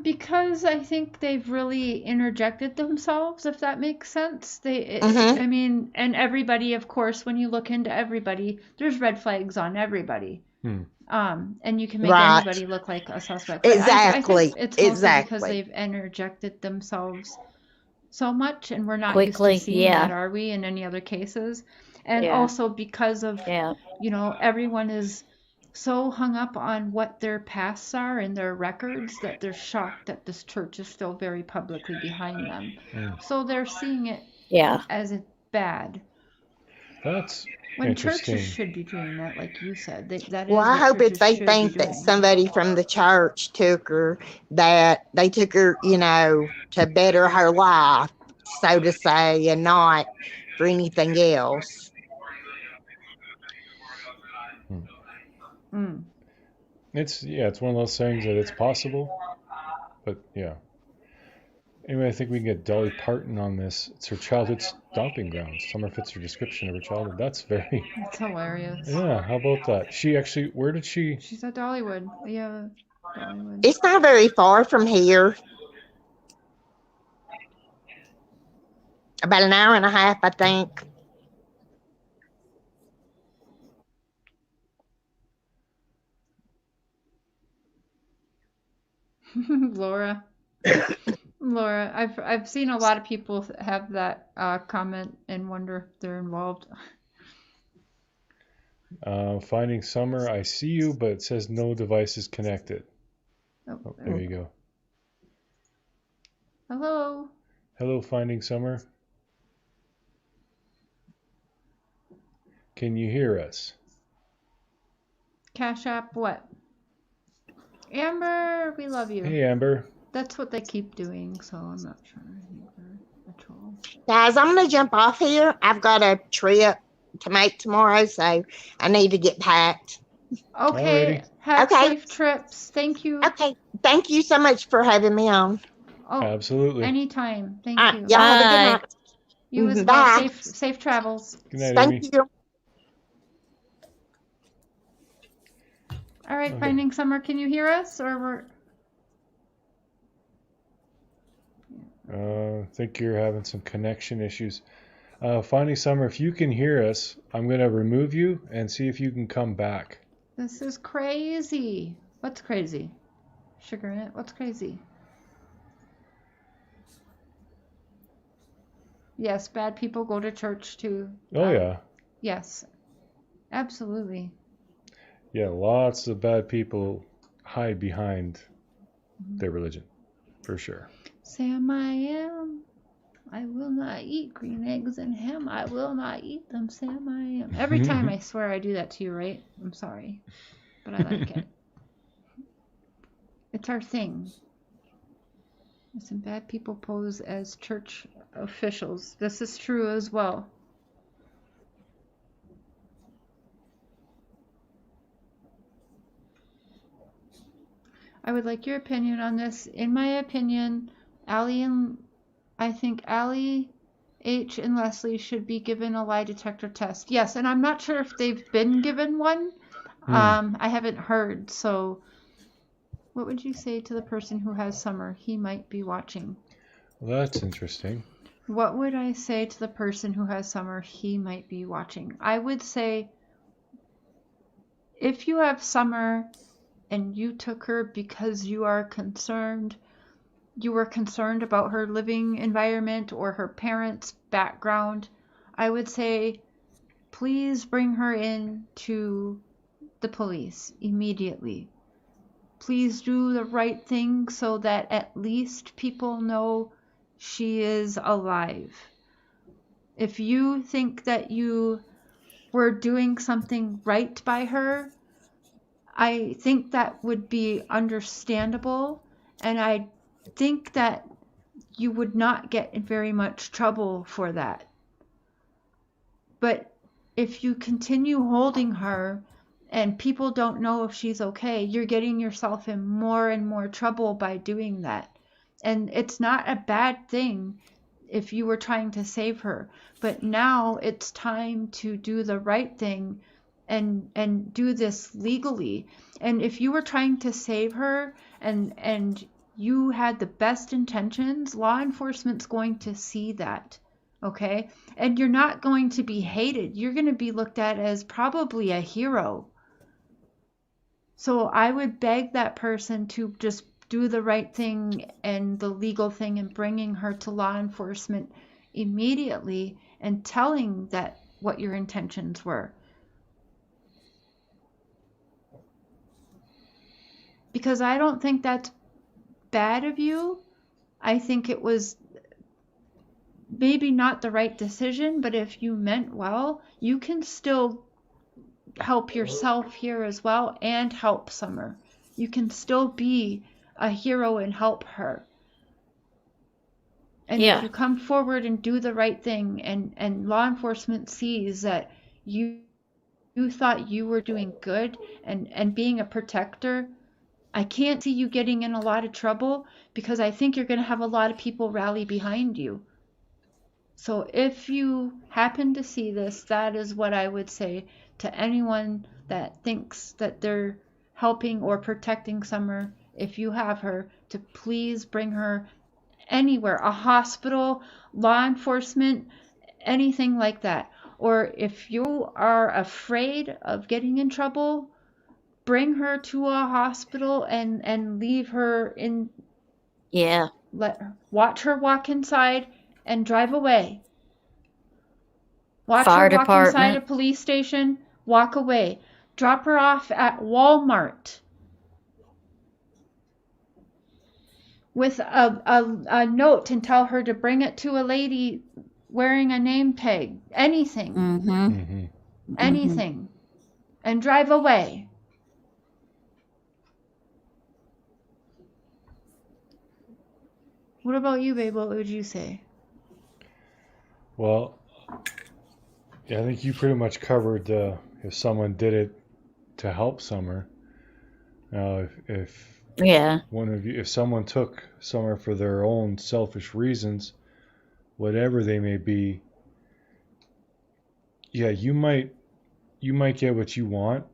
Because I think they've really interjected themselves, if that makes sense. I mean, and everybody, of course, when you look into everybody, there's red flags on everybody. And you can make anybody look like a suspect. Exactly. I think it's mostly because they've interjected themselves so much, and we're not used to seeing that, are we, in any other cases? And also because of, everyone is so hung up on what their pasts are and their records that they're shocked that this church is still very publicly behind them. So they're seeing it as bad. That's when interesting. Churches should be doing that, like you said. I hope if they think that somebody from the church took her, that they took her, to better her life, so to say, and not for anything else. It's one of those things that it's possible, but yeah. Anyway, I think we can get Dolly Parton on this. It's her childhood stomping grounds. Summer fits her description of her childhood. That's very. It's hilarious. Yeah, how about that? She actually, where did she? She's at Dollywood. Yeah, Dollywood. It's not very far from here. About an hour and a half, I think. Laura. Laura, I've seen a lot of people have that comment and wonder if they're involved. Finding Summer, I see you, but it says no devices connected. Oh, There you go. hello. Hello, Finding Summer. Can you hear us? Cash App, what? Amber, we love you. Hey, Amber. That's what they keep doing, so I'm not sure. I think they're a troll. Guys, I'm going to jump off here. I've got a trip to make tomorrow, so I need to get packed. Okay, Alrighty. have Okay. safe trips. Thank you. Okay. Thank you so much for having me on. Oh, Absolutely. anytime. Thank All you. right. Y'all have a good Bye. night. You as well. Bye. Safe travels. Good night, Amy. Thank you. All right, Okay. Finding Summer, can you hear us, or we're? I think you're having some connection issues. Finding Summer, if you can hear us, I'm going to remove you and see if you can come back. This is crazy. What's crazy? Sugar in it. What's crazy? Yes, bad people go to church too. Oh, yeah. Yes, absolutely. Yeah, lots of bad people hide behind their religion, for sure. Sam, I am. I will not eat green eggs and ham. I will not eat them. Sam, I am. Every time I swear I do that to you, right? I'm sorry, but I like it. It's our thing. Some bad people pose as church officials. This is true as well. I would like your opinion on this. In my opinion, I think Allie, H, and Leslie should be given a lie detector test. Yes, and I'm not sure if they've been given one. I haven't heard. So, what would you say to the person who has Summer? He might be watching. Well, that's interesting. What would I say to the person who has Summer? He might be watching. I would say, if you have Summer and you took her because you were concerned about her living environment or her parents' background, I would say, please bring her in to the police immediately. Please do the right thing so that at least people know she is alive. If you think that you were doing something right by her, I think that would be understandable, and I think that you would not get in very much trouble for that. But if you continue holding her and people don't know if she's okay, you're getting yourself in more and more trouble by doing that. And it's not a bad thing if you were trying to save her, but now it's time to do the right thing and do this legally. And if you were trying to save her and you had the best intentions, law enforcement's going to see that, okay? And you're not going to be hated. You're going to be looked at as probably a hero. So I would beg that person to just do the right thing and the legal thing and bringing her to law enforcement immediately and telling that what your intentions were. Because I don't think that's bad of you. I think it was maybe not the right decision, but if you meant well, you can still help yourself here as well and help Summer. You can still be a hero and help her. And Yeah. if you come forward and do the right thing and law enforcement sees that you thought you were doing good and being a protector, I can't see you getting in a lot of trouble because I think you're going to have a lot of people rally behind you. So if you happen to see this, that is what I would say to anyone that thinks that they're helping or protecting Summer. If you have her, to please bring her anywhere, a hospital, law enforcement, anything like that. Or if you are afraid of getting in trouble, bring her to a hospital and leave her in. Yeah. Watch her walk inside and drive away. Watch Fire her walk inside a department. police station, walk away. Drop her off at Walmart with a note and tell her to bring it to a lady wearing a name tag. Anything. Mm-hmm. Anything. And drive away. What about you, babe? What would you say? Well, yeah, I think you pretty much covered if someone did it to help Summer. Now, if Yeah. one of you, if someone took Summer for their own selfish reasons, whatever they may be, yeah, you might get what you want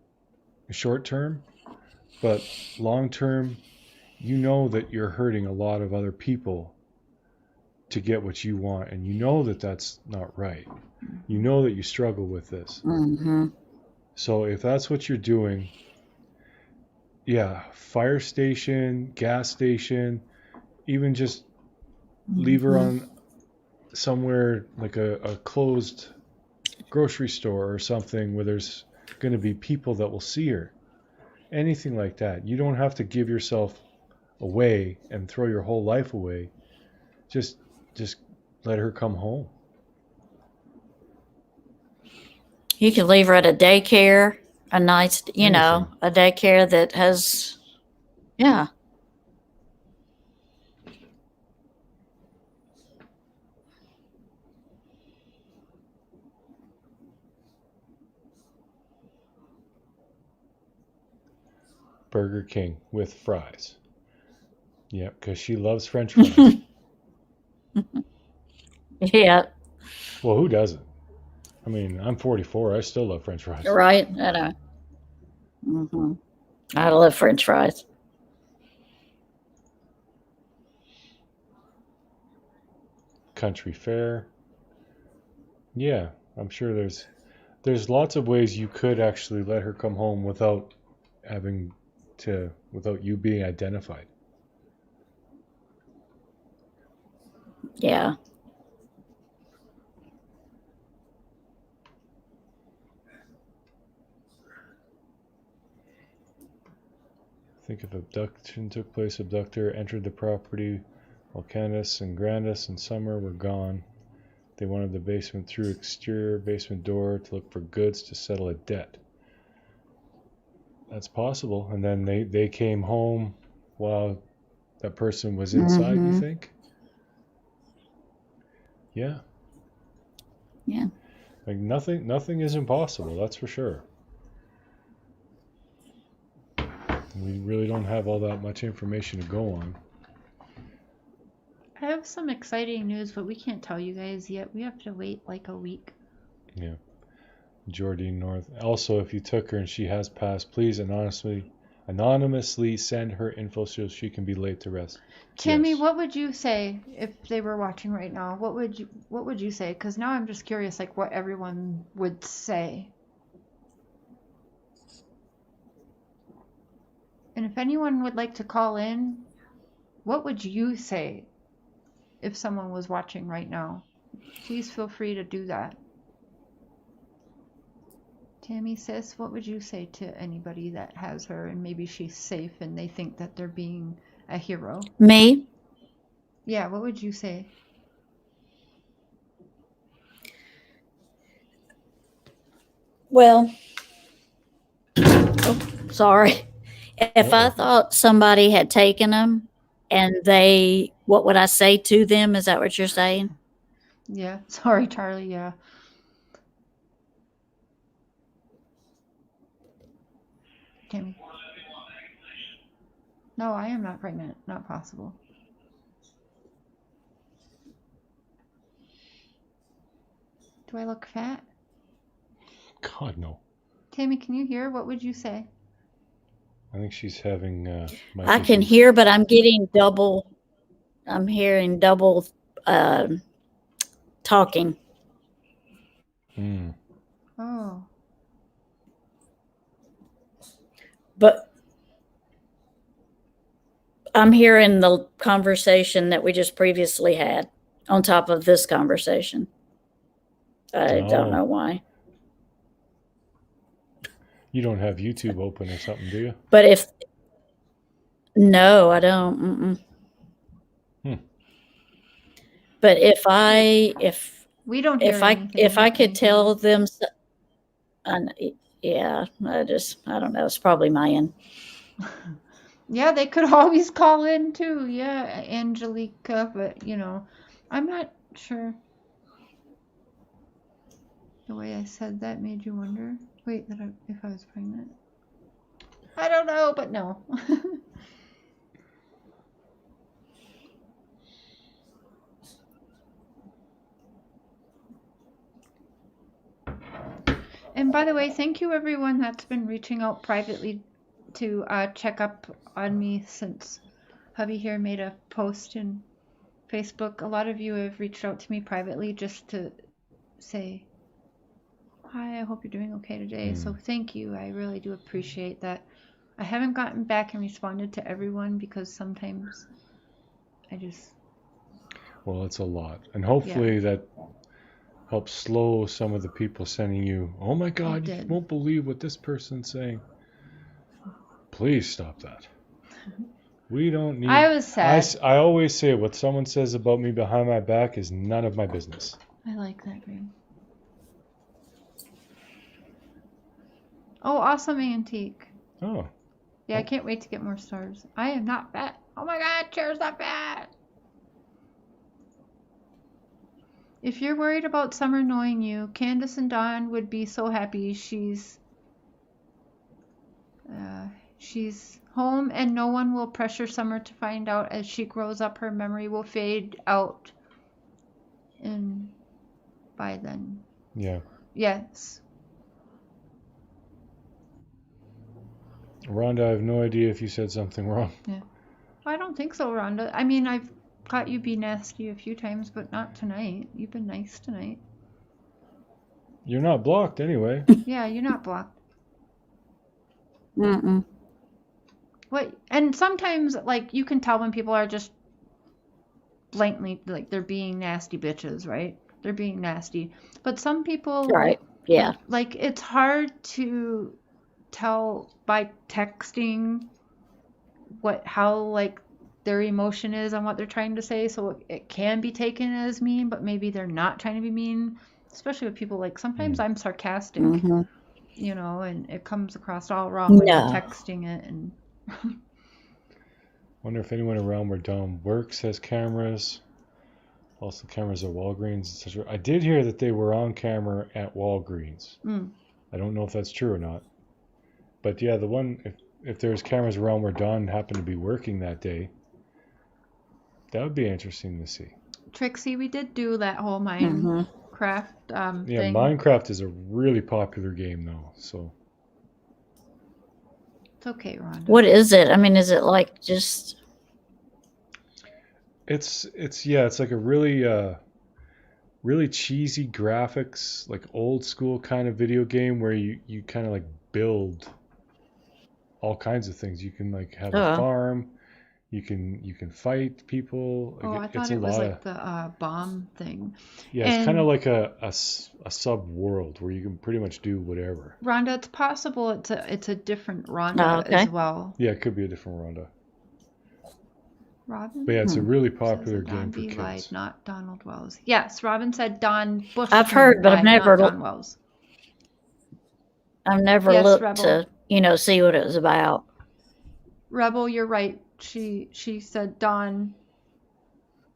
short term, but long term, you know that you're hurting a lot of other people to get what you want, and you know that that's not right. You know that you struggle with this. Mm-hmm. So if that's what you're doing, yeah, fire station, gas station, even just leave her on somewhere like a closed grocery store or something where there's going to be people that will see her. Anything like that. You don't have to give yourself away and throw your whole life away. Just let her come home. You can leave her at a daycare, a nice, Anything. a daycare that has, yeah. Burger King with fries. Yep, because she loves French fries. Yeah. Well, who doesn't? I mean, I'm 44. I still love French fries. Right. I know. Mm-hmm. I love French fries. Country fair. Yeah, I'm sure there's lots of ways you could actually let her come home without without you being identified. Yeah. Think if abduction took place, abductor entered the property while Candace and Grandis and Summer were gone. They wanted the basement through exterior basement door to look for goods to settle a debt. That's possible. And then they came home while that person was inside, you think? Yeah. Yeah. Like nothing is impossible, that's for sure. We really don't have all that much information to go on. I have some exciting news, but we can't tell you guys yet. We have to wait like a week. Yeah. Jordine North. Also, if you took her and she has passed, please anonymously send her info so she can be laid to rest. Tammy, Yes. what would you say if they were watching right now? What would you say? Because now I'm just curious, like what everyone would say. And if anyone would like to call in, what would you say if someone was watching right now? Please feel free to do that. Tammy, sis, what would you say to anybody that has her and maybe she's safe and they think that they're being a hero? Me? Yeah, what would you say? Well, sorry. If I thought somebody had taken them and what would I say to them? Is that what you're saying? Yeah, sorry, Charlie, yeah. Tammy. No, I am not pregnant. Not possible. Do I look fat? God, no. Tammy, can you hear? What would you say? I think she's having mic I can issues. hear, but I'm getting double. I'm hearing double talking. Mm. Oh. But I'm hearing the conversation that we just previously had on top of this conversation. I don't know why. You don't have YouTube open or something, do you? But if no, I don't. But if we don't hear anything. if I could tell them, yeah, I don't know. It's probably my end. Yeah, they could always call in too. Yeah, Angelica, but I'm not sure. The way I said that made you wonder. Wait, if I was pregnant. I don't know, but no. And by the way, thank you everyone that's been reaching out privately to check up on me since hubby here made a post in Facebook. A lot of you have reached out to me privately just to say, hi, I hope you're doing okay today. So thank you. I really do appreciate that. I haven't gotten back and responded to everyone because sometimes I just... Well, it's a lot. And hopefully that helps slow some of the people sending you, oh my God, you won't believe what this person's saying. Please stop that. We don't need... I was sad. I always say what someone says about me behind my back is none of my business. I like that green. Oh, awesome antique. Oh. Yeah, I can't wait to get more stars. I am not fat. Oh my God, Chair's not fat. If you're worried about Summer knowing you, Candace and Dawn would be so happy she's home and no one will pressure Summer to find out. As she grows up, her memory will fade out. And by then. Yeah. Yes. Rhonda, I have no idea if you said something wrong. Yeah. I don't think so, Rhonda. I mean, I've caught you be nasty a few times, but not tonight. You've been nice tonight. You're not blocked anyway. Yeah, you're not blocked. Mm-mm. What? And sometimes, like, you can tell when people are just blatantly, like, they're being nasty bitches, right? They're being nasty. But some people... Right, yeah. Like, it's hard to tell by texting how, like, their emotion is on what they're trying to say. So it can be taken as mean, but maybe they're not trying to be mean. Especially with people, like, sometimes I'm sarcastic, and it comes across all wrong when I'm texting it. And wonder if anyone around where Dom works has cameras. Also cameras at Walgreens, etc. I did hear that they were on camera at Walgreens. I don't know if that's true or not. But yeah, the one, if there's cameras around where Don happened to be working that day, that would be interesting to see. Trixie, we did do that whole Minecraft yeah, thing. Minecraft is a really popular game though, so. It's okay, Rhonda. What is it? I mean, is it like just... It's like a really really cheesy graphics, like old school kind of video game where you kind of like build all kinds of things. You can like have a farm, you can fight people. Like, I thought it was like the bomb thing. Yeah, it's kind of like a sub world where you can pretty much do whatever. Rhonda, it's possible it's a different Rhonda as well. Yeah, it could be a different Rhonda. Robin? But yeah, it's a really popular game for Don kids. Lied, not Donald Wells. Yes, Robin said Don Bush. I've heard, but I've never Don Wells. I've never looked to see what it was about. Rebel, you're right. She said Don,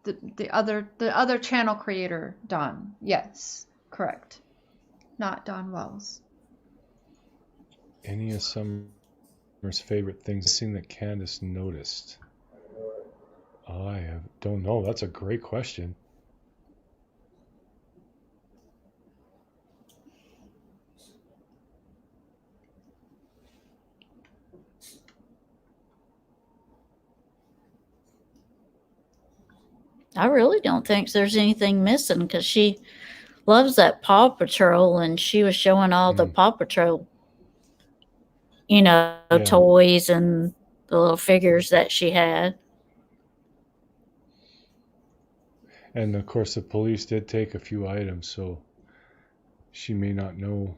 the other channel creator, Don. Yes, correct. Not Don Wells. Any of Summer's favorite things that Candace noticed. Don't know. That's a great question. I really don't think there's anything missing because she loves that Paw Patrol, and she was showing all the Paw Patrol, Yeah. toys and the little figures that she had. And of course, the police did take a few items, so she may not know.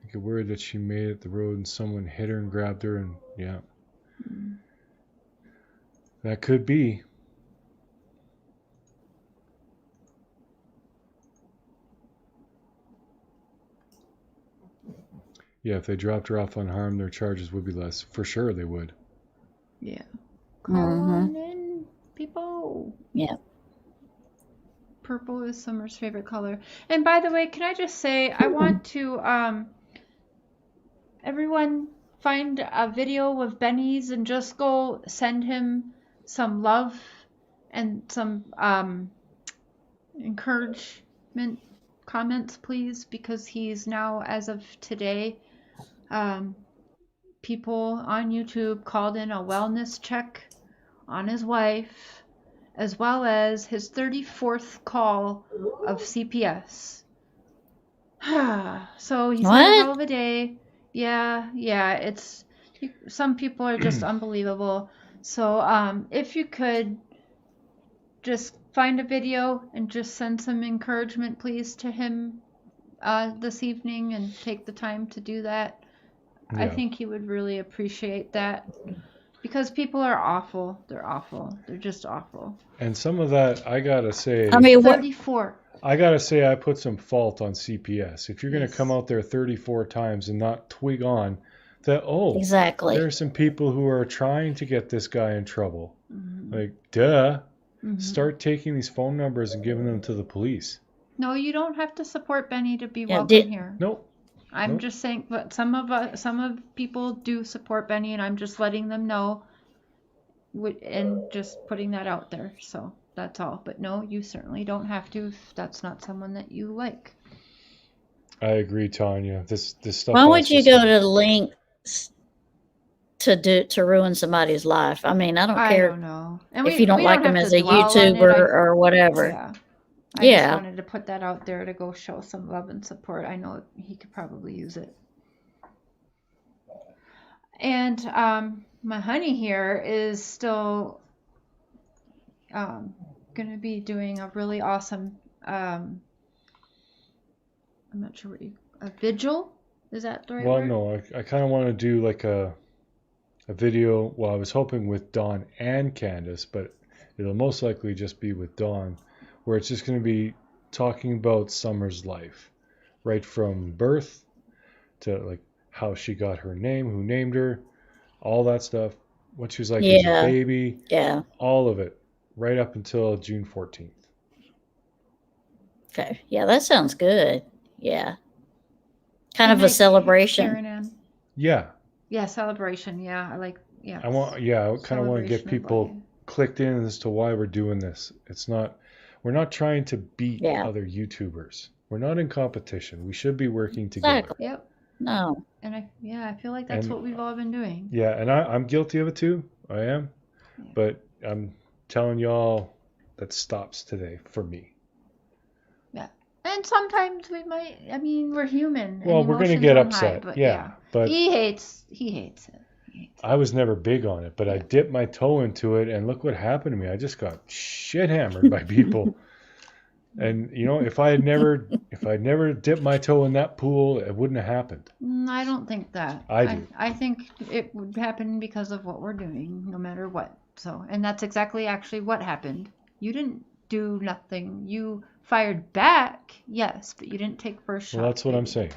I get word that she made it the road and someone hit her and grabbed her, and yeah. That could be. Yeah, if they dropped her off unharmed, their charges would be less. For sure, they would. Yeah. Call on in, people. Yeah. Purple is Summer's favorite color. And by the way, can I just say, I want to, everyone find a video of Benny's and just go send him some love and some encouragement comments, please, because he's now, as of today, people on YouTube called in a wellness check on his wife, as well as his 34th call of CPS. So he's had a hell of a day. Yeah, it's, some people are just unbelievable. So if you could just find a video and just send some encouragement, please, to him this evening, and take the time to do that. I think he would really appreciate that, because people are awful. They're awful. They're just awful. And some of that, I gotta say, I mean, 34. I gotta say, I put some fault on CPS. If you're gonna come out there 34 times and not twig on that, exactly, there are some people who are trying to get this guy in trouble. Like, duh. Start taking these phone numbers and giving them to the police. No, you don't have to support Benny to be welcome here. Nope. I'm just saying, but some of people do support Benny, and I'm just letting them know, and just putting that out there. So that's all. But no, you certainly don't have to if that's not someone that you like. I agree, Tanya. This stuff. Why would you go to lengths to ruin somebody's life? I mean, I don't care. I don't know. And if you don't like him as a YouTuber or whatever. Yeah. I just wanted to put that out there to go show some love and support. I know he could probably use it. And my honey here is still going to be doing a really awesome, I'm not sure a vigil? Is that the right word? No, I kind of want to do like a video. Well, I was hoping with Dawn and Candace, but it'll most likely just be with Dawn, where it's just going to be talking about Summer's life, right from birth to like how she got her name, who named her, all that stuff, what she was like as a baby, all of it, right up until June 14th. Okay, that sounds good. Yeah, kind of a celebration. Yeah, celebration. Yeah, I like. Yeah, I kind of want to get people clicked in as to why we're doing this. We're not trying to beat other YouTubers. We're not in competition. We should be working together. Exactly. Yep. No. And I feel like that's what we've all been doing. Yeah, and I'm guilty of it too. I am. Yeah. But I'm telling y'all that stops today for me. Yeah. And sometimes we might, we're human. Well, we're going to get upset. High, but he hates it. I was never big on it, but I dipped my toe into it, and look what happened to me. I just got shit hammered by people. And if I had never dipped my toe in that pool, it wouldn't have happened. I don't think that. I do. I think it would happen because of what we're doing, no matter what. So, and that's exactly actually what happened. You didn't do nothing. You fired back, yes, but you didn't take first shot. Well, that's what I'm saying.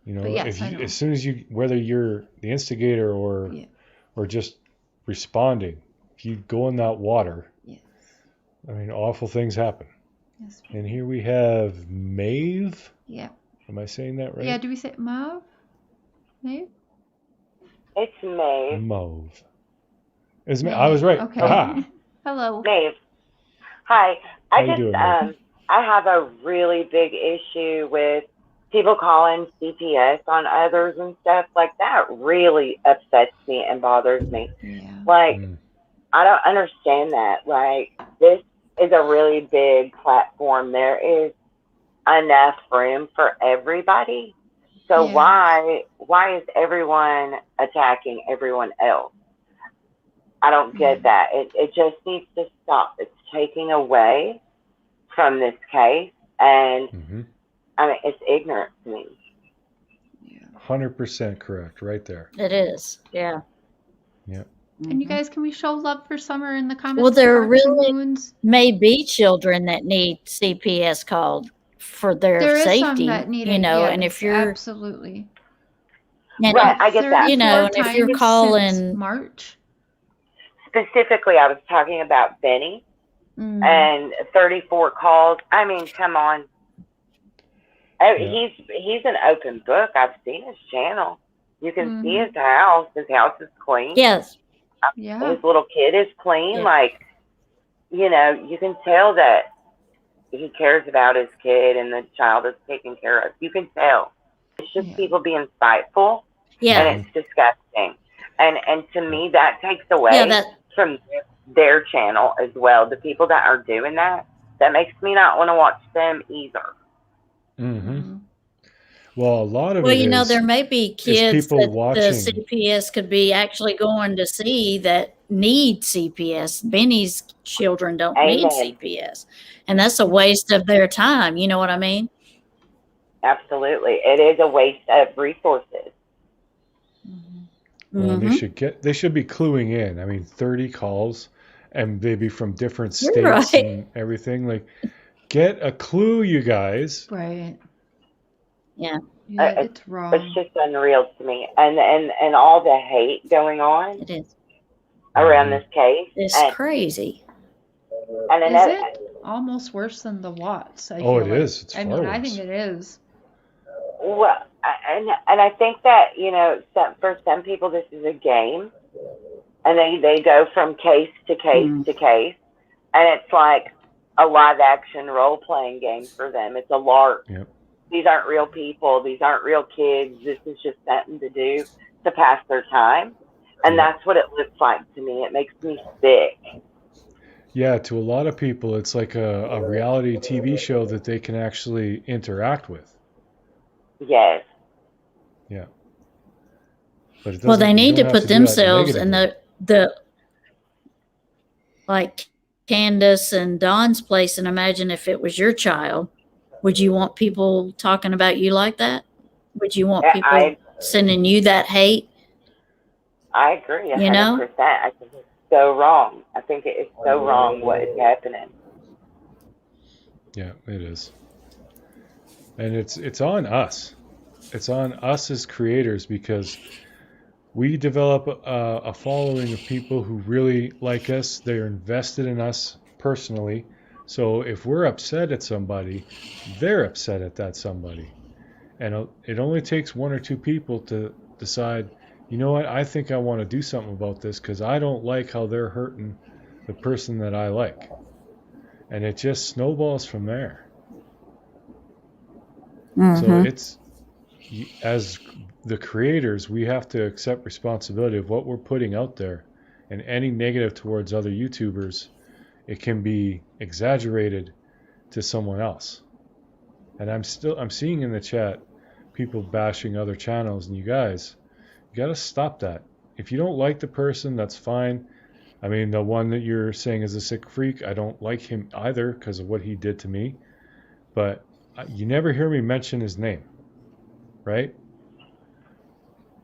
Yes, as soon as whether you're the instigator or just responding, if you go in that water, awful things happen. Yes. And here we have Maeve. Yeah. Am I saying that right? Yeah. Do we say Maeve? Hey, It's Maeve. Mauve. I May. was right. Okay. Aha. Hello. Maeve. Hi. How you doing, Maeve? I have a really big issue with people calling CPS on others and stuff like that. Really upsets me and bothers me. Yeah. Like, Mm. I don't understand that. Like, this is a really big platform. There is enough room for everybody. So Yeah. why is everyone attacking everyone else? I don't get that. It just needs to stop. It's taking away from this case, and Mm-hmm. I mean, it's ignorant to me. Yeah. 100% correct, right there. It is. Yeah. Yep. And you Mhm. guys, can we show love for Summer in the comments? Well, there Hearts and really moons. may be children that need CPS called for their There is some safety, that need you it. know, Yes, and if you're, absolutely. and Right, if, I get that. you know, and 34 if you're times since calling, March. Specifically, I was talking about Benny Mm. and 34 calls. I mean, come on. Yeah. He's an open book. I've seen his channel. You can see Mhm. his house. His house is clean. yes, Yeah. His little kid is clean. Yeah. Like, you know, you can tell that he cares about his kid and the child is taken care of. You can tell. It's just Yeah. people being spiteful, yeah, and it's disgusting. And to me, that takes away yeah, that, from their channel as well. The people that are doing that makes me not want to watch them either. Mm-hmm. Mhm. Well, a lot of well, it you know, is there may be kids people that the watching. CPS could be actually going to see that need CPS. Benny's children don't need Amen. CPS, and that's a waste of their time. You know what I mean? Absolutely. It is a waste of resources. Mhm. Well, and Mm-hmm. they should be cluing in. I mean, 30 calls, and maybe from different You're states right. and everything. Like, get a clue, you guys. Right. Yeah. Yeah, It's it's wrong. just unreal to me. And all the hate going on It is. around Mm-hmm. this case. It's crazy. And Is another, it almost worse than the Watts? I Oh, feel it like. is. It's I far mean, I think worse. it is. well, and I think that, you know, for some people this is a game, and they go from case to case Mm. to case, and it's like a live action role playing game for them. It's a lark. Yep. These aren't real people. These aren't real kids. This is just something to do to pass their time, and Yep. that's what it looks like to me. It makes me sick. Yeah, to a lot of people, it's like a reality TV show that they can actually interact with. Yes. Yeah. But it Well, they doesn't. You need don't to have put to do that themselves in negatively. the like Candace and Dawn's place, and imagine if it was your child. Would you want people talking about you like that? Would you want people sending you that hate? I agree You 100%. know? I think it's so wrong. I think it is so wrong what is happening. Yeah, it is. And it's on us. It's on us as creators because we develop a following of people who really like us. They're invested in us personally. So if we're upset at somebody, they're upset at that somebody. And it only takes one or two people to decide, you know what, I think I want to do something about this because I don't like how they're hurting the person that I like. And it just snowballs from there. Mm-hmm. So it's, as the creators, we have to accept responsibility of what we're putting out there. And any negative towards other YouTubers, it can be exaggerated to someone else. And I'm seeing in the chat people bashing other channels, and you guys, you got to stop that. If you don't like the person, that's fine. I mean, the one that you're saying is a sick freak, I don't like him either because of what he did to me. But you never hear me mention his name, right?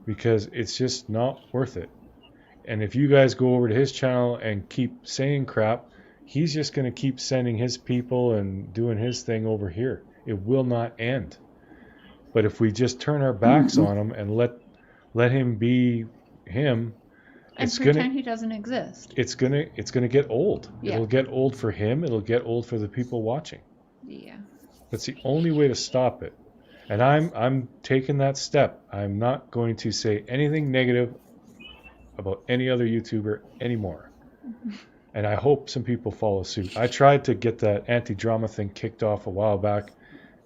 Because it's just not worth it. And if you guys go over to his channel and keep saying crap, he's just going to keep sending his people and doing his thing over here. It will not end. But if we just turn our backs on him and let him be him, And pretend he doesn't exist. It's gonna get old. Yeah. It'll get old for him. It'll get old for the people watching. Yeah. That's the only way to stop it. And I'm taking that step. I'm not going to say anything negative about any other YouTuber anymore. And I hope some people follow suit. I tried to get that anti-drama thing kicked off a while back,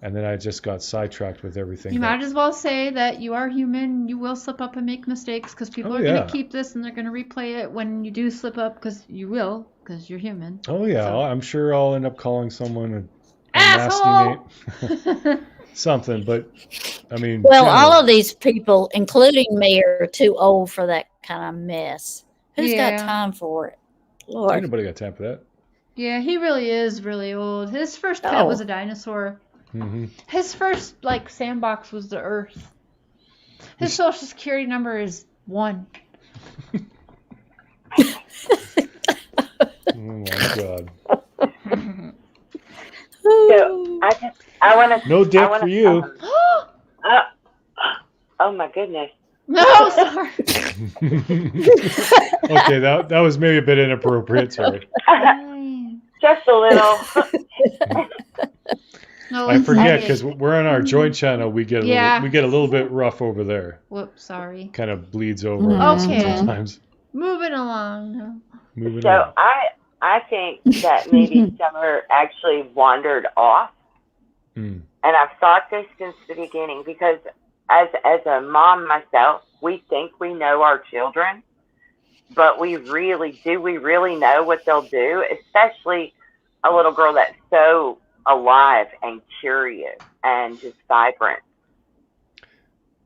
and then I just got sidetracked with everything. You might as well say that you are human. You will slip up and make mistakes because people are going to keep this and they're going to replay it when you do slip up because you will, because you're human. Oh, yeah. So. I'm sure I'll end up calling someone a asshole! Nasty name. Something, but I mean. Well, all of these people, including me, are too old for that kind of mess. Who's got time for it? Lord. Ain't nobody got time for that. Yeah, he really is really old. His first pet was a dinosaur. Mm-hmm. His first sandbox was the Earth. His social security number is 1. Oh my God. So I want to. No dick for you. Oh my goodness. No, sorry. Okay, that was maybe a bit inappropriate. Sorry. Just a little. No, I forget because we're on our joint channel. We get a little bit rough over there. Whoops, sorry. Kind of bleeds over. Okay. Sometimes. Moving along. Moving so along. I think that maybe Summer actually wandered off, and I've thought this since the beginning because as a mom myself, we think we know our children, but we really know what they'll do, especially a little girl that's so alive and curious and just vibrant.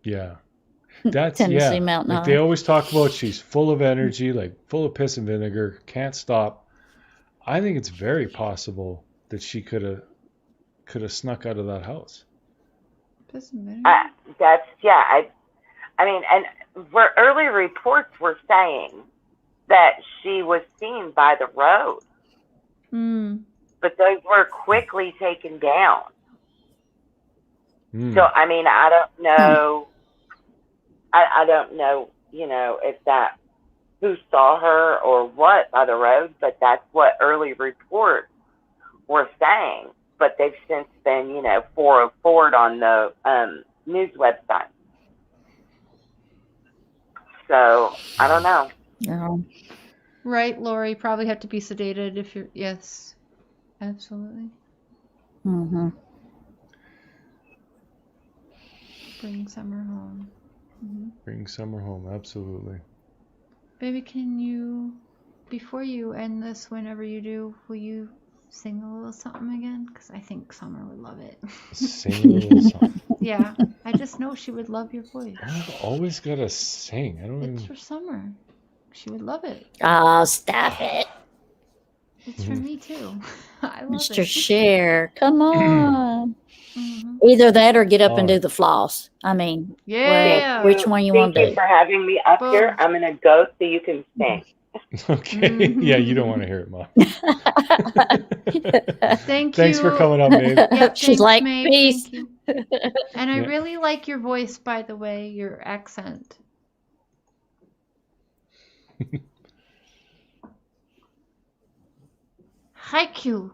Yeah. That's Tennessee Mountain High. They always talk about she's full of energy, like full of piss and vinegar, can't stop. I think it's very possible that she could have snuck out of that house. Piss and vinegar? I mean, and early reports were saying that she was seen by the road. But those were quickly taken down. So, I mean, I don't know. I don't know, if that, who saw her or what by the road, but that's what early reports were saying. But they've since been, 404'd on the news website. So, I don't know. No. Right, Lori, probably have to be sedated if you're, yes. Absolutely. Mm-hmm. Bring Summer home. Mm-hmm. Bring Summer home, absolutely. Baby, can you, before you end this, whenever you do, will you sing a little something again? Because I think Summer would love it. Sing a little song. Yeah, I just know she would love your voice. I've always got to sing. It's for Summer. She would love it. Oh, stop it. It's for me too. I love Mr. it. Cher, come on. Either that or get up and do the floss. I mean, which one you want to do? Thank you for having me up here. I'm going to go so you can sing. Okay. Yeah, you don't want to hear it, Mom. Thank you. Thanks for coming up, Maeve. Yep, She's like, peace. And I really like your voice, by the way, your accent. Haiku.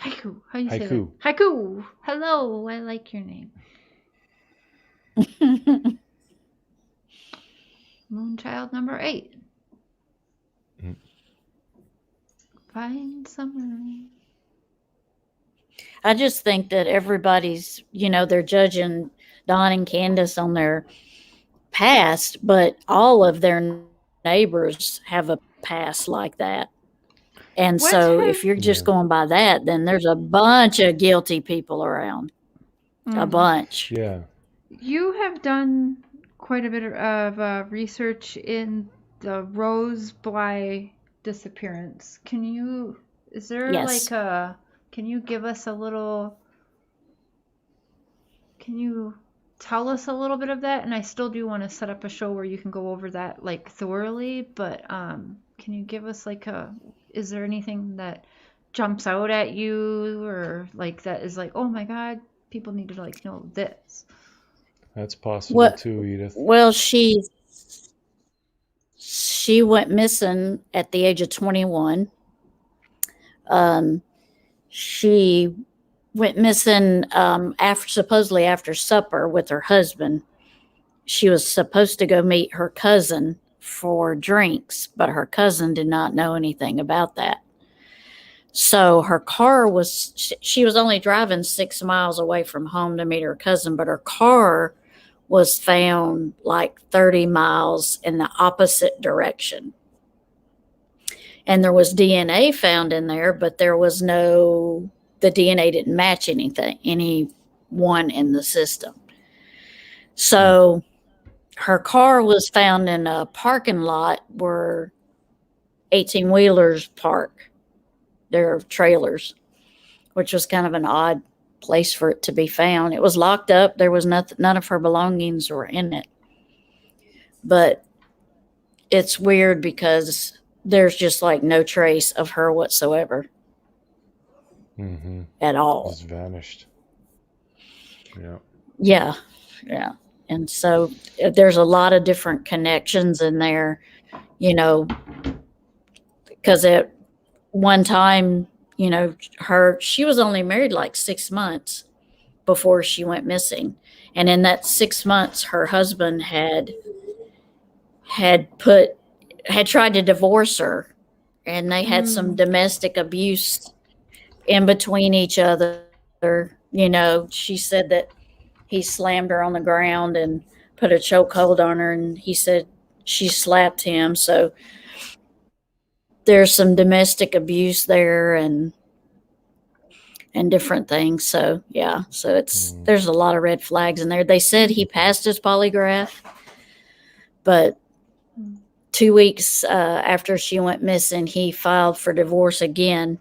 Haiku. How do you say that? Haiku. Hello. I like your name. Moonchild number 8. Find summer. I just think that everybody's, they're judging Dawn and Candace on their past, but all of their neighbors have a past like that. And if you're just going by that, then there's a bunch of guilty people around. A bunch. Yeah. You have done quite a bit of research in the Rose Bly disappearance. Can you give us a little, can you tell us a little bit of that? And I still do want to set up a show where you can go over that thoroughly, but can you give us is there anything that jumps out at you or that is oh my God, people need to know this? That's possible too, Edith. Well, she went missing at the age of 21. She went missing supposedly after supper with her husband. She was supposed to go meet her cousin for drinks, but her cousin did not know anything about that. So her car she was only driving 6 miles away from home to meet her cousin, but her car was found like 30 miles in the opposite direction. And there was DNA found in there, but the DNA didn't match anyone in the system. So her car was found in a parking lot where 18-wheelers park their trailers, which was kind of an odd place for it to be found. It was locked up. There was none of her belongings were in it. But it's weird because there's just like no trace of her whatsoever at all. Just vanished. Yeah. And so there's a lot of different connections in there, because at one time, she was only married like 6 months before she went missing. And in that 6 months, her husband had tried to divorce her, and they had some domestic abuse in between each other. She said that he slammed her on the ground and put a chokehold on her, and he said she slapped him. So there's some domestic abuse there and different things. So yeah, so there's a lot of red flags in there. They said he passed his polygraph, but 2 weeks after she went missing, he filed for divorce again,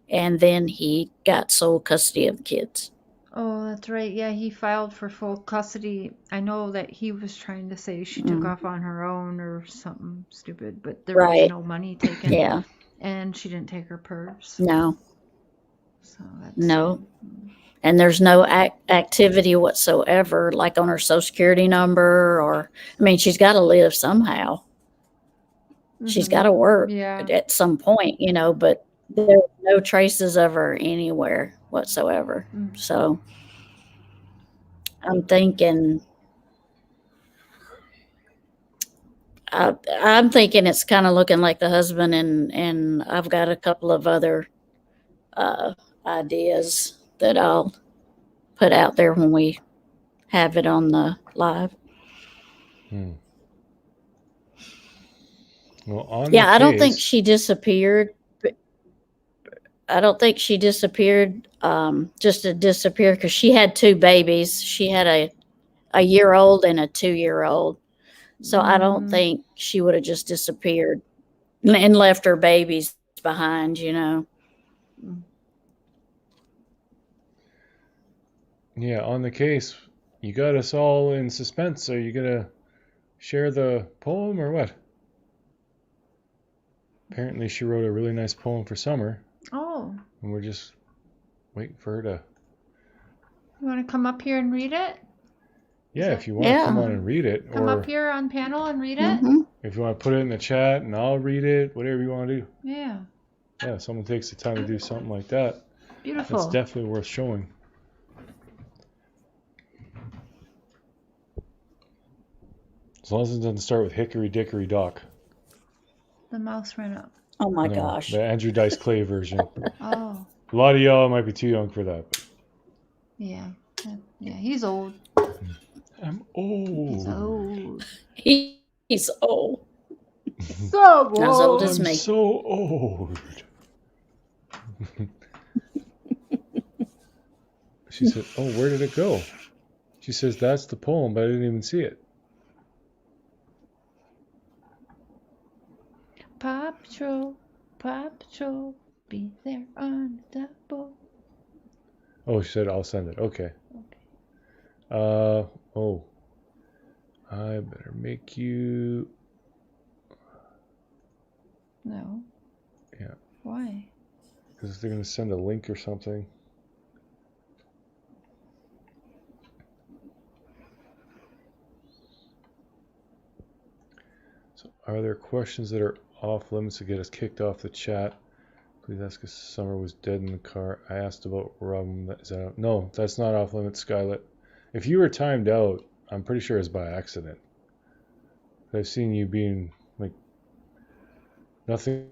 and then he got sole custody of the kids. Oh, that's right. Yeah, he filed for full custody. I know that he was trying to say she took off on her own or something stupid, but there was no money taken. Yeah. And she didn't take her purse. No. So that's no. And there's no activity whatsoever, like on her social security number she's got to live somehow. She's got to work at some point, but there are no traces of her anywhere whatsoever. So I'm thinking it's kind of looking like the husband, and I've got a couple of other ideas that I'll put out there when we have it on the live. Well, I don't think she disappeared. I don't think she disappeared just to disappear, because she had 2 babies. She had a 1-year-old and a 2-year-old. So I don't think she would have just disappeared and left her babies behind, Yeah, on the case, you got us all in suspense. Are you going to share the poem or what? Apparently she wrote a really nice poem for summer. Oh. And we're just waiting for her to... You want to come up here and read it? Yeah, if you want to come on and read it. Come up here on panel and read it? If you want to put it in the chat and I'll read it, whatever you want to do. Yeah. Yeah, if someone takes the time to do something like that. Beautiful. That's definitely worth showing. As long as it doesn't start with Hickory Dickory Dock. The mouse ran up. Oh my gosh. The Andrew Dice Clay version. Oh. A lot of y'all might be too young for that. But... Yeah. Yeah, he's old. I'm old. He's old. He's old. So old. As old as I'm me. so old. She said, oh, where did it go? She says, that's the poem, but I didn't even see it. Paw Patrol, be there on the double. Oh, she said, I'll send it. Okay. Oh. I better make you... No. Yeah. Why? Because they're going to send a link or something. So are there questions that are off limits to get us kicked off the chat? Please ask if Summer was dead in the car. I asked about rum. No, that's not off limits, Skylet. If you were timed out, I'm pretty sure it's by accident. I've seen you being like nothing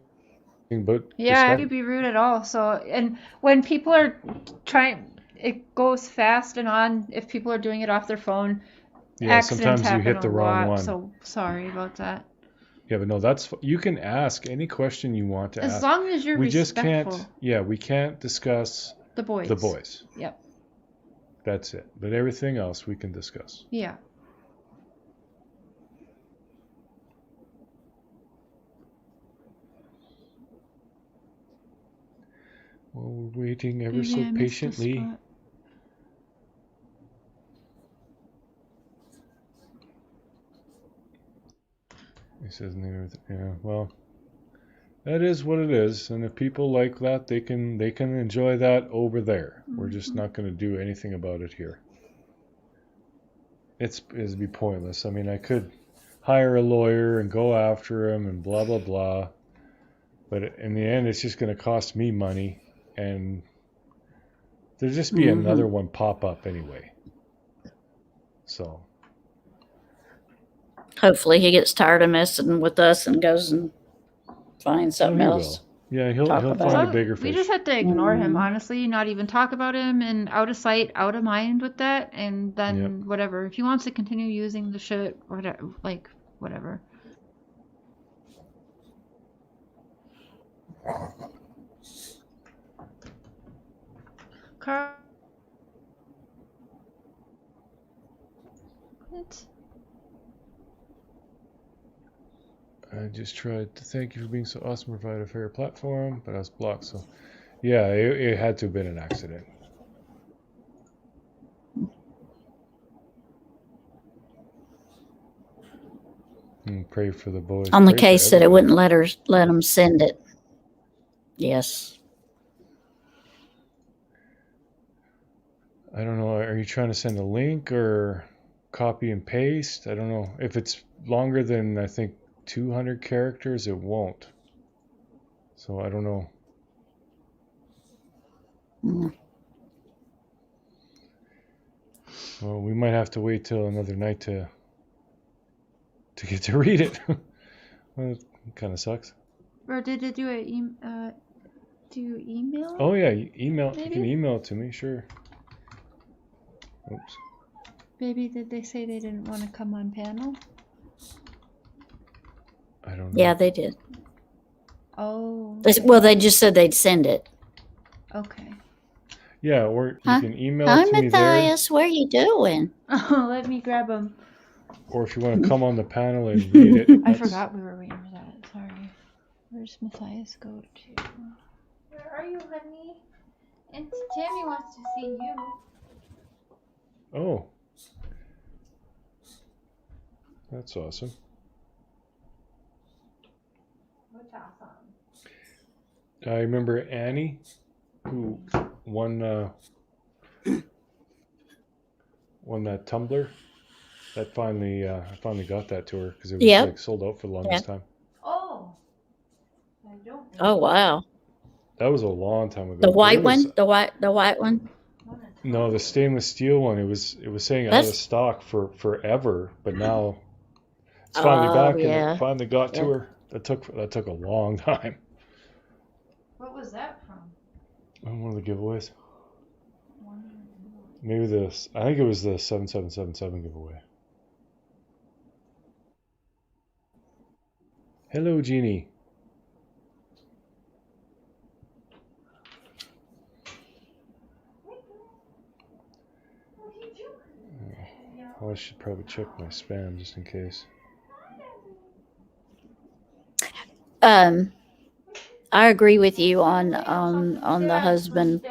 but Yeah, respect. you'd be rude at all. So, and when people are trying, it goes fast and on. If people are doing it off their phone, Yeah, accidents sometimes you happen hit a the wrong lot. one. So sorry about that. Yeah, but no, you can ask any question you want to As ask. long as you're We just respectful. can't. Yeah, we can't discuss The boys. the boys. Yep. That's it. But everything else we can discuss. Yeah. Well, we're waiting ever Maybe so I missed a patiently. spot. He says, yeah, well, that is what it is, and if people like that, they can enjoy that over there. We're just not going to do anything about it here. It'd be pointless. I mean, I could hire a lawyer and go after him and blah blah blah, but in the end, it's just going to cost me money, and there'll just be another one pop up anyway. So. Hopefully he gets tired of messing with us and goes and finds something else. Will. Yeah, he'll Talk find about a bigger fish. We just have to ignore him, honestly, not even talk about him, and out of sight, out of mind with that, and then whatever. If he wants to continue using the shit, whatever, like, whatever. Carl. What? I just tried to thank you for being so awesome, provide a fair platform, but I was blocked, so yeah, it had to have been an accident. And pray for the boys. On the Pray case for that it everybody. wouldn't let them send it. Yes. I don't know, are you trying to send a link or copy and paste? I don't know. If it's longer than, I think, 200 characters, it won't. So I don't know. Well, we might have to wait till another night to get to read it. Well, it kind of sucks. Or did it do do you email? Oh yeah, email. Maybe? You can email it to me, sure. Oops. Maybe did they say they didn't want to come on panel? I don't know. Yeah, they did. Oh. Well, they just said they'd send it. Okay. Yeah, or you can email Hi, it to me there. Matthias. What are you doing? Oh, let me grab them. Or if you want to come on the panel and read it. I forgot we were waiting for that. Sorry. Where's Matthias go to? Where are you, honey? And Tammy wants to see you. Oh. That's awesome. What's awesome? I remember Annie, who won that tumbler. That finally, I finally got that to her because it was like sold out for the longest time. Oh. I don't know. Oh, wow. That was a long time ago. The white one? The white one? No, the stainless steel one. It was saying out of stock for forever, but now it's finally back and it finally got to her. That took a long time. What was that from? One of the giveaways. Maybe I think it was the 7777 giveaway. Hello, Jeannie. I should probably check my spam just in case. I agree with you on the husband.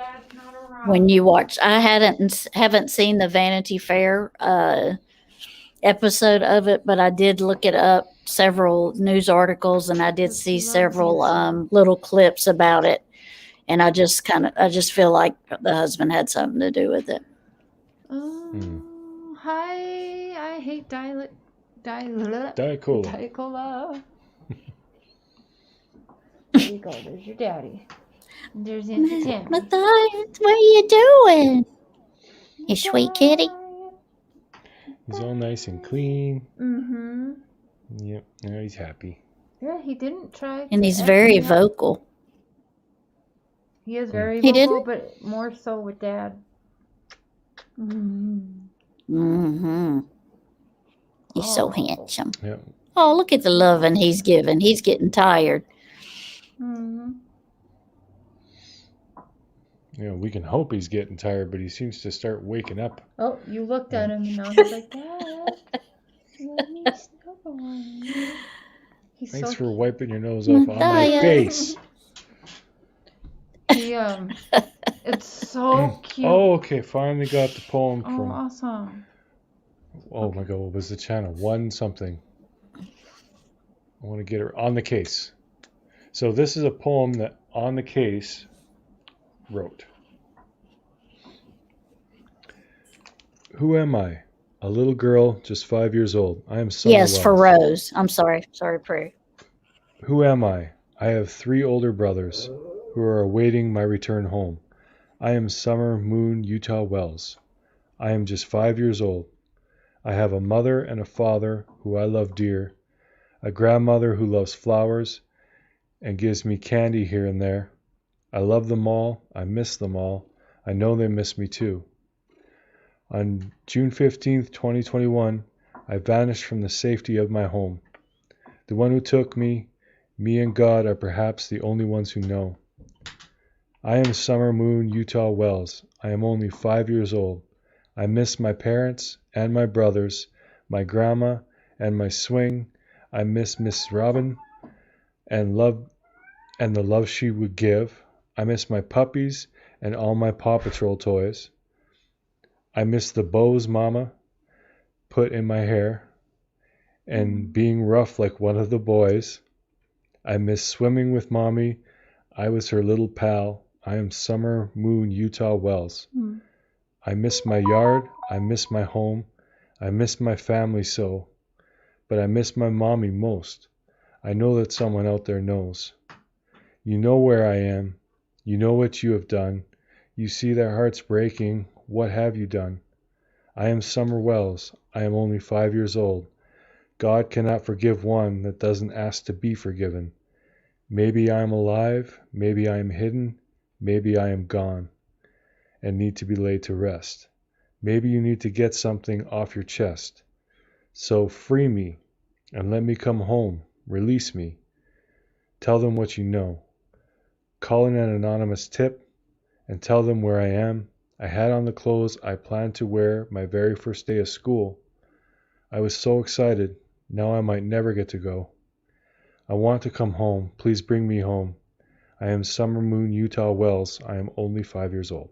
When you watch, I haven't seen the Vanity Fair episode of it, but I did look it up, several news articles, and I did see several little clips about it. And I just feel like the husband had something to do with it. Oh, hi! I hate Diet Cola. Diet Cola. There you go. There's your daddy. There's Auntie Tammy. Matthias, what are you doing? You sweet kitty. He's all nice and clean. Mm-hmm. Yep, now he's happy. Yeah, he didn't try. And to he's act very me up. vocal. He is very He vocal, didn't? but more so with Dad. Mm-hmm. Mm-hmm. He's so Oh. handsome. Yep. Oh, look at the loving he's giving. He's getting tired. Mm-hmm. You know, we can hope he's getting tired, but he seems to start waking up. Oh, you looked at him and now he's like, Dad, let me snuggle on you. He's Thanks so for wiping your nose off on my Matthias. face. He it's so cute. Oh, okay. Finally got the poem Oh, from. awesome. Oh my God, what was the channel? One something. I want to get her on the case. So this is a poem that On the Case wrote. Who am I? A little girl, just 5 years old. I am Summer Yes, for Wells. Rose. I'm sorry. Sorry, Prairie. Who am I? I have 3 older brothers who are awaiting my return home. I am Summer Moon Utah Wells. I am just 5 years old. I have a mother and a father who I love dear, a grandmother who loves flowers and gives me candy here and there. I love them all. I miss them all. I know they miss me too. On June 15th, 2021, I vanished from the safety of my home. The one who took me and God are perhaps the only ones who know. I am Summer Moon Utah Wells. I am only 5 years old. I miss my parents and my brothers, my grandma and my swing. I miss Miss Robin and the love she would give. I miss my puppies and all my Paw Patrol toys. I miss the bows Mama put in my hair and being rough like one of the boys. I miss swimming with Mommy. I was her little pal. I am Summer Moon Utah Wells. I miss my yard. I miss my home. I miss my family so. But I miss my Mommy most. I know that someone out there knows. You know where I am. You know what you have done. You see their hearts breaking. What have you done? I am Summer Wells. I am only 5 years old. God cannot forgive one that doesn't ask to be forgiven. Maybe I am alive. Maybe I am hidden. Maybe I am gone and need to be laid to rest. Maybe you need to get something off your chest. So free me and let me come home. Release me. Tell them what you know. Call in an anonymous tip and tell them where I am. I had on the clothes I planned to wear my very first day of school. I was so excited. Now I might never get to go. I want to come home. Please bring me home. I am Summer Moon Utah Wells. I am only 5 years old.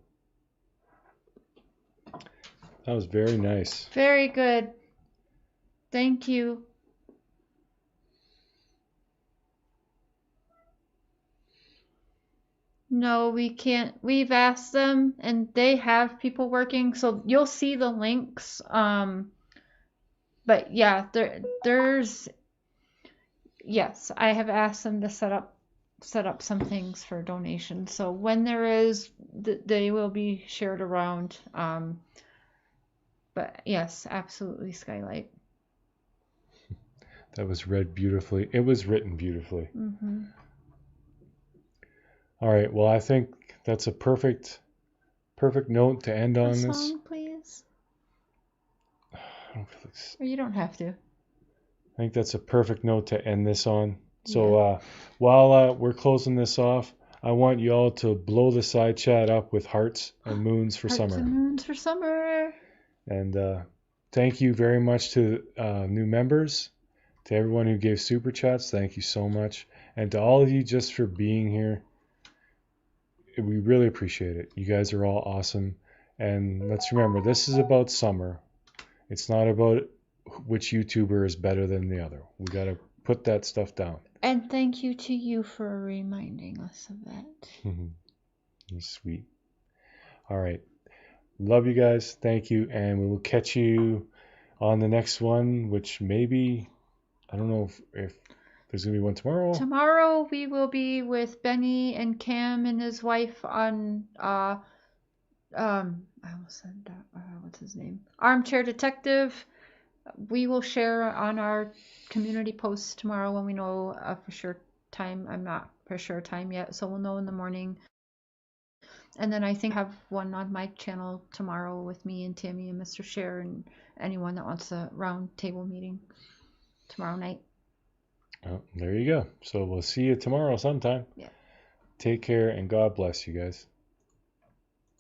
That was very nice. Very good. Thank you. No, we can't. We've asked them and they have people working, so you'll see the links. But yeah, there's yes, I have asked them to set up some things for donations. So when there is, they will be shared around. But yes, absolutely, Skylight. That was read beautifully. It was written beautifully. Mm-hmm. All right. Well, I think that's a perfect note to end on A this. song, please. I don't feel like Or you don't have to. I think that's a perfect note to end this on. So while we're closing this off, I want you all to blow the side chat up with hearts and moons for Hearts summer. and moons for summer. And thank you very much to new members, to everyone who gave super chats. Thank you so much. And to all of you just for being here. We really appreciate it. You guys are all awesome. And let's remember, this is about summer. It's not about which YouTuber is better than the other. We got to put that stuff down. And thank you to you for reminding us of that. You're sweet. All right. Love you guys. Thank you. And we will catch you on the next one, which maybe, I don't know if There's going to be one tomorrow. Tomorrow we will be with Benny and Cam and his wife on I almost said that. What's his name? Armchair Detective. We will share on our community posts tomorrow when we know a for sure time. I'm not for sure time yet, so we'll know in the morning. And then I think I have one on my channel tomorrow with me and Tammy and Mr. Share and anyone that wants a round table meeting tomorrow night. Oh, there you go. So we'll see you tomorrow sometime. Yeah. Take care and God bless you guys.